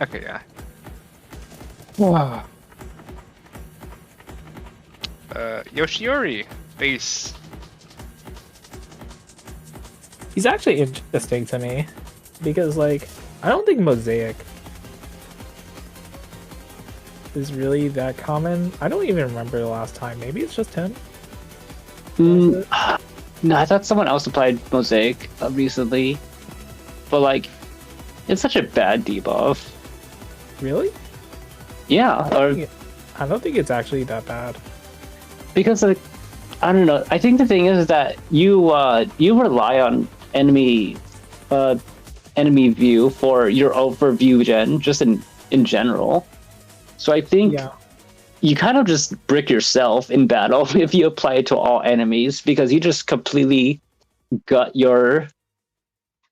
Okay, yeah. Wow. Yoshiori, base. He's actually interesting to me because like I don't think Mosaic is really that common. I don't even remember the last time. Maybe it's just him. No, I thought someone else applied Mosaic recently, but like, it's such a bad debuff. Really? Yeah, I don't think it's actually that bad. because like, I don't know. I think the thing is that you rely on enemy view for your overview gen, just in general. So I think Yeah. you kind of just brick yourself in battle if you apply it to all enemies, because you just completely gut your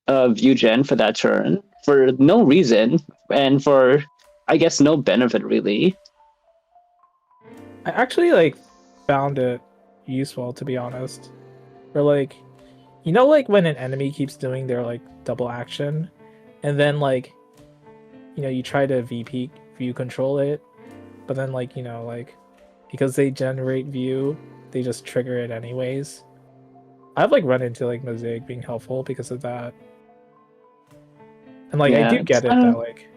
view gen for that turn for no reason and for, I guess, no benefit really. I actually like found it useful, to be honest. Or like, you know, like when an enemy keeps doing their like double action, and then like, you know, you try to VP view control it, but then like, you know, like because they generate view, they just trigger it anyways. I've like run into like Mosaic being helpful because of that. And like I Yeah, do it's get it kind that of, like,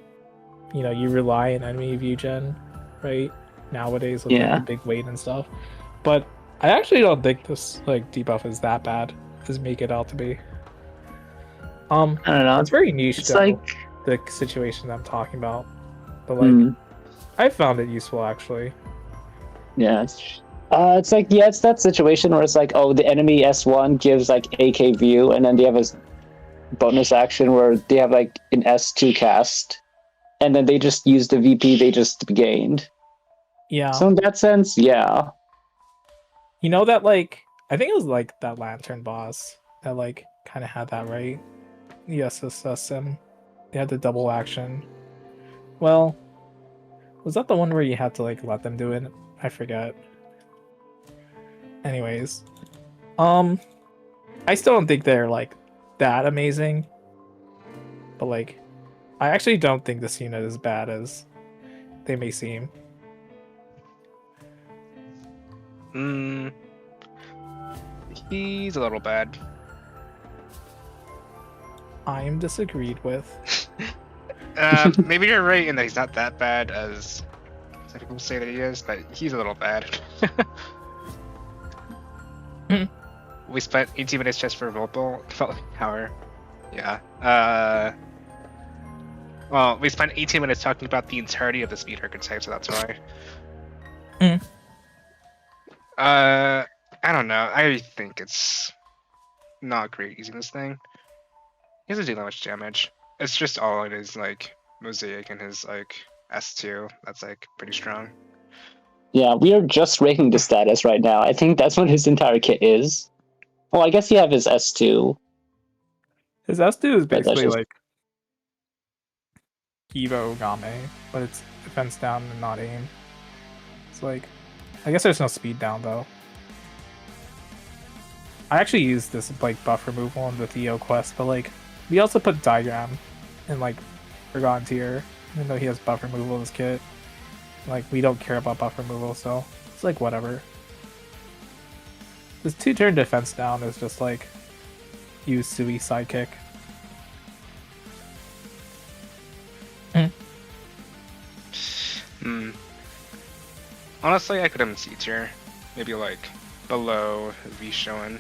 you know, you rely on enemy view gen, right? Nowadays with like yeah. the big weight and stuff. But I actually don't think this like debuff is that bad as make it out to be. I don't know. It's very niche It's though, like, the situation I'm talking about. But like I found it useful actually. yeah. It's like, yeah, it's that situation where it's like, oh, the enemy S1 gives like AK view, and then they have a bonus action where they have like an S2 cast, and then they just use the VP they just gained. Yeah. So in that sense, yeah. You know that like I think it was like that lantern boss that like kinda had that, right? The SSSM. They had the double action. Well, was that the one where you had to like let them do it? I forget. Anyways. I still don't think they're like that amazing. But like I actually don't think this unit is bad as they may seem. He's a little bad. I am disagreed with. Maybe you're right in that he's not that bad as some people say that he is, but he's a little bad. We spent 18 minutes just for Volpal. Felt like an hour. Yeah. Well, we spent 18 minutes talking about the entirety of the speed archetype, so that's why. I don't know. I think it's not great using this thing. He doesn't do that much damage. It's just all it is, like, Mosaic and his, like, S2. That's, like, pretty strong. Yeah, we are just rating the status right now. I think that's what his entire kit is. Well, I guess you have his S2. His S2 is But that's basically just- like Evo Game, but it's defense down and not aim. It's like, I guess there's no speed down though. I actually used this like buff removal in the Theo quest, but like we also put Diagram in like Forgotten Tier, even though he has buff removal in his kit. Like we don't care about buff removal, so it's like whatever. This 2-turn defense down is just like use Sui sidekick. Honestly, I could have him C tier. Maybe, like, below V Shonen.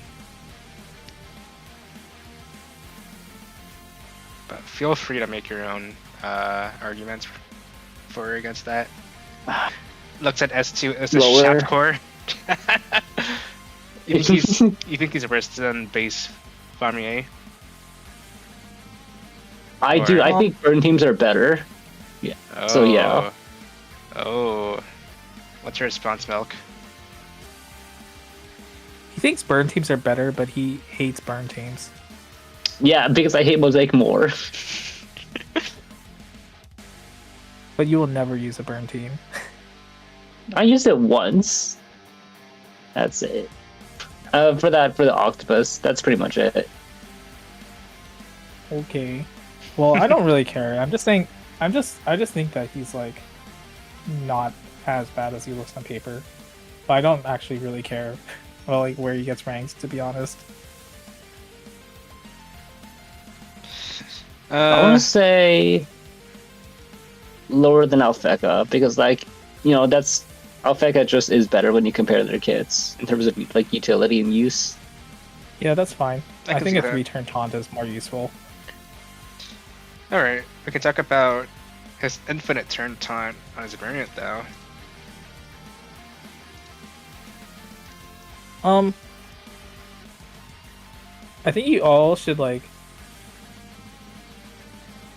But feel free to make your own arguments for or against that. Looks at S2 as a Lower. shaft core. you think he's worse than base Farmier? I do. I think burn teams are better. Yeah. So yeah. Oh. What's your response, Milk? He thinks burn teams are better, but he hates burn teams. Yeah, because I hate Mosaic more. But you will never use a burn team. I used it once. That's it. For the octopus, that's pretty much it. Okay. Well, I don't really care. I'm just saying. I just think that he's like not as bad as he looks on paper. But I don't actually really care. Well, like where he gets ranked, to be honest. I want to say lower than Alpheka because, like, that's Alpheka just is better when you compare their kits in terms of like utility and use. Yeah, that's fine. I I can think see a that. 3-turn taunt is more useful. All right, we can talk about his infinite turn taunt on his variant though. I think you all should like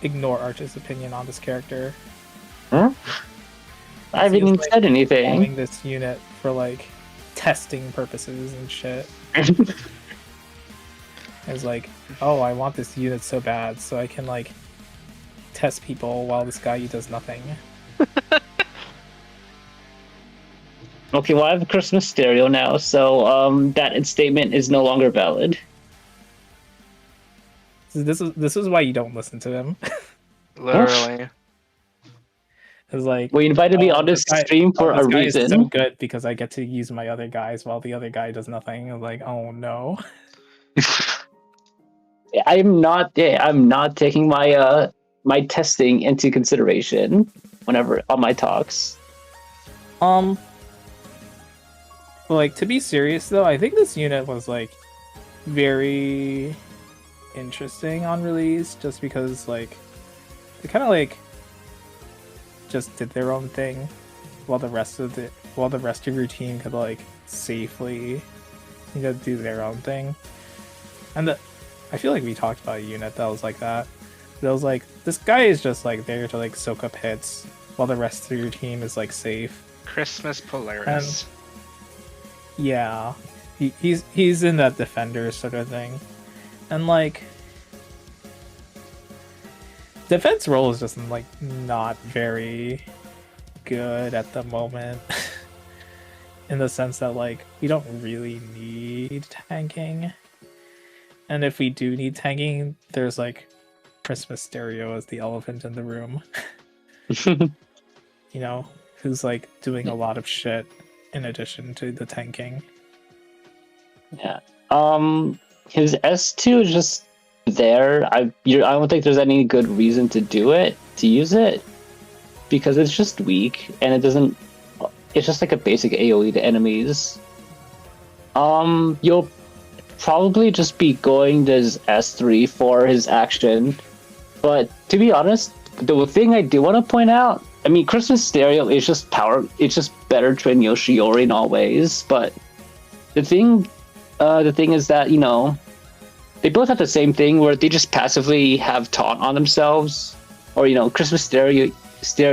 ignore Arch's opinion on this character. Huh? I haven't even said anything. Having this unit for like testing purposes and shit. It's like, oh, I want this unit so bad, so I can like test people while this guy does nothing. Okay, well, I have Christmas Stereo now, so that statement is no longer valid. So this is why you don't listen to him. Literally. It's like, Well, you invited me on this stream for a this guy is so reason. good because I get to use my other guys while the other guy does nothing. I'm like, oh no. I'm not taking my testing into consideration whenever on my talks. Like, to be serious though, I think this unit was like very interesting on release just because like they kind of like just did their own thing while the rest of your team could like safely do their own thing. And I feel like we talked about a unit that was like that. That was like, this guy is just like there to like soak up hits while the rest of your team is like safe. Christmas Polaris. Yeah, he's in that defender sort of thing, and like defense role is just like not very good at the moment. In the sense that like we don't really need tanking, and if we do need tanking, there's like Christmas Stereo as the elephant in the room. Who's like doing a lot of shit in addition to the tanking. Yeah. His S2 is just there. I don't think there's any good reason to use it, because it's just weak and it's just like a basic AoE to enemies. You'll probably just be going to his S3 for his action, but to be honest, the thing I do want to point out, I mean, Christmas Stereo is just power. It's just better than Yoshiori in all ways. But the thing is that they both have the same thing where they just passively have taunt on themselves. Or Christmas Stereo,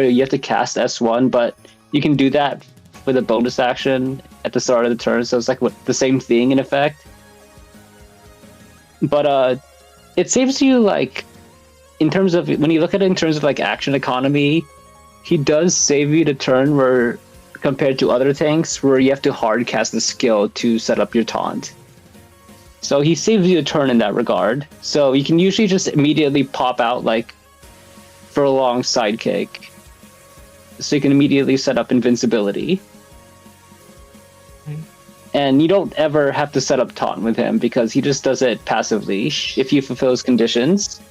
you have to cast S1, but you can do that with a bonus action at the start of the turn. So it's like the same thing in effect. But it saves you like in terms of when you look at it in terms of like action economy. He does save you the turn where, compared to other tanks, where you have to hard cast the skill to set up your taunt. So he saves you a turn in that regard. So you can usually just immediately pop out like for a long sidekick. So you can immediately set up invincibility. And you don't ever have to set up taunt with him because he just does it passively if you fulfill his conditions.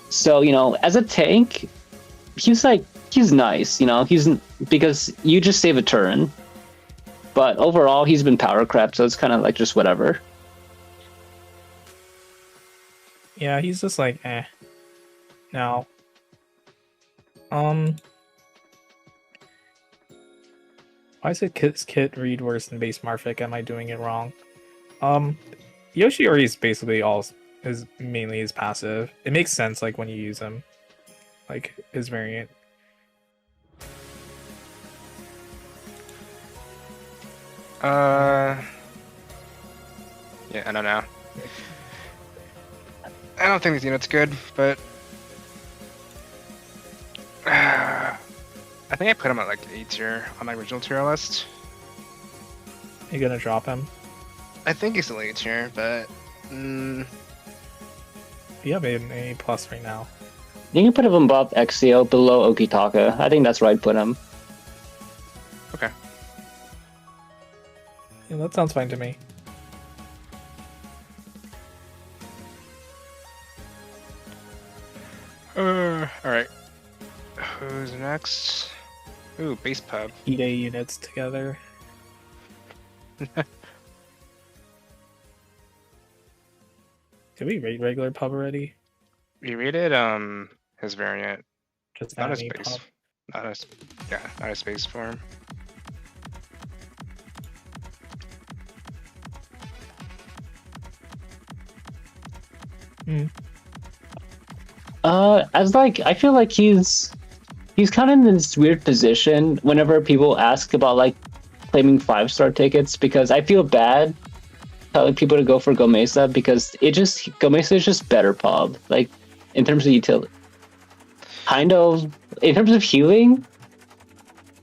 So, as a tank, he's nice, because you just save a turn. But overall, he's been power crept, so it's kind of like just whatever. Yeah, he's just like, eh. Now, why is it kit read worse than base Marfic? Am I doing it wrong? Yoshiori is basically mainly his passive. It makes sense like when you use him, like his variant. Yeah, I don't know. I don't think this unit's good, but I think I put him at like A tier on my original tier list. You gonna drop him? I think he's still A tier, but Yeah, maybe an A+ right now. You can put him above Exio, below Okitaka. I think that's where I'd put him. Okay. Yeah, that sounds fine to me. next? Ooh, base pub. EA units together. Did we rate regular pub already? We rated his variant, Just not his enemy base, pub. not his base form. As like I feel like he's kind of in this weird position whenever people ask about like claiming 5-star tickets, because I feel bad telling people to go for Gomesa because Gomesa is just better pub, like in terms of utility. Kind of in terms of healing,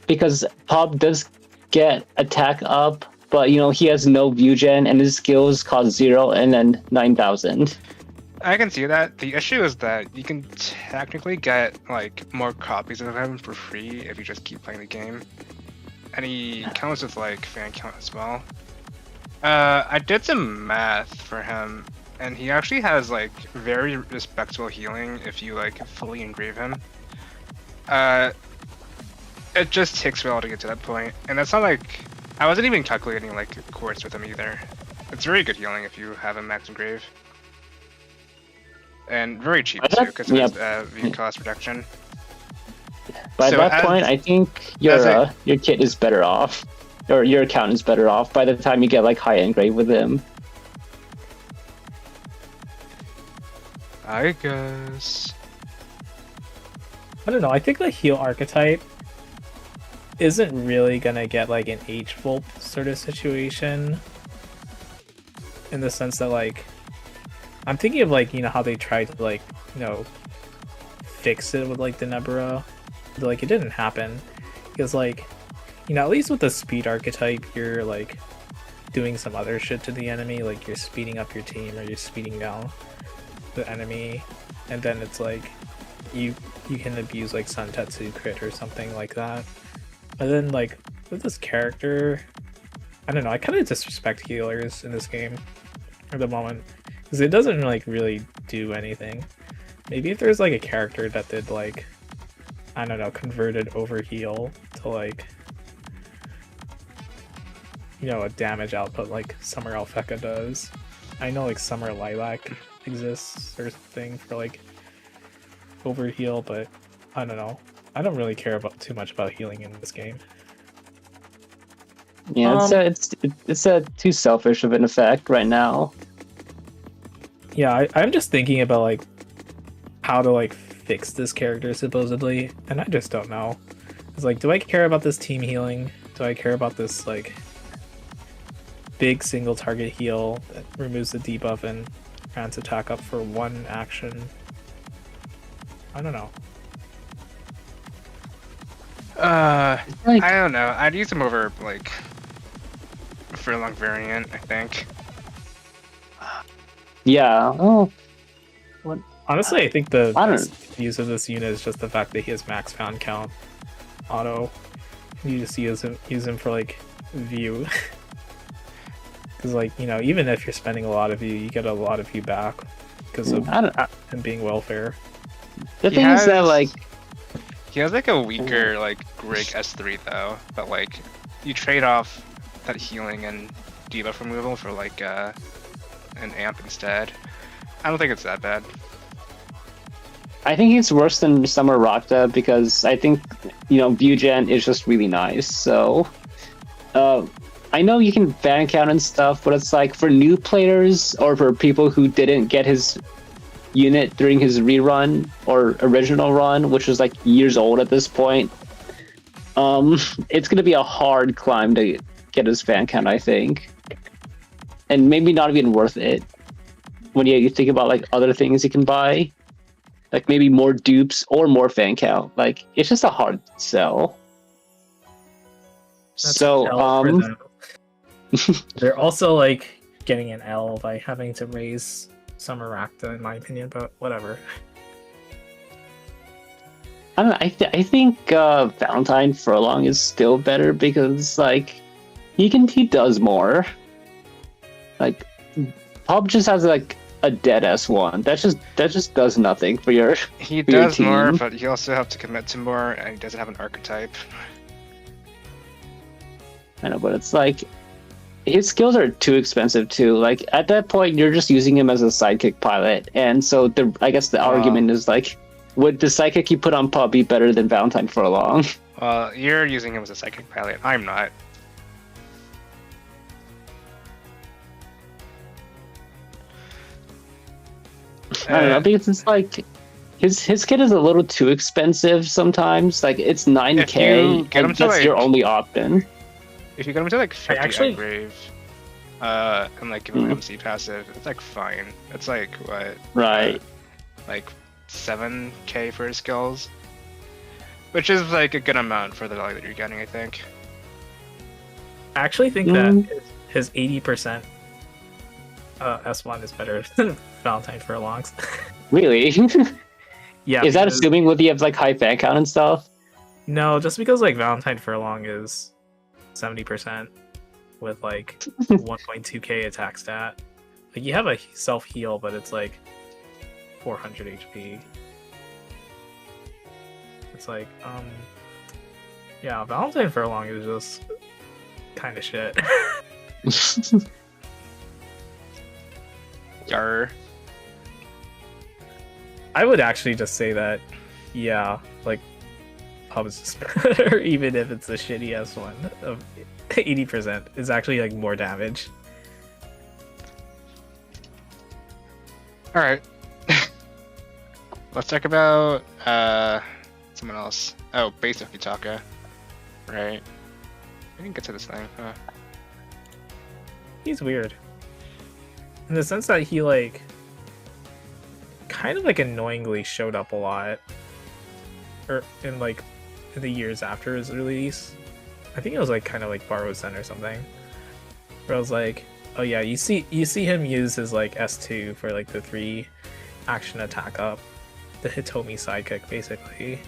because pub does get attack up, but you know he has no view gen and his skills cost 0 and then 9,000. I can see that. The issue is that you can technically get like more copies of him for free if you just keep playing the game, and he counts with like fan count as well. I did some math for him, and he actually has like very respectable healing if you like fully engrave him. It just takes a while to get to that point, and that's not like I wasn't even calculating like course with him either. It's very good healing if you have him max engrave. And very cheap too, because it has view cost reduction. By that point, I think your kit is better off, or your account is better off by the time you get like high engrave with him. I guess. I don't know. I think the heal archetype isn't really gonna get like an H-Volp sort of situation, in the sense that like I'm thinking of like, you know, how they tried to like, you know, fix it with like the Nebura, but like it didn't happen because like, you know, at least with the speed archetype, you're like doing some other shit to the enemy, like you're speeding up your team or you're speeding down the enemy, and then it's like you can abuse like Santetsu crit or something like that. But then like with this character, I don't know, I kind of disrespect healers in this game at the moment because it doesn't like really do anything. Maybe if there's like a character that did like, I don't know, converted overheal to like, you know, a damage output like Summer Alpheka does. I know like Summer Lilac exists or something for like overheal, but I don't know. I don't really care about too much about healing in this game. Yeah, it's too selfish of an effect right now. Yeah, I'm just thinking about like how to like fix this character supposedly, and I just don't know. It's like, do I care about this team healing? Do I care about this like big single target heal that removes the debuff and grants attack up for one action? I don't know. I don't know. I'd use him over like Furlong variant, I think. Yeah. Oh. What? Honestly, I think the best use of this unit is just the fact that he has max pound count auto. You just use him for like view. Because like, you know, even if you're spending a lot of view, you get a lot of view back because of him being welfare. The thing is that like he has like a weaker like Grig S3 though, but like you trade off that healing and debuff removal for like an amp instead. I don't think it's that bad. I think it's worse than Summer Rakta because I think, you know, view gen is just really nice. So I know you can fan count and stuff, but it's like for new players or for people who didn't get his unit during his rerun or original run, which was like years old at this point, it's going to be a hard climb to get his fan count, I think. And maybe not even worth it when you think about like other things you can buy, like maybe more dupes or more fan count. Like it's just a hard sell. That's so they're also like getting an L by having to raise Summer Rakta, in my opinion, but whatever. I don't know, I think Valentine Furlong is still better because like he does more. Like Pub just has like a dead S1. That just does nothing for your. He for your does more, team. but you also have to commit to more, and he doesn't have an archetype. I know, but it's like his skills are too expensive too. Like at that point, you're just using him as a sidekick pilot, and so I guess the argument is like, would the sidekick you put on Pub be better than Valentine for a long? Well, you're using him as a psychic pilot. I'm not. I don't know, because it's like his kit is a little too expensive sometimes. Like it's 9K, If you get him and to, that's like- your only option. If you get him to like 50 actually- Grave, and like give him MC passive, it's like fine. It's like what? Right. Like 7K for his skills, which is like a good amount for the value that you're getting, I think. I actually think that his 80% S1 is better than Valentine Furlongs. Really? Yeah. Is that because- assuming with you have like high fan count and stuff? No, just because like Valentine Furlong is 70% with like 1.2k attack stat. Like you have a self heal, but it's like 400 HP. It's like, yeah, Valentine Furlong is just kind of shit. Yar. I would actually just say that, yeah, like Pub is just better, even if it's a shitty S1 of 80% is actually like more damage. All right. Let's talk about someone else. Oh, base of Kitaka. Right. I didn't get to this thing. Huh. He's weird. In the sense that he like kind of like annoyingly showed up a lot. Or in like the years after his release. I think it was like kind of like Borrowed Sun or something. Where I was like, oh yeah, you see him use his like S2 for like the 3 action attack up. The Hitomi sidekick basically.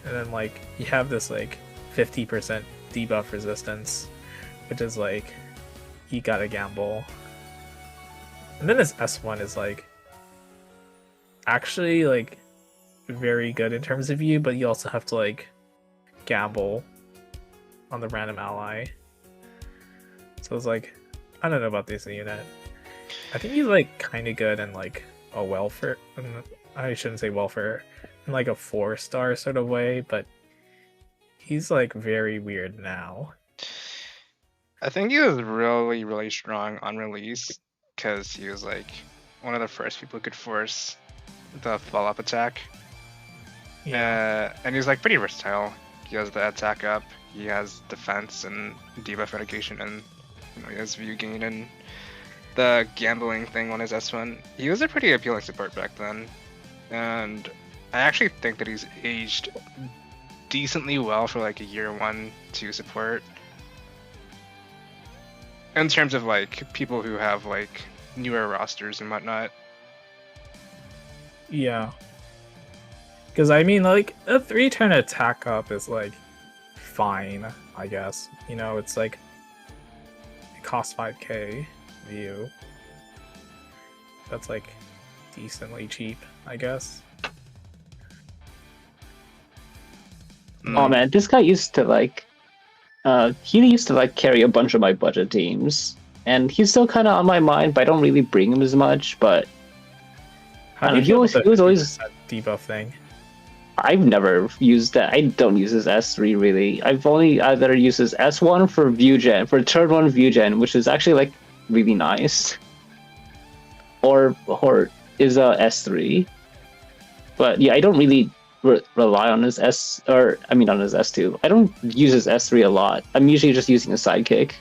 And then like you have this like 50% debuff resistance, which is like you gotta gamble. And then his S1 is like actually like very good in terms of you, but you also have to like gamble on the random ally. So it's like, I don't know about this unit. I think he's like kind of good and like a welfare. I shouldn't say welfare in like a 4-star sort of way, but he's like very weird now. I think he was really, really strong on release because he was like one of the first people who could force the follow-up attack. And he's like pretty versatile. He has the attack up, he has defense and debuff mitigation, and he has view gain and the gambling thing on his S1. He was a pretty appealing support back then, and I actually think that he's aged decently well for like a year 1-2 support. In terms of like people who have like newer rosters and whatnot. Yeah. Because I mean, like, a 3-turn attack up is like fine, I guess. You know, it's like it costs 5k view. That's like decently cheap, I guess. Oh man, this guy used to like he used to like carry a bunch of my budget teams. And he's still kinda on my mind, but I don't really bring him as much, but How I do mean, you he feel was about always that debuff thing? I've never used that. I don't use his S3 really. I've only either used his S1 for view gen, for turn 1 view gen, which is actually like really nice. Or is a S3. But yeah, I don't really rely on his on his S2. I don't use his S3 a lot. I'm usually just using a sidekick.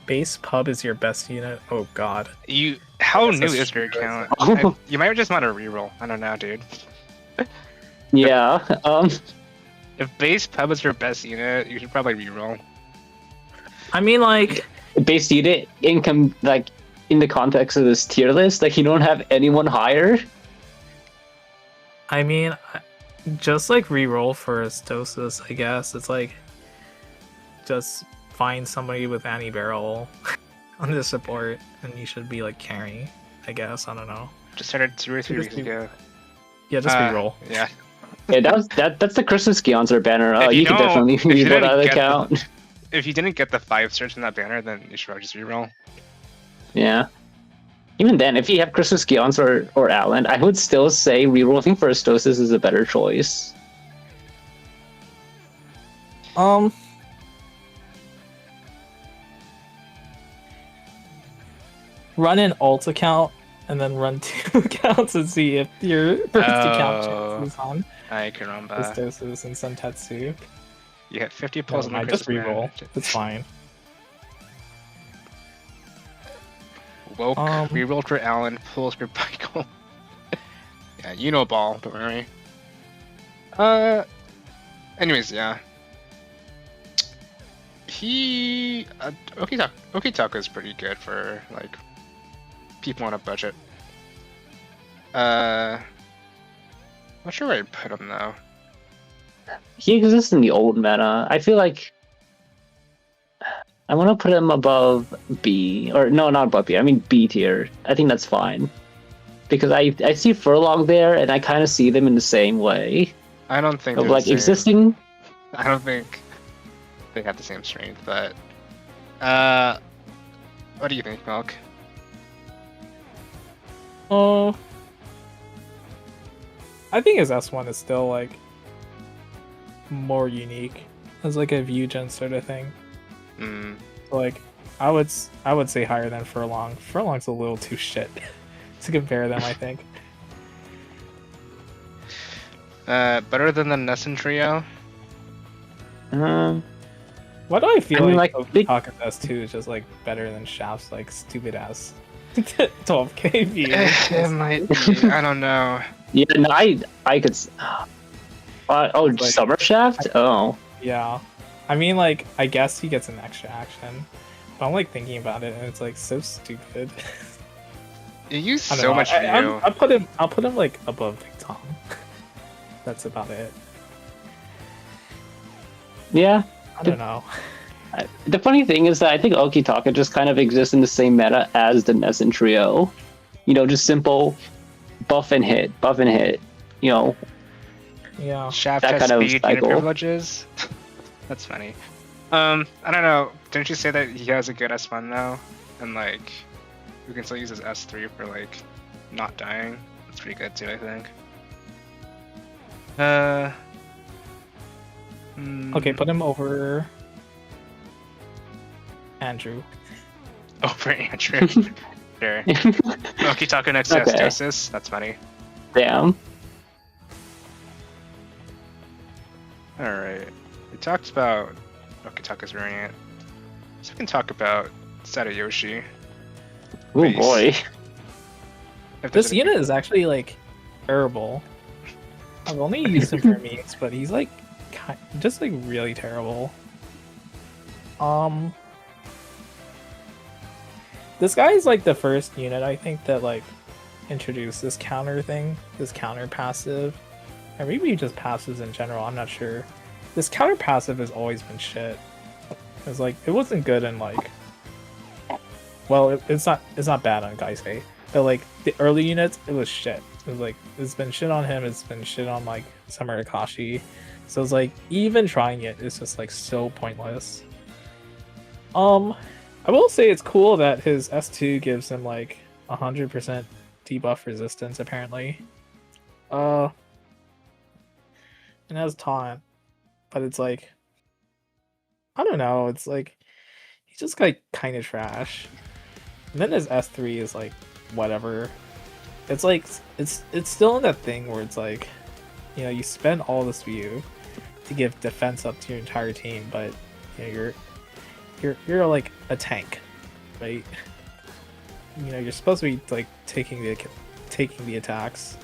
Base Pub is your best unit? Oh god. How That's new a is your stupid account? You might just want to reroll. I don't know, dude. Yeah. If base pub is your best unit, you should probably reroll. I mean, like, Base unit income, like in the context of this tier list, like you don't have anyone higher. I mean, just like reroll for Atosis, I guess. It's like just find somebody with anti-barrel on the support, and you should be like carrying. I guess I don't know. Just started 2 or 3 Just weeks be- ago. Yeah, just reroll. Yeah. Yeah, that's the Christmas sponsor banner. If you You can don't- definitely if you reroll didn't that get the- account. If you didn't get the 5 search in that banner, then you should probably just reroll. Yeah. Even then, if you have Christmas Gions or Allen, I would still say rerolling for Atosis is a better choice. Run an alt account and then run 2 accounts and see if your first account Oh. chances on Ay, caramba. Atosis and Santetsu. You hit 50 pulls on the Just Christmas reroll. banner. It's fine. Woke, Um, rerolled for Allen, pulls for Michael. Yeah, you know ball, don't worry. Anyways, yeah. Okitaka is pretty good for, like, people on a budget. Not sure where I'd put him, though. He exists in the old meta. I feel like I want to put him above B, or no, not above B. I mean B tier. I think that's fine because I see Furlong there, and I kind of see them in the same way I don't think of they're like the same. existing. I don't think they have the same strength, but what do you think, Milk? I think his S1 is still like more unique as like a view gen sort of thing. Mm, Like I would say higher than Furlong. Furlong's a little too shit to compare them, I think. better than the Nessen trio? Um, Why do I feel I mean, like like, big- Okitaka's S2 is just like better than Shaft's like stupid ass 12k view? It might be. I don't know. yeah, no, I could. Oh, Like- Summer Shaft. Oh, Yeah. I mean, like, I guess he gets an extra action. But I'm like thinking about it and it's like so stupid. You use I don't so know. much view. I'll put him like above Big Tom. That's about it. yeah. I don't know. The funny thing is that I think Okitaka just kind of exists in the same meta as the Nessen trio. You know, just simple buff and hit. You know, Yeah. Shaft that has kind of speed cycle. unit privileges. That's funny. I don't know. Didn't you say that he has a good S1 though? And like, we can still use his S3 for like not dying. That's pretty good too, I think. Okay, put him over Andrew. Over Andrew. Sure. Okitaka next to Okay. Atosis. That's funny. damn. Alright. We talked about Okitaka's variant. So we can talk about Sadayoshi. Oh Base. boy. If there's This any- unit is actually like terrible. I've only used him for memes, but he's like just like really terrible. This guy is like the first unit I think that like introduced this counter thing, this counter passive, or maybe just passives in general. I'm not sure. This counter passive has always been shit. It's like it wasn't good in like, well, it's not bad on Gaisei, but like the early units, it was shit. It was like it's been shit on him. It's been shit on like Summer Akashi. So it's like even trying it is just like so pointless. I will say it's cool that his S2 gives him like 100% debuff resistance apparently. And has taunt, but it's like I don't know. It's like he's just like kind of trash. And then his S3 is like whatever. It's like it's still in that thing where it's like, you know, you spend all this view to give defense up to your entire team, but you know you're like a tank, right? You know, you're supposed to be like taking the attacks.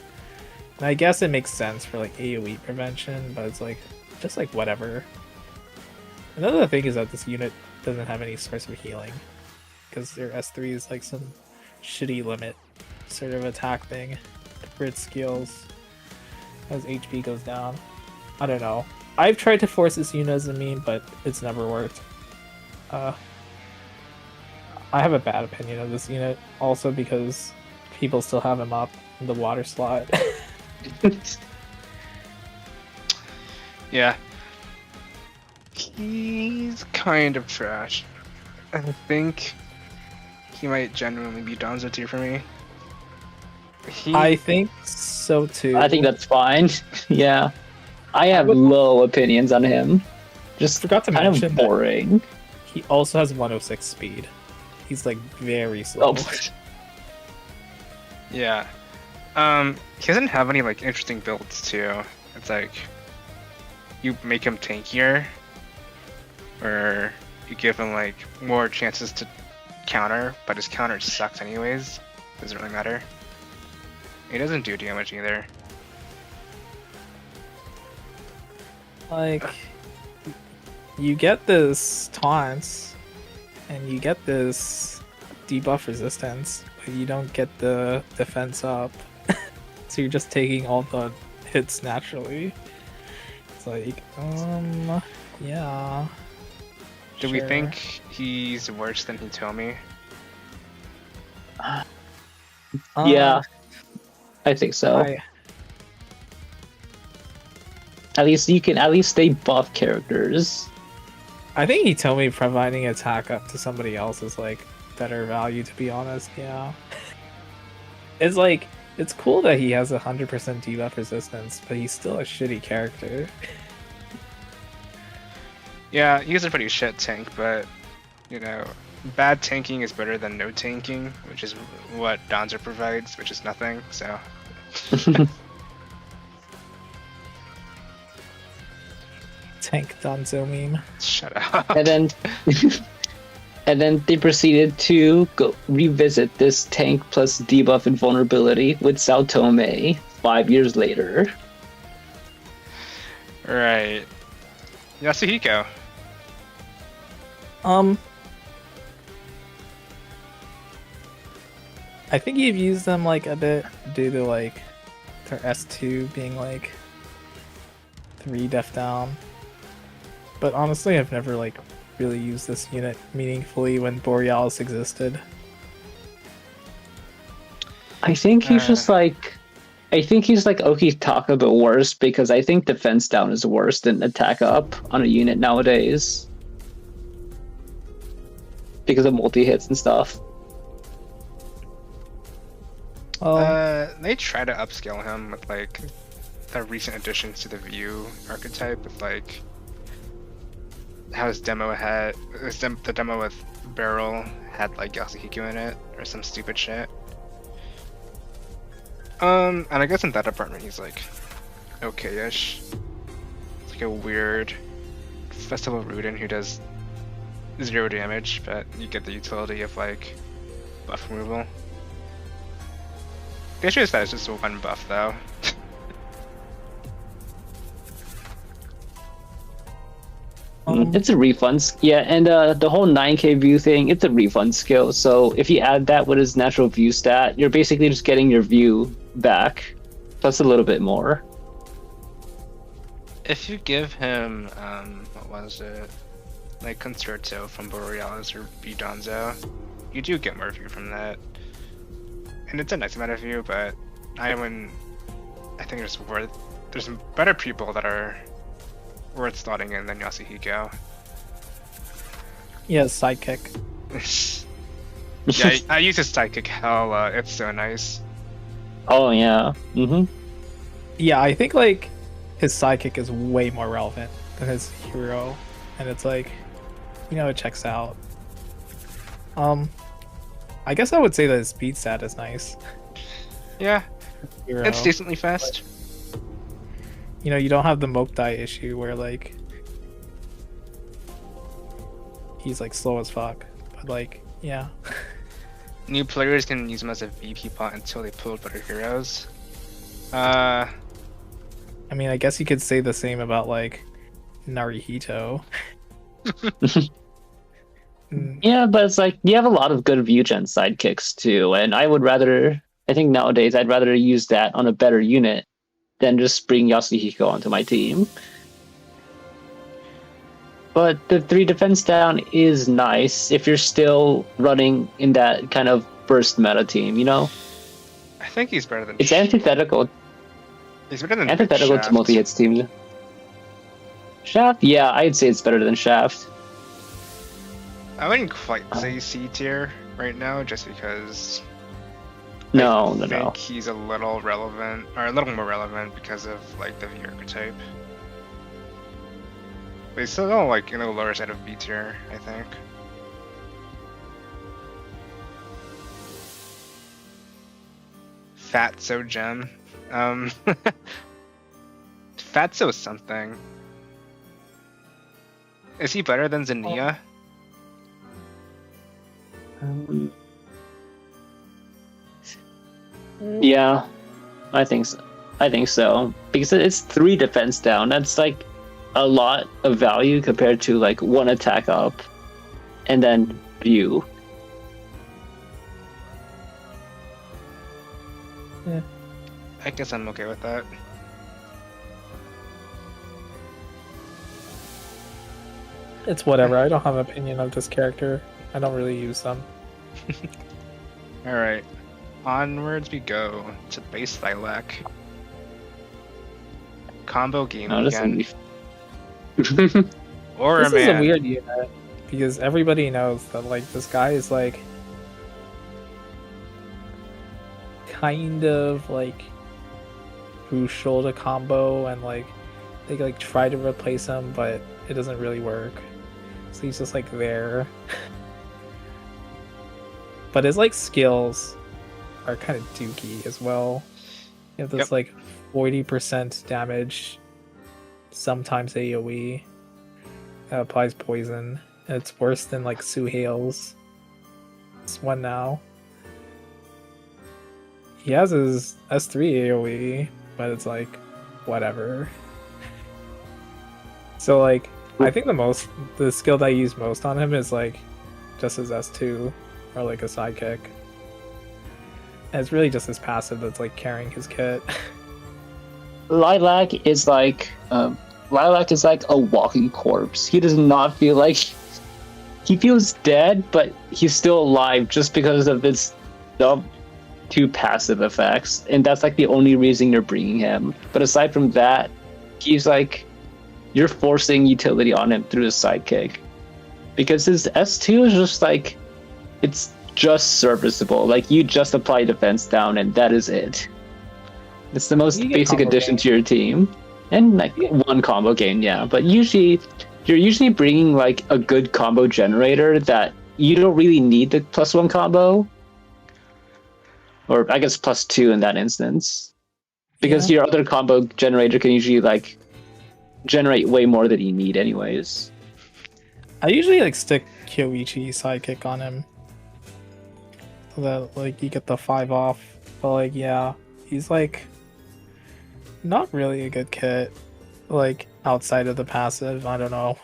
And I guess it makes sense for like AoE prevention, but it's like just like whatever. Another thing is that this unit doesn't have any source of healing because their S3 is like some shitty limit sort of attack thing for its skills as HP goes down. I don't know. I've tried to force this unit as a meme, but it's never worked. I have a bad opinion of this unit, also because people still have him up in the water slot. Yeah. He's kind of trash. I think he might genuinely be Donzo tier for me. I think so too. I think that's fine. Yeah. I have low opinions on him. Just forgot to kind mention of boring. He also has 106 speed. He's like very slow. Oh. Yeah. He doesn't have any like interesting builds too. It's like you make him tankier, or you give him like more chances to counter, but his counter sucks anyways. Doesn't really matter. He doesn't do damage either. Like, you get this taunts, and you get this debuff resistance, but you don't get the defense up. So you're just taking all the hits naturally. It's like, yeah. Do we sure. think he's worse than Hitomi? Yeah. I think so. At least they buff characters. I think he told me providing attack up to somebody else is like better value, to be honest. Yeah. It's like, it's cool that he has 100% debuff resistance, but he's still a shitty character. Yeah, he's a pretty shit tank, but you know, bad tanking is better than no tanking, which is what Donzer provides, which is nothing. So. Tank Donzo meme. Shut up. And then they proceeded to go revisit this tank plus debuff and vulnerability with Sao Tome 5 years later. Right. Yasuhiko. I think you've used them like a bit due to like their S2 being like 3 def down. But honestly, I've never like really used this unit meaningfully when Borealis existed. I think he's just like Okitaka but worse, because I think defense down is worse than attack up on a unit nowadays. Because of multi-hits and stuff. They try to upscale him with like the recent additions to the View archetype, with like how his demo had the demo with Barrel had like Yasuhiko in it or some stupid shit. And I guess in that department he's like okay-ish. It's like a weird Festival Rudin who does 0 damage, but you get the utility of like buff removal. The issue is that it's just one buff though. It's a refund. Yeah, and the whole 9k view thing, it's a refund skill. So if you add that with his natural view stat, you're basically just getting your view back, plus a little bit more. If you give him, what was it? Like Concerto from Borealis or Bidonzo, you do get more view from that. And it's a nice amount of view, but I think there's better people that are worth slotting in than Yasuhiko. Yeah, sidekick. Yeah, I use his sidekick hella. It's so nice. Oh yeah. Yeah, I think like his sidekick is way more relevant than his hero, and it's like, you know, it checks out. I guess I would say that his speed stat is nice. Yeah, Hero. it's decently fast. You know, you don't have the Mokdai issue where like he's like slow as fuck, but like, yeah. New players can use him as a VP pot until they pull better heroes. I mean, I guess you could say the same about like Narihito. Yeah, but it's like you have a lot of good view gen sidekicks too, and I think nowadays I'd rather use that on a better unit than just bring Yasuhiko onto my team. But the 3 defense down is nice if you're still running in that kind of burst meta team, you know? I think he's better than. It's antithetical He's better than antithetical Shaft. to multi-hits teams. Shaft? Yeah, I'd say it's better than Shaft. I wouldn't quite say C tier right now, just because No. I think he's a little relevant, or a little more relevant because of like the V archetype. But he's still like in the lower side of B tier, I think. Fatso gem. Fatso something. Is he better than Zania? Yeah, I think so. Because it's 3 defense down. That's like a lot of value compared to like 1 attack up and then view. Yeah. I guess I'm okay with that. It's whatever. I don't have an opinion of this character. I don't really use them. Alright. Onwards we go to base LaH. Combo game No, this again. is Or This a is a man. weird unit because everybody knows that like this guy is like kind of like crucial to combo, and like they like try to replace him, but it doesn't really work. So he's just like there. But his like skills are kind of dookie as well. You have this like 40% damage, sometimes AoE. That applies poison. And it's worse than like Suhail's. This one now. He has his S3 AoE, but it's like whatever. So like I think the skill that I use most on him is like just his S2 or like a sidekick. And it's really just his passive that's like carrying his kit. LaH is like a walking corpse. He does not feel like he feels dead, but he's still alive just because of his dumb 2 passive effects, and that's like the only reason you're bringing him. But aside from that, he's like you're forcing utility on him through his sidekick, because his S2 is just like it's just serviceable. Like you just apply defense down, and that is it. It's the most You get basic combo addition gain. to your team, and like 1 combo gain, yeah. But usually, you're usually bringing like a good combo generator that you don't really need the +1 combo, or I guess +2 in that instance, because Yeah. your other combo generator can usually like generate way more than you need, anyways. I usually like stick Kyoichi sidekick on him. So that like you get the 5 off. But like yeah, he's like not really a good kit. Like outside of the passive, I don't know.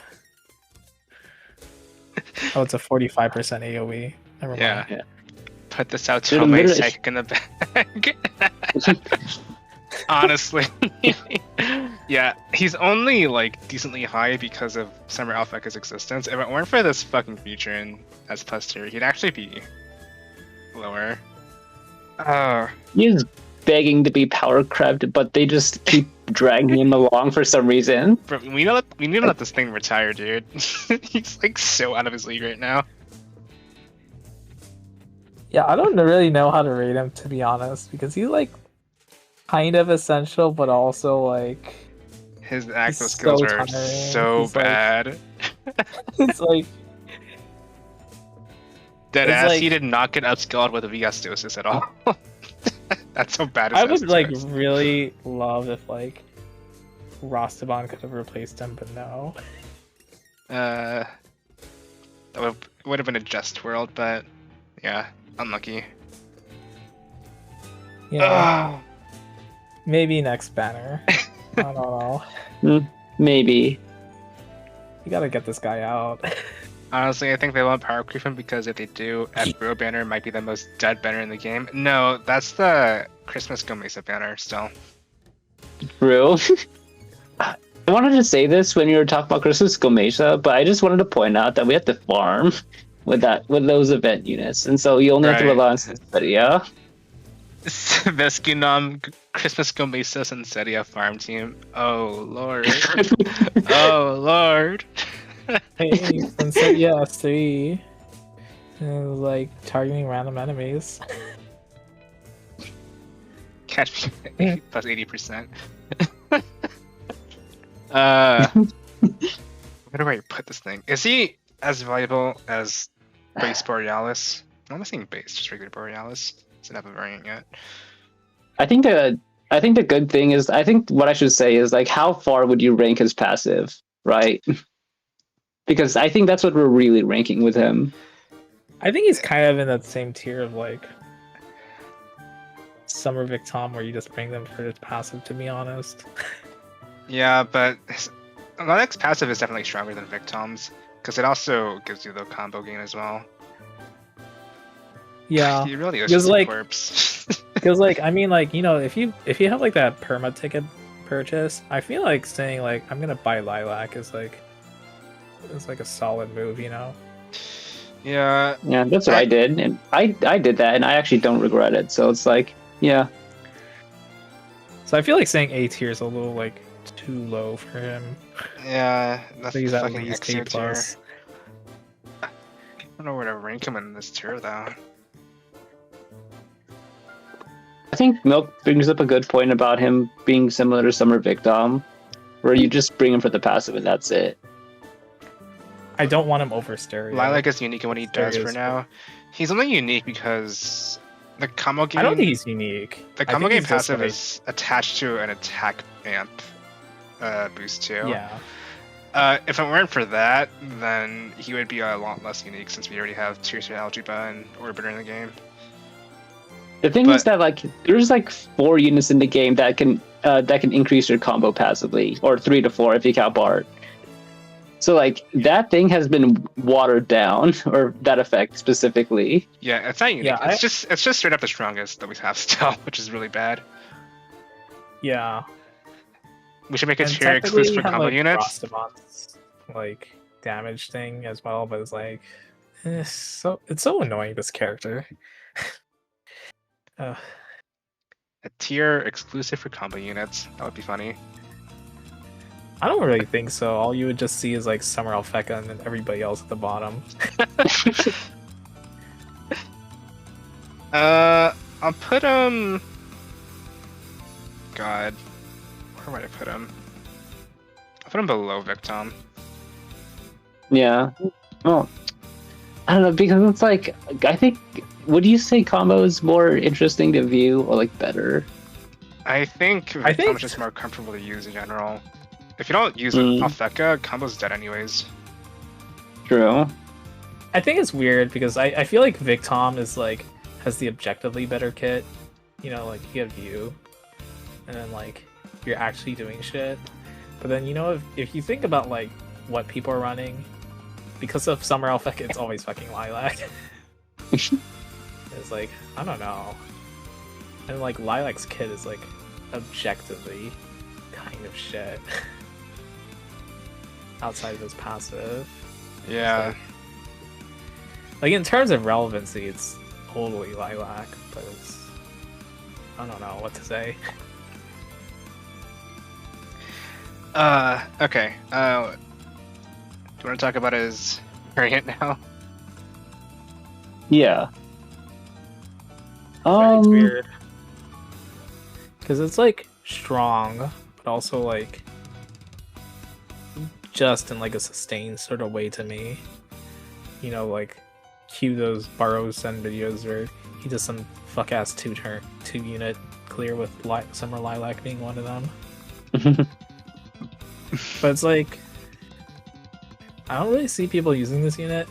Oh, it's a 45% AoE. Never mind. Yeah. Put this out Dude, to my literally- psychic in the bag. Honestly. Yeah, he's only like decently high because of Summer Alpha's existence. If it weren't for this fucking feature in as +2, he'd actually be lower. He's begging to be power crept, but they just keep dragging him along for some reason. Bro, we need to let this thing retire, dude. He's like so out of his league right now. Yeah, I don't really know how to rate him, to be honest, because he's like kind of essential, but also like His active He's skills so are tiring. so He's like- bad. it's like Deadass, like- he did not get upskilled with Atosis at all. That's how bad I his would like is. really love if like Rastaban could have replaced him, but no. That would have been a just world, but yeah, unlucky. Yeah, maybe next banner. I don't know. Maybe. You gotta get this guy out. Honestly, I think they won't power creep him because if they do, F-Bro banner might be the most dead banner in the game. No, that's the Christmas Go Mesa banner still. True. I wanted to say this when you were talking about Christmas Gomesha, but I just wanted to point out that we have to farm with those event units, and so you only have to Right. rely on Synthetia. Veskinam Christmas Gomesa Sensetia farm team. Oh lord. Oh lord. Hey, Sunset, yeah, 3. Like targeting random enemies. Catch me plus 80%. Where do I put this thing? Is he as valuable as base Borealis? I'm not saying base, just regular Borealis. Doesn't have a variant yet. I think the good thing is, I think what I should say is like, how far would you rank his passive, right? Because I think that's what we're really ranking with him. I think he's kind of in that same tier of like Summer Victom, where you just bring them for his passive. To be honest. Yeah, but Lennox passive is definitely stronger than Victom's because it also gives you the combo gain as well. Yeah, He really is because just a like, corpse. because like, I mean, like, you know, if you have like that perma ticket purchase, I feel like saying like I'm gonna buy Lilac is like a solid move, you know. Yeah, That's what I did, and I did that, and I actually don't regret it. So it's like, yeah. So I feel like saying A tier is a little like too low for him. yeah, that's He's at fucking least Exio A plus. tier. I don't know where to rank him in this tier though. I think Milk brings up a good point about him being similar to Summer Victim, where you just bring him for the passive and that's it. I don't want him over Stereo. Lilac is unique in what he does for Stereo's now. He's only unique because the combo game. I don't think he's unique. The I combo think game he's just, passive like- is attached to an attack amp boost too. Yeah. If it weren't for that, then he would be a lot less unique since we already have Tears of Algebra and Orbiter in the game. The thing is that like there's like 4 units in the game that can increase your combo passively, or 3 to 4 if you count Bart. So like that thing has been watered down, or that effect specifically. Yeah, it's not unique. Yeah, it's just straight up the strongest that we have still, which is really bad. Yeah. We should make a And tier technically exclusive you for have, combo like, units. Frostamont's, like damage thing as well, but it's like it's so annoying, this character. A tier exclusive for combo units. That would be funny. I don't really think so. All you would just see is like Summer Alfeka and then everybody else at the bottom. I'll put him. God, where would I put him? I'll put him below Victom. Yeah. Well, I don't know, because it's like, I think, would you say combo is more interesting to view or like better? I think Victom is just more comfortable to use in general. If you don't use Alfeka, combo's dead anyways. True. I think it's weird because I feel like Victom is like has the objectively better kit. You know, like you get view, and then like you're actually doing shit. But then you know if you think about like what people are running, because of Summer Alfeka, it's always fucking Lilac. It's like, I don't know. And like Lilac's kit is like objectively kind of shit. Outside of his passive. Yeah. Like in terms of relevancy, it's totally Lilac, but it's, I don't know what to say. Okay. Do you want to talk about his variant now? Yeah. It's weird. Because it's like strong, but also like just in like a sustained sort of way to me. You know, like cue those Burrows send videos where he does some fuck ass 2 unit clear with Summer Lilac being one of them. But it's like, I don't really see people using this unit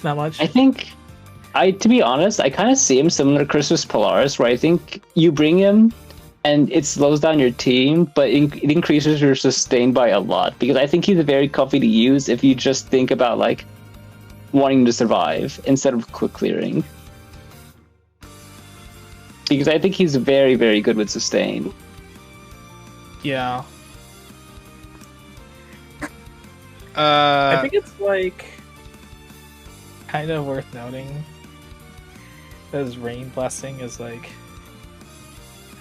that much. I think, to be honest, I kind of see him similar to Christmas Polaris, where I think you bring him and it slows down your team, but it increases your sustain by a lot. Because I think he's very comfy to use if you just think about like wanting to survive instead of quick clearing. Because I think he's very, very good with sustain. Yeah. I think it's like kind of worth noting that his Rain Blessing is like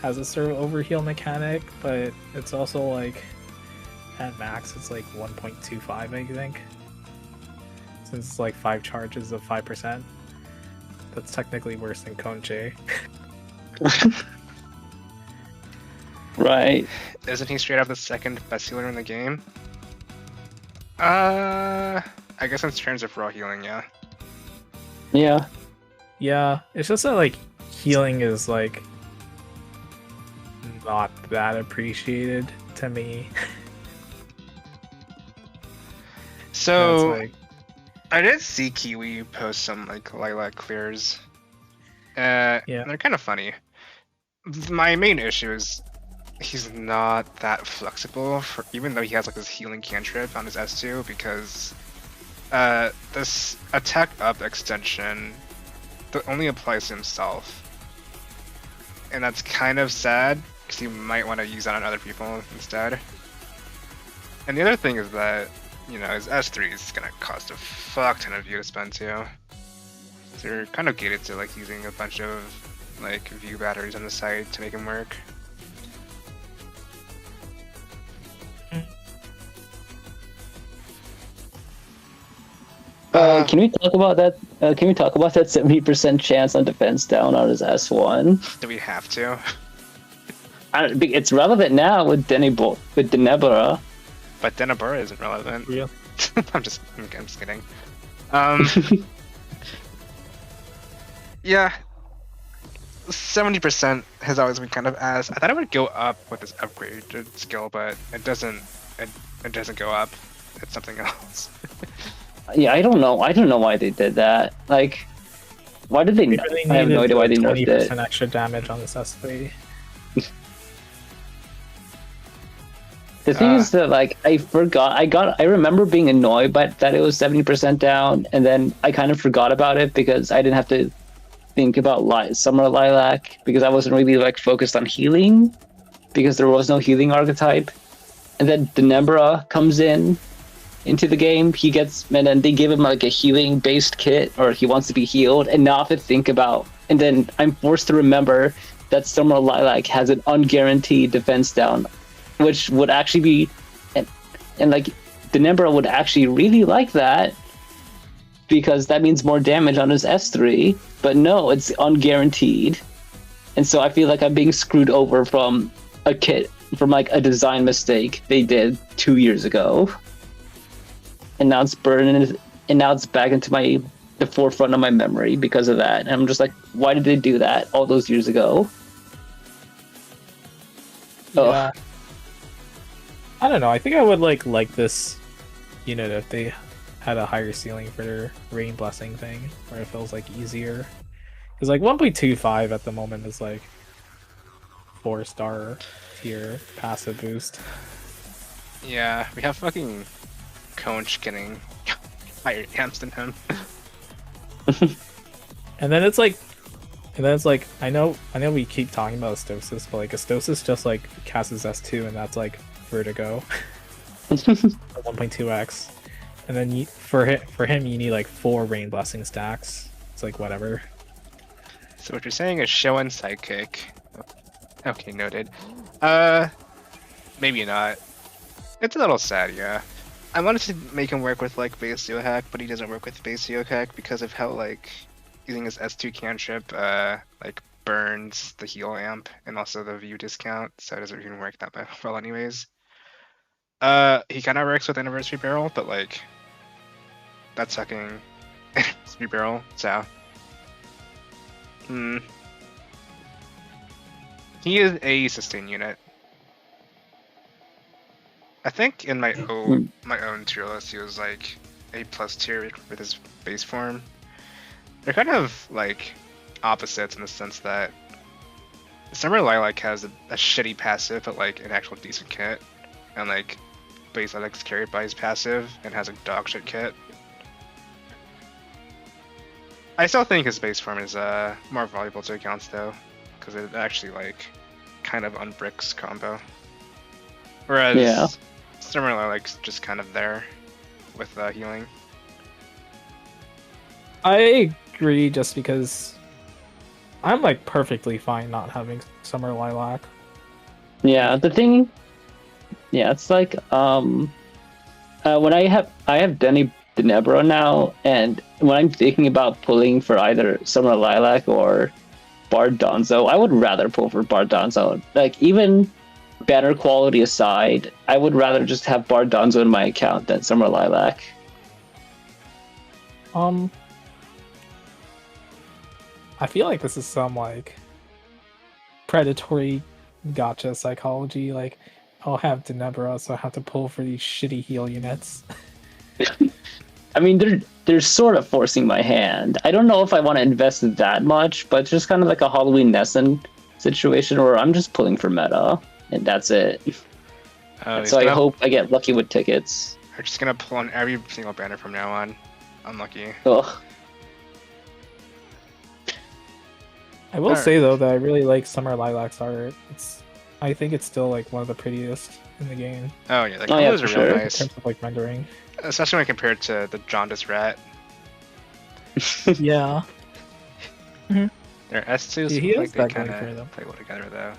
has a sort of overheal mechanic, but it's also like at max it's like 1.25, I think. Since it's like 5 charges of 5%. That's technically worse than Kunch. Right. Isn't he straight up the second best healer in the game? I guess in terms of raw healing, yeah. Yeah. Yeah, it's just that like healing is like not that appreciated to me. So It's like, I did see Kiwi post some like lilac clears. Yeah. They're kind of funny. My main issue is he's not that flexible, for, even though he has like this healing cantrip on his S2, because this attack up extension that only applies to himself, and that's kind of sad because you might want to use that on other people instead. And the other thing is that, you know, his S3 is gonna cost a fuck ton of view to spend too. So you're kind of gated to like using a bunch of like view batteries on the side to make him work. Can we talk about that? Can we talk about that 70% chance on defense down on his S1? Do we have to? It's relevant now with Denebra. But Denebra isn't relevant. yeah. I'm just kidding. Yeah, 70% has always been kind of ass. I thought it would go up with this upgraded skill, but it doesn't. It doesn't go up. It's something else. Yeah, I don't know. I don't know why they did that. Like, why did they? I have no idea why they nerfed it. 20% extra damage on this S3. The thing is that, like, I remember being annoyed by that it was 70% down, and then I kind of forgot about it because I didn't have to think about Summer Lilac because I wasn't really like focused on healing because there was no healing archetype. And then Denebra comes into the game, and then they give him like a healing based kit, or he wants to be healed, and now I have to think about, and then I'm forced to remember that Summer Lilac has an unguaranteed defense down, which would actually be, and like Denebra would actually really like that because that means more damage on his S3, but no, it's unguaranteed, and so I feel like I'm being screwed over from a kit, from like a design mistake they did 2 years ago. And now it's burning, and now it's back into the forefront of my memory because of that. And I'm just like, why did they do that all those years ago? Yeah. I don't know. I think I would like this unit if they had a higher ceiling for their Rain Blessing thing, where it feels like easier. Because like 1.25 at the moment is like 4-star tier passive boost. Yeah, we have fucking Kunch getting higher amps than him. And then it's like, I know we keep talking about Atosis, but like Atosis just like casts his S2, and that's like Vertigo, 1.2x, and then for him you need like 4 Rain Blessing stacks. It's like whatever. So what you're saying is show and sidekick. Okay, noted. Maybe not. It's a little sad, yeah. I wanted to make him work with like base hack, but he doesn't work with base hack because of how like using his S2 cantrip like burns the heal amp and also the view discount, so it doesn't even work that well anyways. He kind of works with Anniversary Barrel, but like that's sucking Anniversary Barrel, so he is a sustain unit. I think in my own tier list, he was like A+ tier with his base form. They're kind of like opposites in the sense that Summer Lilac has a shitty passive, but like an actual decent kit, and like base Lilac's carried by his passive and has a dog shit kit. I still think his base form is more valuable to accounts though, because it actually like kind of unbricks combo. Whereas Summer Lilac's just kind of there. with healing. I agree, just because I'm like perfectly fine not having Summer Lilac. Yeah, the thing, yeah, it's like when I have Denny Denebro now, and when I'm thinking about pulling for either Summer Lilac or Bard Donzo, I would rather pull for Bard Donzo. Like, even banner quality aside, I would rather just have Bard Donzo in my account than Summer Lilac. I feel like this is some like predatory gotcha psychology. Like, I'll have Denebra, so I have to pull for these shitty heal units. I mean, they're sort of forcing my hand. I don't know if I want to invest in that much, but it's just kind of like a Halloween Nessen situation where I'm just pulling for meta, and that's it. So I hope I get lucky with tickets. I'm just gonna pull on every single banner from now on. Unlucky. Ugh. I will say though that I really like Summer Lilac's art. I think it's still like one of the prettiest in the game. Oh yeah, the colors are real In nice. terms of like rendering. Especially when compared to the jaundice rat. Yeah. Their S2s Yeah, he look has like they that going for kind them. of play well together though.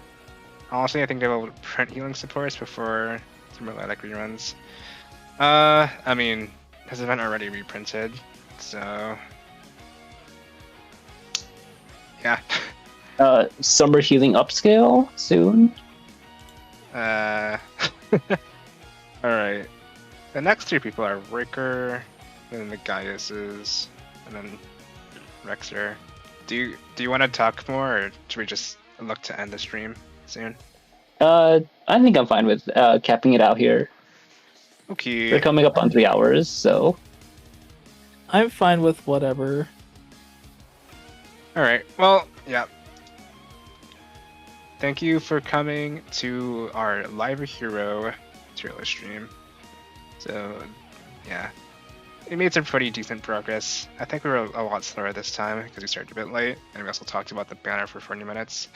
Honestly, I think they will print healing supports before Summer Lilac reruns. I mean, this event already reprinted, so yeah. Summer Healing upscale soon. All right. The next three people are Ricker, and then the Gaiuses, and then Rexer. Do you want to talk more, or should we just look to end the stream soon? I think I'm fine with capping it out here. Okay. We're coming up on 3 hours, so I'm fine with whatever. All right. Well, yeah. Thank you for coming to our Live Hero trailer stream. So, yeah. We made some pretty decent progress. I think we were a lot slower this time because we started a bit late, and we also talked about the banner for 40 minutes.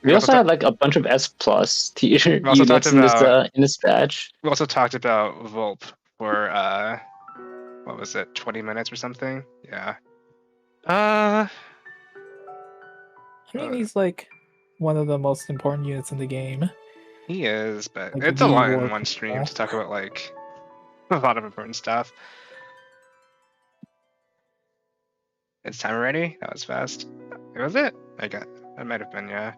we also had like a bunch of S plus tier also talked units about- in this batch. We also talked about Volp for what was it, 20 minutes or something? Yeah. I mean, he's like one of the most important units in the game. He is, but Like it's a lot war in one stream people. to talk about like a lot of important stuff. It's time already? That was fast. Was it? That might have been, yeah.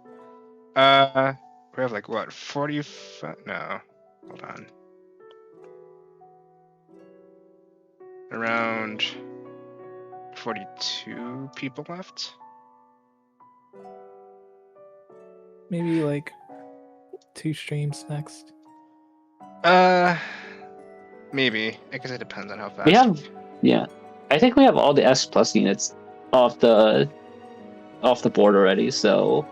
We have like what, 45? No, hold on. Around 42 people left. Maybe like 2 streams next. Maybe. I guess it depends on how fast. We have, yeah, I think we have all the S plus units off the board already. So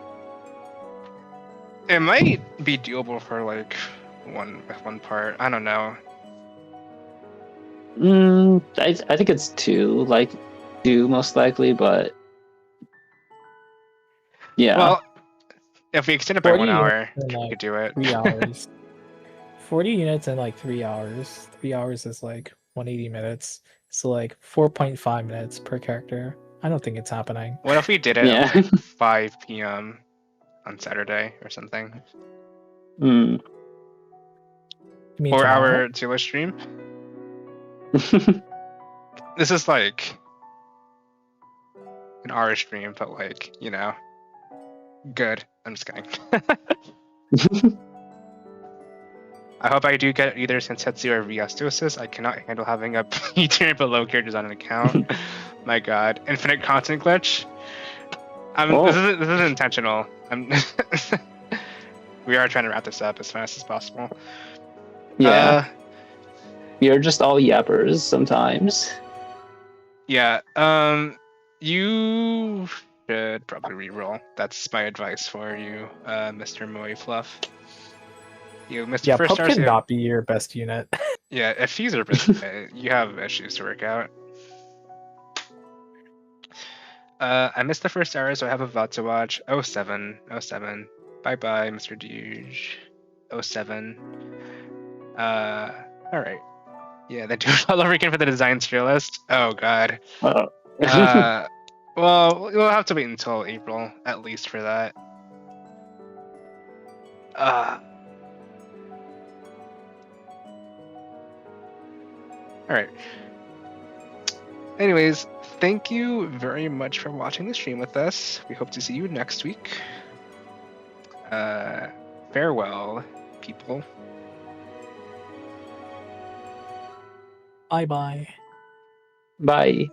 it might be doable for like one part. I don't know. I think it's 2, like 2 most likely, but yeah. Well, if we extend it by 40 1 hour, units in, we could do it. 3 hours. 40 units in like 3 hours. 3 hours is like 180 minutes. So like 4.5 minutes per character. I don't think it's happening. What if we did it Yeah. at like 5 p.m. on Saturday or something? Mm. You mean 4 tomorrow? hour Tula stream? This is like an hour stream, but like, you know, good. I'm just kidding. I hope I do get either Santetsu or Atosis. I cannot handle having a P tier below characters on an account. My god. Infinite content glitch. This is intentional. We are trying to wrap this up as fast as possible. Yeah. We are just all yappers sometimes. Yeah. You should probably reroll. That's my advice for you, Mr. Moe Fluff. You missed Yeah, your first Pup stars. cannot be your best unit. Yeah, if he's a you have issues to work out. I missed the first hour, so I have a VOD to watch. 07. Bye bye, Mr. Duge. 07. Alright. Yeah, they do it all over again for the design tier list. Oh god. Uh, Well, we'll have to wait until April at least for that. All right. Anyways, thank you very much for watching the stream with us. We hope to see you next week. Farewell, people. Bye bye. Bye.